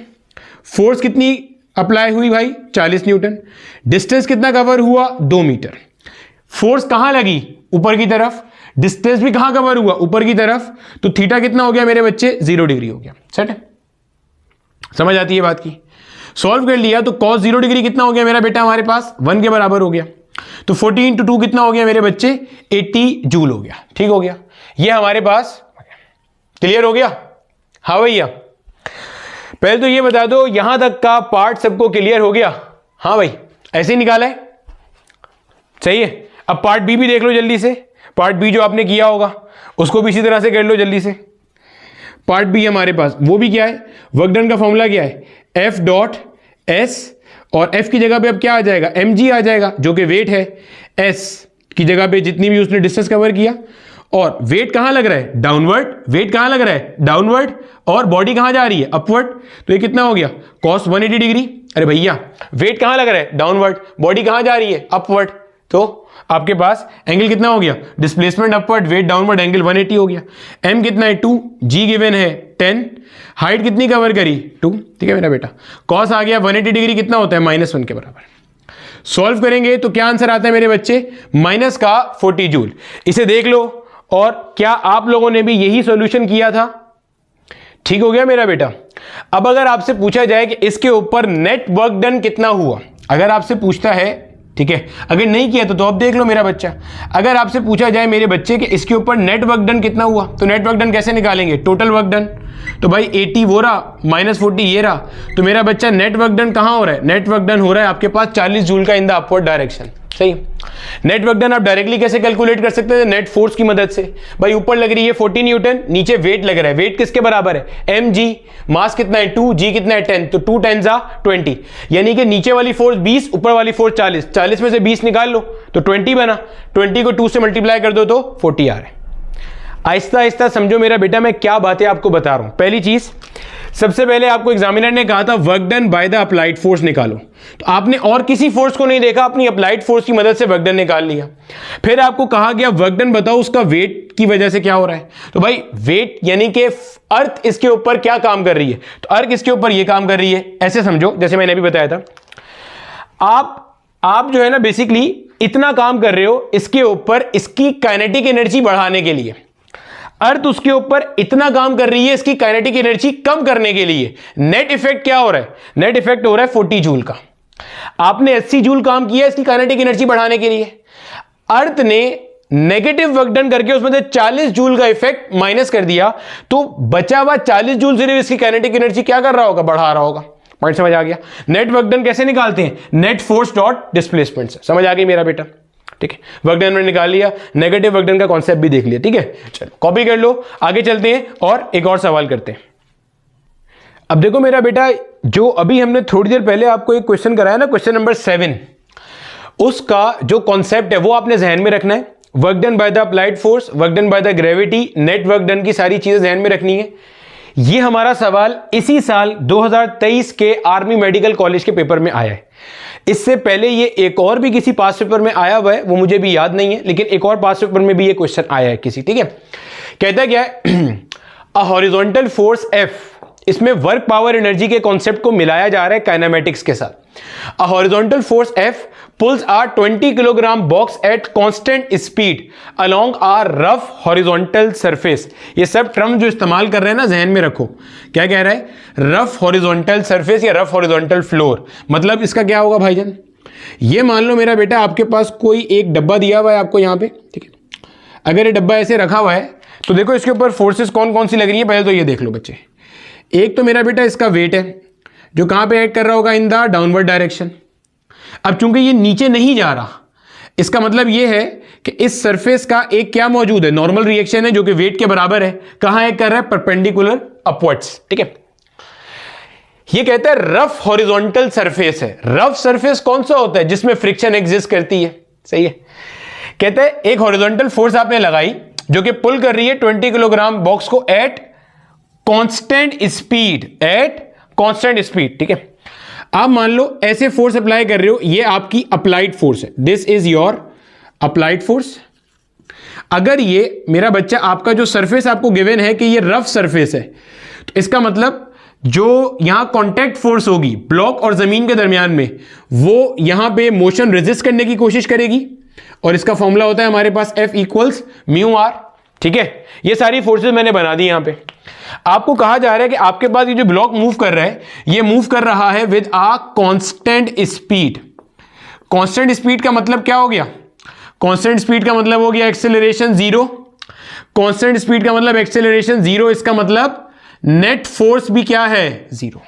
फोर्स कितनी अप्लाई हुई भाई? 40 न्यूटन। डिस्टेंस कितना कवर हुआ? 2 मीटर। फोर्स कहां लगी? ऊपर की तरफ। डिस्टेंस भी कहां कवर हुआ? ऊपर की तरफ। तो थीटा कितना हो गया मेरे बच्चे? 0 डिग्री हो गया। सेट है, समझ आती है बात की? सॉल्व कर लिया तो cos 0 डिग्री कितना हो गया मेरा बेटा? हमारे पास 1 के बराबर हो गया। तो 40 × 2 कितना हो गया मेरे बच्चे? 80 जूल हो गया। ठीक हो गया, ये हमारे पास क्लियर हो गया? हाँ भैया, पहले तो ये बता दो यहां तक का पार्ट सबको क्लियर हो गया? हाँ भाई, ऐसे ही निकाला है, सही है। अब पार्ट बी भी देख लो जल्दी से। पार्ट बी जो आपने किया होगा उसको भी इसी तरह से कर लो जल्दी से। पार्ट बी हमारे पास वो भी क्या है? वर्क डन का फॉर्मूला क्या है? F.S, और F की जगह पे अब क्या आ जाएगा? mg आ जाएगा, जो कि वेट है। S की जगह पे जितनी भी उसने डिस्टेंस कवर किया, और वेट कहां लग रहा है, डाउनवर्ड, वेट कहां लग रहा है, डाउनवर्ड, और बॉडी कहां जा रही है, अपवर्ड, तो ये कितना हो गया, cos 180 डिग्री। अरे भैया वेट कहां लग रहा है, डाउनवर्ड, बॉडी कहां जा रही है, अपवर्ड, तो आपके पास एंगल कितना हो गया, displacement upward, weight downward, angle 180 हो गया। m कितना है 2, g गिवन है 10, हाइट कितनी कवर करी 2, ठीक है मेरा बेटा। कॉस आ गया 180 डिग्री, कितना होता है -1 के बराबर। सॉल्व करेंगे तो क्या आंसर आता है मेरे बच्चे, माइनस का 40 जूल। इसे देख लो, और क्या आप लोगों ने भी यही सॉल्यूशन किया था, ठीक हो गया मेरा बेटा। अब अगर आपसे पूछा जाए कि इसके ऊपर नेट वर्क डन कितना हुआ, अगर आपसे पूछता है, ठीक है, अगर नहीं किया तो अब देख लो मेरा बच्चा। अगर आपसे पूछा जाए मेरे बच्चे कि इसके ऊपर नेट वर्क डन कितना हुआ, तो नेट वर्क डन कैसे निकालेंगे, टोटल वर्क डन, तो भाई 80 वो रहा, -40 ये रहा, तो मेरा बच्चा नेट वर्क डन कहां हो रहा है, नेट वर्क डन हो रहा है आपके पास 40 जूल का इन द अपवर्ड डायरेक्शन। सही। नेट वर्क डन आप डायरेक्टली कैसे कैलकुलेट कर सकते हैं, नेट फोर्स की मदद से। भाई ऊपर लग रही है 40 न्यूटन, नीचे वेट लग रहा है, वेट किसके बराबर है, mg, मास कितना है 2, g कितना है 10, तो 2 10 20, यानी कि नीचे वाली फोर्स 20, ऊपर वाली फोर्स 40, 40 में से 20 निकाल लो तो 20 बना, 20 को 2 से मल्टीप्लाई कर दो तो 40 आ रहा है। आहिस्ता आहिस्ता समझो मेरा बेटा मैं क्या बातें आपको बता रहा हूं। पहली चीज, सबसे पहले आपको एग्जामिनर ने कहा था work done by the applied force निकालो, तो आपने और किसी फोर्स को नहीं देखा, अपनी अप्लाइड फोर्स की मदद से वर्क डन निकाल लिया। फिर आपको कहा गया वर्क डन बताओ उसका वेट की वजह से क्या हो रहा है, तो भाई वेट यानी कि अर्थ इसके ऊपर क्या काम कर रही है, तो अर्थ इसके ऊपर ये काम कर रही है। ऐसे समझो जैसे मैंने अभी बताया था, आप जो है ना बेसिकली इतना काम कर रहे हो इसके ऊपर इसकी काइनेटिक एनर्जी बढ़ाने के लिए, अर्थ उसके ऊपर इतना काम कर रही है इसकी काइनेटिक एनर्जी कम करने के लिए। नेट इफेक्ट क्या हो रहा है, नेट इफेक्ट हो रहा है 40 जूल का। आपने 80 जूल काम किया इसकी काइनेटिक एनर्जी बढ़ाने के लिए, अर्थ ने नेगेटिव वर्क डन करके उसमें से 40 जूल का इफेक्ट माइनस कर दिया, तो बचा हुआ 40 जूल सिर्फ इसकी काइनेटिक एनर्जी क्या कर रहा होगा, बढ़ा रहा होगा। पॉइंट समझ आ गया। नेट वर्क डन कैसे निकालते हैं, नेट फोर्स डॉट डिस्प्लेसमेंट से। समझ आ गई मेरा बेटा, ठीक है। वर्क डन में निकाल लिया, नेगेटिव वर्क डन का कॉन्सेप्ट भी देख लिया, ठीक है। चलो कॉपी कर लो, आगे चलते हैं और एक और सवाल करते हैं। अब देखो मेरा बेटा, जो अभी हमने थोड़ी देर पहले आपको एक क्वेश्चन कराया ना, क्वेश्चन नंबर 7, उसका जो कॉन्सेप्ट है वो आपने जहन में रखना है। Work done by the applied force, work done by the gravity, net work done की सारी चीजें जहन में रखनी है। ये हमारा सवाल इसी साल 2023 के आर्मी मेडिकल कॉलेज के पेपर में आया है। इससे पहले ये एक और भी किसी पास पेपर में आया हुआ है, वो मुझे भी याद नहीं है, लेकिन एक और पास पेपर में भी ये क्वेश्चन आया है किसी, ठीक है। कहता क्या है, अ हॉरिजॉन्टल फोर्स F, इसमें वर्क पावर एनर्जी के कॉन्सेप्ट को मिलाया जा रहा है काइनेमेटिक्स के साथ। A horizontal force F pulls a 20 kilogram box at constant speed along a rough horizontal surface. ये सब टर्म जो इस्तेमाल कर रहे हैं ना जहन में रखो, क्या कह रहा है, रफ हॉरिजॉन्टल सरफेस या रफ हॉरिजॉन्टल फ्लोर। मतलब इसका क्या होगा भाईजान, ये मान लो मेरा बेटा आपके पास कोई एक डब्बा दिया हुआ है आपको यहाँ पे, ठीक है। अगर ये डब्बा ऐसे रखा हुआ है तो देखो इसके ऊपर फोर्सेस कौन कौन सी लग रही है, पहले तो ये देख लो बच्चे। एक तो मेरा बेटा इसका वेट है जो कहां पे एक्ट कर रहा होगा, इन द डाउनवर्ड डायरेक्शन। अब चूंकि ये नीचे नहीं जा रहा, इसका मतलब ये है कि इस सरफेस का एक क्या मौजूद है, नॉर्मल रिएक्शन है जो कि वेट के बराबर है। कहां एक्ट कर रहा है, परपेंडिकुलर अपवर्ड्स, ठीक है। ये कहता है रफ हॉरिजॉन्टल सरफेस है। रफ सरफेस कौन सा होता है, जिसमें फ्रिक्शन एग्जिस्ट करती है, सही है। कहते हैं एक हॉरिजॉन्टल फोर्स आपने लगाई जो कि पुल कर रही है 20 किलोग्राम बॉक्स को eight constant speed, eight constant speed, ठीक है। आप मान लो ऐसे फोर्स अप्लाई कर रहे हो, ये आपकी अप्लाइड फोर्स है, this is your applied force. अगर ये मेरा बच्चा आपका जो सरफेस आपको गिवन है कि ये रफ सरफेस है, तो इसका मतलब जो यहां कांटेक्ट फोर्स होगी ब्लॉक और जमीन के दरमियान में, वो यहां पे मोशन रेजिस्ट करने की कोशिश करेगी, और इसका फॉर्मूला होता है हमारे पास F इक्वल्स म्यू आर, ठीक है। ये सारी फोर्सेस मैंने बना दी यहां पे। आपको कहा जा रहा है कि आपके पास ये जो ब्लॉक मूव कर रहा है, ये मूव कर रहा है with a constant speed. Constant speed का मतलब क्या हो गया, कांस्टेंट स्पीड का मतलब हो गया एक्सेलरेशन जीरो। कांस्टेंट स्पीड का मतलब एक्सेलरेशन जीरो, इसका मतलब नेट फोर्स भी क्या है, जीरो।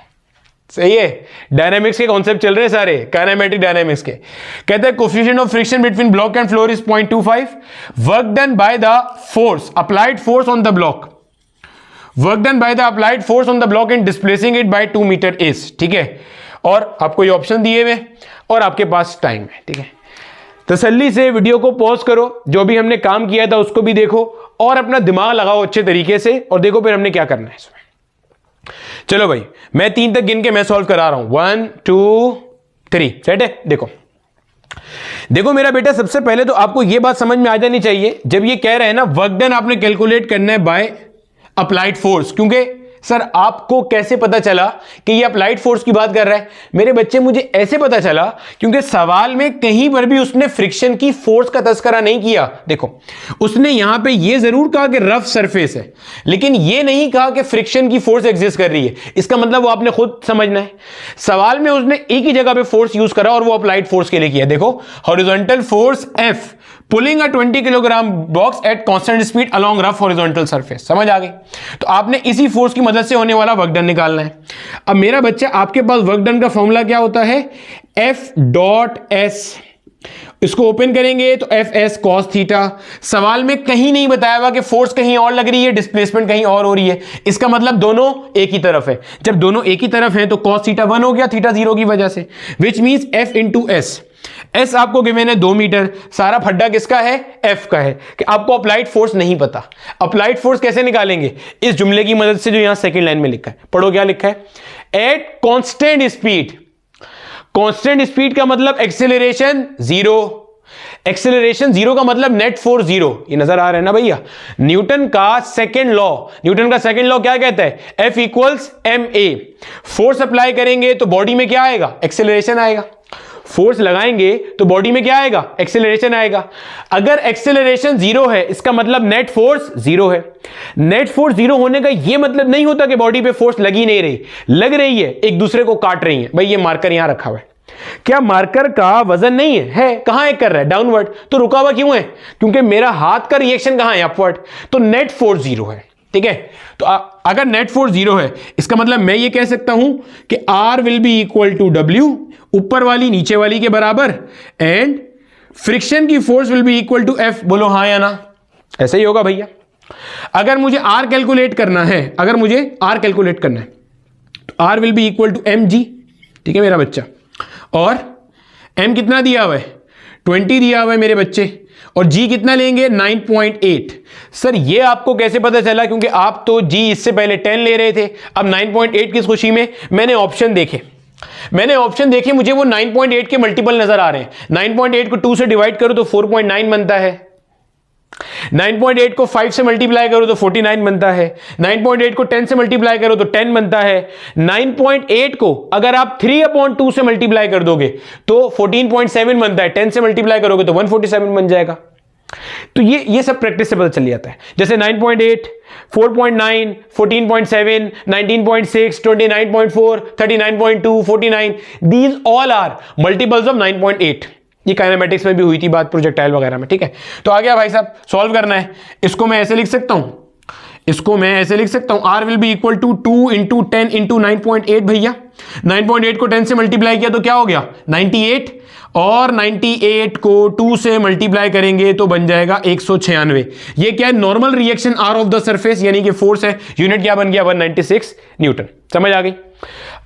सही है। डायनामिक्स के कॉन्सेप्ट चल रहे हैं सारे, काइनेमेटिक डायनामिक्स के। कहते हैं coefficient of friction between block and floor is 0.25। Work done by the force, applied force on the block, work done by the applied force on the block in displacing it by 2 metre is, ठीक है। और आपको ये option दिए हुए और आपके पास time है, ठीक है। तसल्ली से वीडियो को पॉज करो, जो भी हमने काम किया था उसको भी देखो, और अपना दिमाग लगाओ अच्छे तरीके से और देखो फिर हमने क्या करना है इसमें। चलो भाई, मैं 3 तक गिन के मैं सॉल्व करा रहा हूं। 1 2 3 सेट है। देखो मेरा बेटा, सबसे पहले तो आपको यह बात समझ में आ जानी चाहिए, जब ये कह रहे हैं ना वर्क डन आपने कैलकुलेट करना है बाय अप्लाइड फोर्स, क्योंकि सर आपको कैसे पता चला कि ये अप्लाइड फोर्स की बात कर रहा है? मेरे बच्चे, मुझे ऐसे पता चला क्योंकि सवाल में कहीं पर भी उसने फ्रिक्शन की फोर्स का तस्करा नहीं किया। देखो, उसने यहां पे ये जरूर कहा कि रफ सरफेस है, लेकिन ये नहीं कहा कि फ्रिक्शन की फोर्स एग्जिस्ट कर रही है। इसका मतलब वो आपने खुद समझना है। सवाल में उसने एक ही जगह पे फोर्स यूज करा और वो अप्लाइड फोर्स के लिए किया। देखो, horizontal force F pulling a 20 kilogram box at constant speed along rough horizontal surface. समझ आ गई? तो आपने इसी फोर्स की मदद से होने वाला वर्क डन निकालना है। अब मेरा बच्चा, आपके पास वर्क डन का फॉर्मूला क्या होता है? F.S। इसको ओपन करेंगे तो Fs cos थीटा। सवाल में कहीं नहीं बताया हुआ कि फोर्स कहीं और लग रही है, डिस्प्लेसमेंट कहीं और हो रही है। इसका मतलब दोनों एक ही तरफ है। जब दोनों एक ही तरफ है तो cos थीटा 1 हो गया थीटा 0 की वजह से, which means F into S. S आपको गिवन है 2 मीटर। सारा फड्डा किसका है? एफ का है। कि आपको अप्लाइड फोर्स नहीं पता। अप्लाइड फोर्स कैसे निकालेंगे? इस जुमले की मदद से जो यहां सेकंड लाइन में लिखा है। पढ़ो क्या लिखा है? Eight constant speed. Constant speed का मतलब एक्सेलरेशन 0। एक्सेलरेशन 0 का मतलब नेट फोर्स 0। ये नजर आ रहा है ना भैया? न्यूटन का सेकंड लॉ क्या कहता है? F equals ma। Force apply करेंगे तो बॉडी में क्या आएगा? एक्सेलरेशन आएगा। फोर्स लगाएंगे तो बॉडी में क्या आएगा? एक्सेलरेशन आएगा। अगर एक्सेलरेशन 0 है, इसका मतलब नेट फोर्स 0 है। नेट फोर्स 0 होने का यह मतलब नहीं होता कि बॉडी पे फोर्स लगी नहीं रही, लग रही है, एक दूसरे को काट रही है। भाई ये मार्कर यहां रखा हुआ है, क्या मार्कर का वजन नहीं है? कहां एक कर रहा है? डाउनवर्ड। तो रुका हुआ क्यों है? क्योंकि मेरा हाथ का रिएक्शन कहां है? अपवर्ड। तो नेट फोर्स 0 है। ठीक है, तो अगर नेट फोर्स 0 है, इसका मतलब मैं ये कह सकता हूं कि R will be equal to W, ऊपर वाली नीचे वाली के बराबर, एंड फ्रिक्शन की force will be equal to F। बोलो हाँ या ना? ऐसा ही होगा भैया। अगर मुझे R कैलकुलेट करना है, तो R will be equal to mg। ठीक है मेरा बच्चा, और m कितना दिया हुआ है? 20 दिया हुआ है मेरे बच्चे, और g कितना लेंगे? 9.8। सर ये आपको कैसे पता चला? क्योंकि आप तो g इससे पहले 10 ले रहे थे। अब 9.8 किस खुशी में? मैंने ऑप्शन देखे, मुझे वो 9.8 के मल्टीपल नजर आ रहे हैं। 9.8 को 2 से डिवाइड करो तो 4.9 बनता है। 9.8 को 5 से मल्टीप्लाई करो तो 49 बनता है। 9.8 को 10 से मल्टीप्लाई करो तो 10 बनता है। 9.8 को अगर आप 3/2 से मल्टीप्लाई कर दोगे तो 14.7 बनता है। 10 से मल्टीप्लाई करोगे तो 147 बन जाएगा। तो ये सब प्रैक्टिस से पता चल जाता है। जैसे 9.8, 4.9, 14.7, 19.6, 29.4, 39.2, 49, these all are multiples of 9.8। ये काइनेमेटिक्स में भी हुई थी बात, प्रोजेक्टाइल वगैरह में। ठीक है, तो आ गया भाई साहब, सॉल्व करना है। इसको मैं ऐसे लिख सकता हूं, R will be equal to 2 into 10 into 9.8। भैया 9.8 को 10 से मल्टीप्लाई किया तो क्या हो गया? 98, और 98 को 2 से मल्टीप्लाई करेंगे तो बन जाएगा 196। ये क्या है? Normal reaction R of the surface, यानी कि फोर्स है। यूनिट क्या बन गया? 196 न्यूटन। समझ आ गई?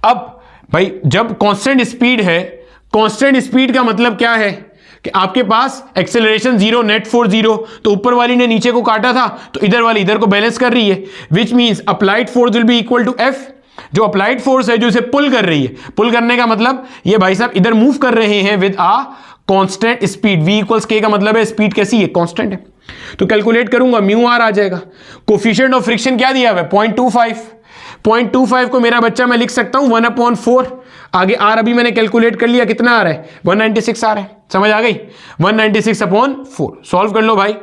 अब भाई जब कांस्टेंट स्पीड है, कांस्टेंट स्पीड का मतलब क्या है? कि आपके पास एक्सेलरेशन 0, नेट फोर्स 0, तो ऊपर वाली ने नीचे को काटा था तो इधर वाली इधर को बैलेंस कर रही है, which means applied force will be equal to F। जो अप्लाइड फोर्स है, जो इसे पुल कर रही है, पुल करने का मतलब ये भाई साहब इधर मूव कर रहे हैं with a constant speed. V equals K का मतलब है स्पीड कैसी है? कांस्टेंट है। तो कैलकुलेट करूंगा, म्यू आर आ जाएगा। कोफिशिएंट ऑफ फ्रिक्शन क्या दिया हुआ है? 0.25 को मेरा बच्चा मैं लिख सकता हूं 1/4। आगे आर अभी मैंने कैलकुलेट कर लिया, कितना आ रहा है? 196 आ रहा है। समझ आ गई? 196/4। सॉल्व कर लो भाई।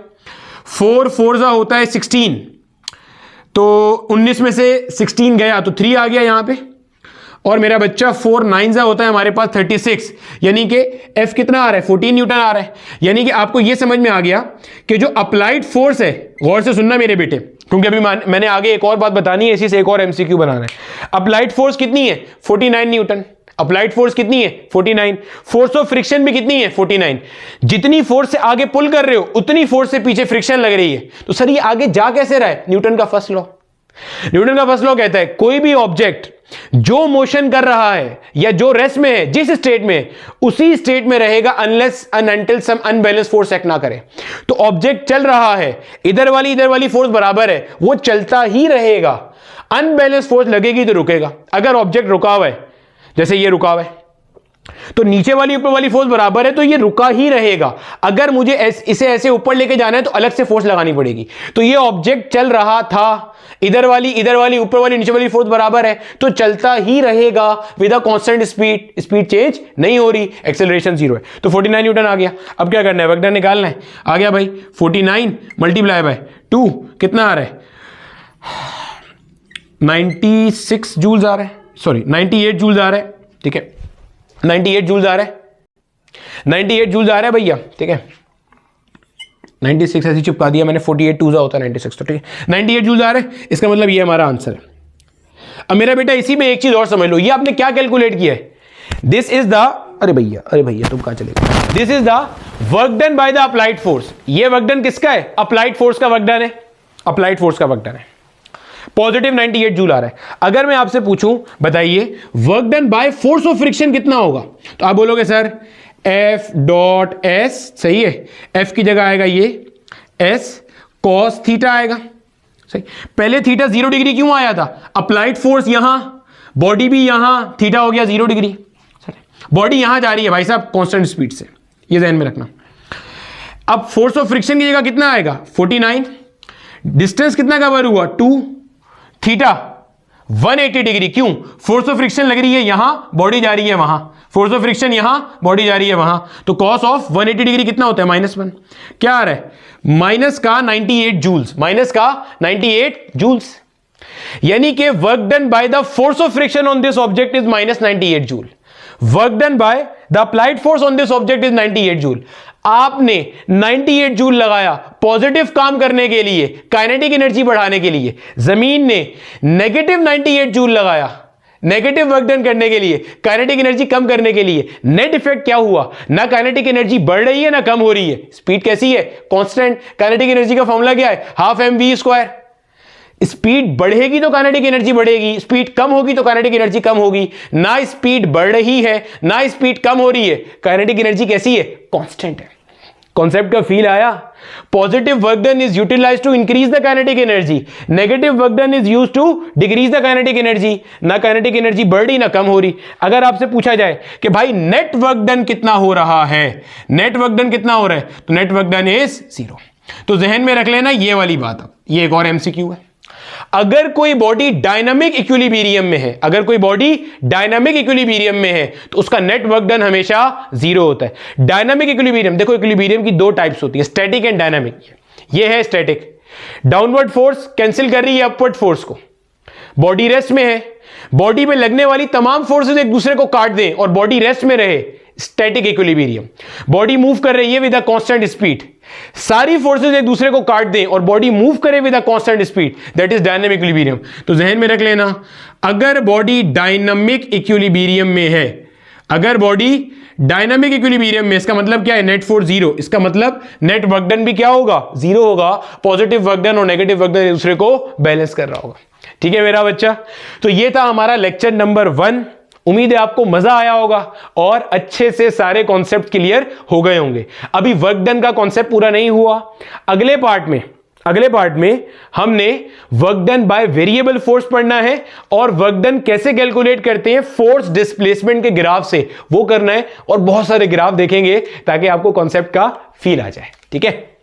4 4 होता है 16, तो 19 में से 16 गया तो 3 आ गया यहां पे, और मेरा बच्चा 4 9 होता है हमारे पास 36, यानी कि F कितना आ रहा है? 14 न्यूटन आ रहा है। यानी कि आपको यह समझ में आ गया कि जो अप्लाइड फोर्स है, गौर से सुनना मेरे बेटे, क्योंकि अभी मैंने आगे एक और बात बतानी है, इसी से एक और MCQ बनाना है। अप्लाइड फोर्स कितनी है? 49 न्यूटन। अप्लाइड फोर्स कितनी है? 49। फोर्स ऑफ फ्रिक्शन भी कितनी है? 49। जितनी फोर्स से आगे पुल कर रहे हो उतनी फोर्स से पीछे फ्रिक्शन लग रही है। तो सर ये आगे जा कैसे रहा है? न्यूटन का फर्स्ट लॉ कहता है कोई भी ऑब्जेक्ट जो मोशन कर रहा है या जो रेस्ट में है, जिस स्टेट में है, उसी स्टेट में रहेगा unless and until some unbalance force act ना करे। तो ऑब्जेक्ट चल रहा है, इधर वाली फोर्स बराबर है, वो चलता ही रहेगा। अनबैलेंस फोर्स लगेगी तो रुकेगा। अगर ऑब्जेक्ट रुका हुआ है, जैसे ये रुका हुआ है, तो नीचे वाली ऊपर वाली फोर्स बराबर है, तो ये रुका ही रहेगा। अगर मुझे इसे ऐसे ऊपर लेके जाना है तो अलग से फोर्स लगानी पड़ेगी। तो ये ऑब्जेक्ट चल रहा था, इधर वाली ऊपर वाली नीचे वाली फोर्स बराबर है, तो चलता ही रहेगा with a constant speed. Speed change नहीं हो रही, एक्सेलरेशन 0 है। तो 49 न्यूटन आ गया। अब क्या करना है, वर्क डन निकालना है। आ गया भाई, 49 मल्टीप्लाई बाय 2 कितना आ रहा है, 96 जूल्स आ रहा है, सॉरी 98 जूल्स आ रहा है। ठीक है, 98 जूल्स आ रहा है, 98 जूल्स आ रहा है भैया। ठीक है, 96 ऐसी चिपका दिया मैंने, 48 टू होता है 96, तो ठीक है 98 जूल्स आ रहे हैं। इसका मतलब ये हमारा आंसर है। अब मेरा बेटा इसी में एक चीज और समझ लो, ये आपने क्या कैलकुलेट किया है, दिस इज द, अरे भैया तुम कहां चले गए, this is the work done by the applied force. ये वर्क डन किसका है, अप्लाइड फोर्स का वर्क डन है, अप्लाइड फोर्स का वर्क डन है। पॉजिटिव 98 जूल आ रहा है। अगर मैं आपसे पूछूं, बताइए work done by force of friction कितना होगा, तो आप बोलोगे सर F डॉट S, सही है, F की जगह आएगा ये S cos थीटा आएगा। सही, पहले थीटा 0 डिग्री क्यों आया था, अप्लाइड फोर्स यहां, बॉडी भी यहां, थीटा हो गया 0 डिग्री। बॉडी यहां जा रही है भाई साहब कांस्टेंट स्पीड से, ये ध्यान में रखना। अब फोर्स ऑफ फ्रिक्शन की जगह कितना आएगा 49, डिस्टेंस कितना कवर हुआ 2, थीटा 180 डिग्री, क्यों, फोर्स ऑफ फ्रिक्शन लग रही है यहां, बॉडी जा रही है वहां, फोर्स ऑफ फ्रिक्शन यहां, बॉडी जा रही है वहां, तो कॉस ऑफ 180 डिग्री कितना होता है -1। क्या आ रहा है, माइनस का 98 जूल्स, माइनस का 98 जूल्स, यानी कि work done by the force of friction on this object is -98 joule. Work done by the applied force on this object is 98 joule. आपने 98 जूल लगाया पॉजिटिव काम करने के लिए, काइनेटिक एनर्जी बढ़ाने के लिए। जमीन ने नेगेटिव 98 जूल लगाया नेगेटिव वर्क डन करने के लिए, काइनेटिक एनर्जी कम करने के लिए। नेट इफेक्ट क्या हुआ, ना काइनेटिक एनर्जी बढ़ रही है ना कम हो रही है, स्पीड कैसी है, कांस्टेंट। काइनेटिक एनर्जी का फॉर्मूला क्या है, ½ mv²। स्पीड बढ़ेगी तो काइनेटिक एनर्जी बढ़ेगी, स्पीड कम होगी तो काइनेटिक एनर्जी कम होगी। ना स्पीड बढ़ रही है ना स्पीड कम हो रही है, काइनेटिक एनर्जी कैसी है, कांस्टेंट है। कॉन्सेप्ट का फील आया। Positive work done is utilised to increase the kinetic energy, negative work done is used to decrease the kinetic energy. ना काइनेटिक एनर्जी बढ़ रही ना कम हो रही। अगर आपसे पूछा जाए कि भाई नेट वर्क डन कितना हो रहा है, नेट वर्क डन कितना हो रहा है, तो नेट वर्क डन इज 0। तो जहन में रख लेना ये वाली बात। अब ये एक और एमसीक्यू है। अगर कोई बॉडी डायनामिक इक्विलिब्रियम में है, अगर कोई बॉडी डायनामिक इक्विलिब्रियम में है तो उसका नेट वर्क डन हमेशा 0 होता है। डायनामिक इक्विलिब्रियम, देखो इक्विलिब्रियम की 2 टाइप्स होती है, स्टैटिक एंड डायनामिक। ये है स्टैटिक, डाउनवर्ड फोर्स कैंसिल कर रही है अपवर्ड फोर्स को, बॉडी रेस्ट में है, बॉडी में लगने वाली तमाम फोर्सेस एक दूसरे को काट दें और बॉडी रेस्ट में रहे, स्टैटिक इक्विलिब्रियम। बॉडी मूव कर रही है विद अ कांस्टेंट स्पीड, सारी फोर्सेस एक दूसरे को काट दें और बॉडी मूव करे with a constant speed, that is dynamic equilibrium. तो जहन में रख लेना, अगर बॉडी डायनामिक इक्विलिब्रियम में है, अगर बॉडी डायनामिक इक्विलिब्रियम में, इसका मतलब क्या है, नेट फोर्स 0, इसका मतलब नेट वर्क डन भी क्या होगा, 0 होगा। पॉजिटिव वर्क डन और नेगेटिव वर्क डन एक दूसरे को बैलेंस कर रहा होगा। ठीक है मेरा बच्चा, तो ये था हमारा लेक्चर नंबर 1। उम्मीद है आपको मजा आया होगा और अच्छे से सारे कॉन्सेप्ट क्लियर हो गए होंगे। अभी वर्क डन का कॉन्सेप्ट पूरा नहीं हुआ। अगले पार्ट में हमने work done by variable force पढ़ना है और वर्क डन कैसे कैलकुलेट करते हैं फोर्स डिस्प्लेसमेंट के ग्राफ से, वो करना है। और बहुत सारे ग्राफ देखेंगे ताकि आपको कॉन्सेप्ट का फील आ जाए। ठीक है।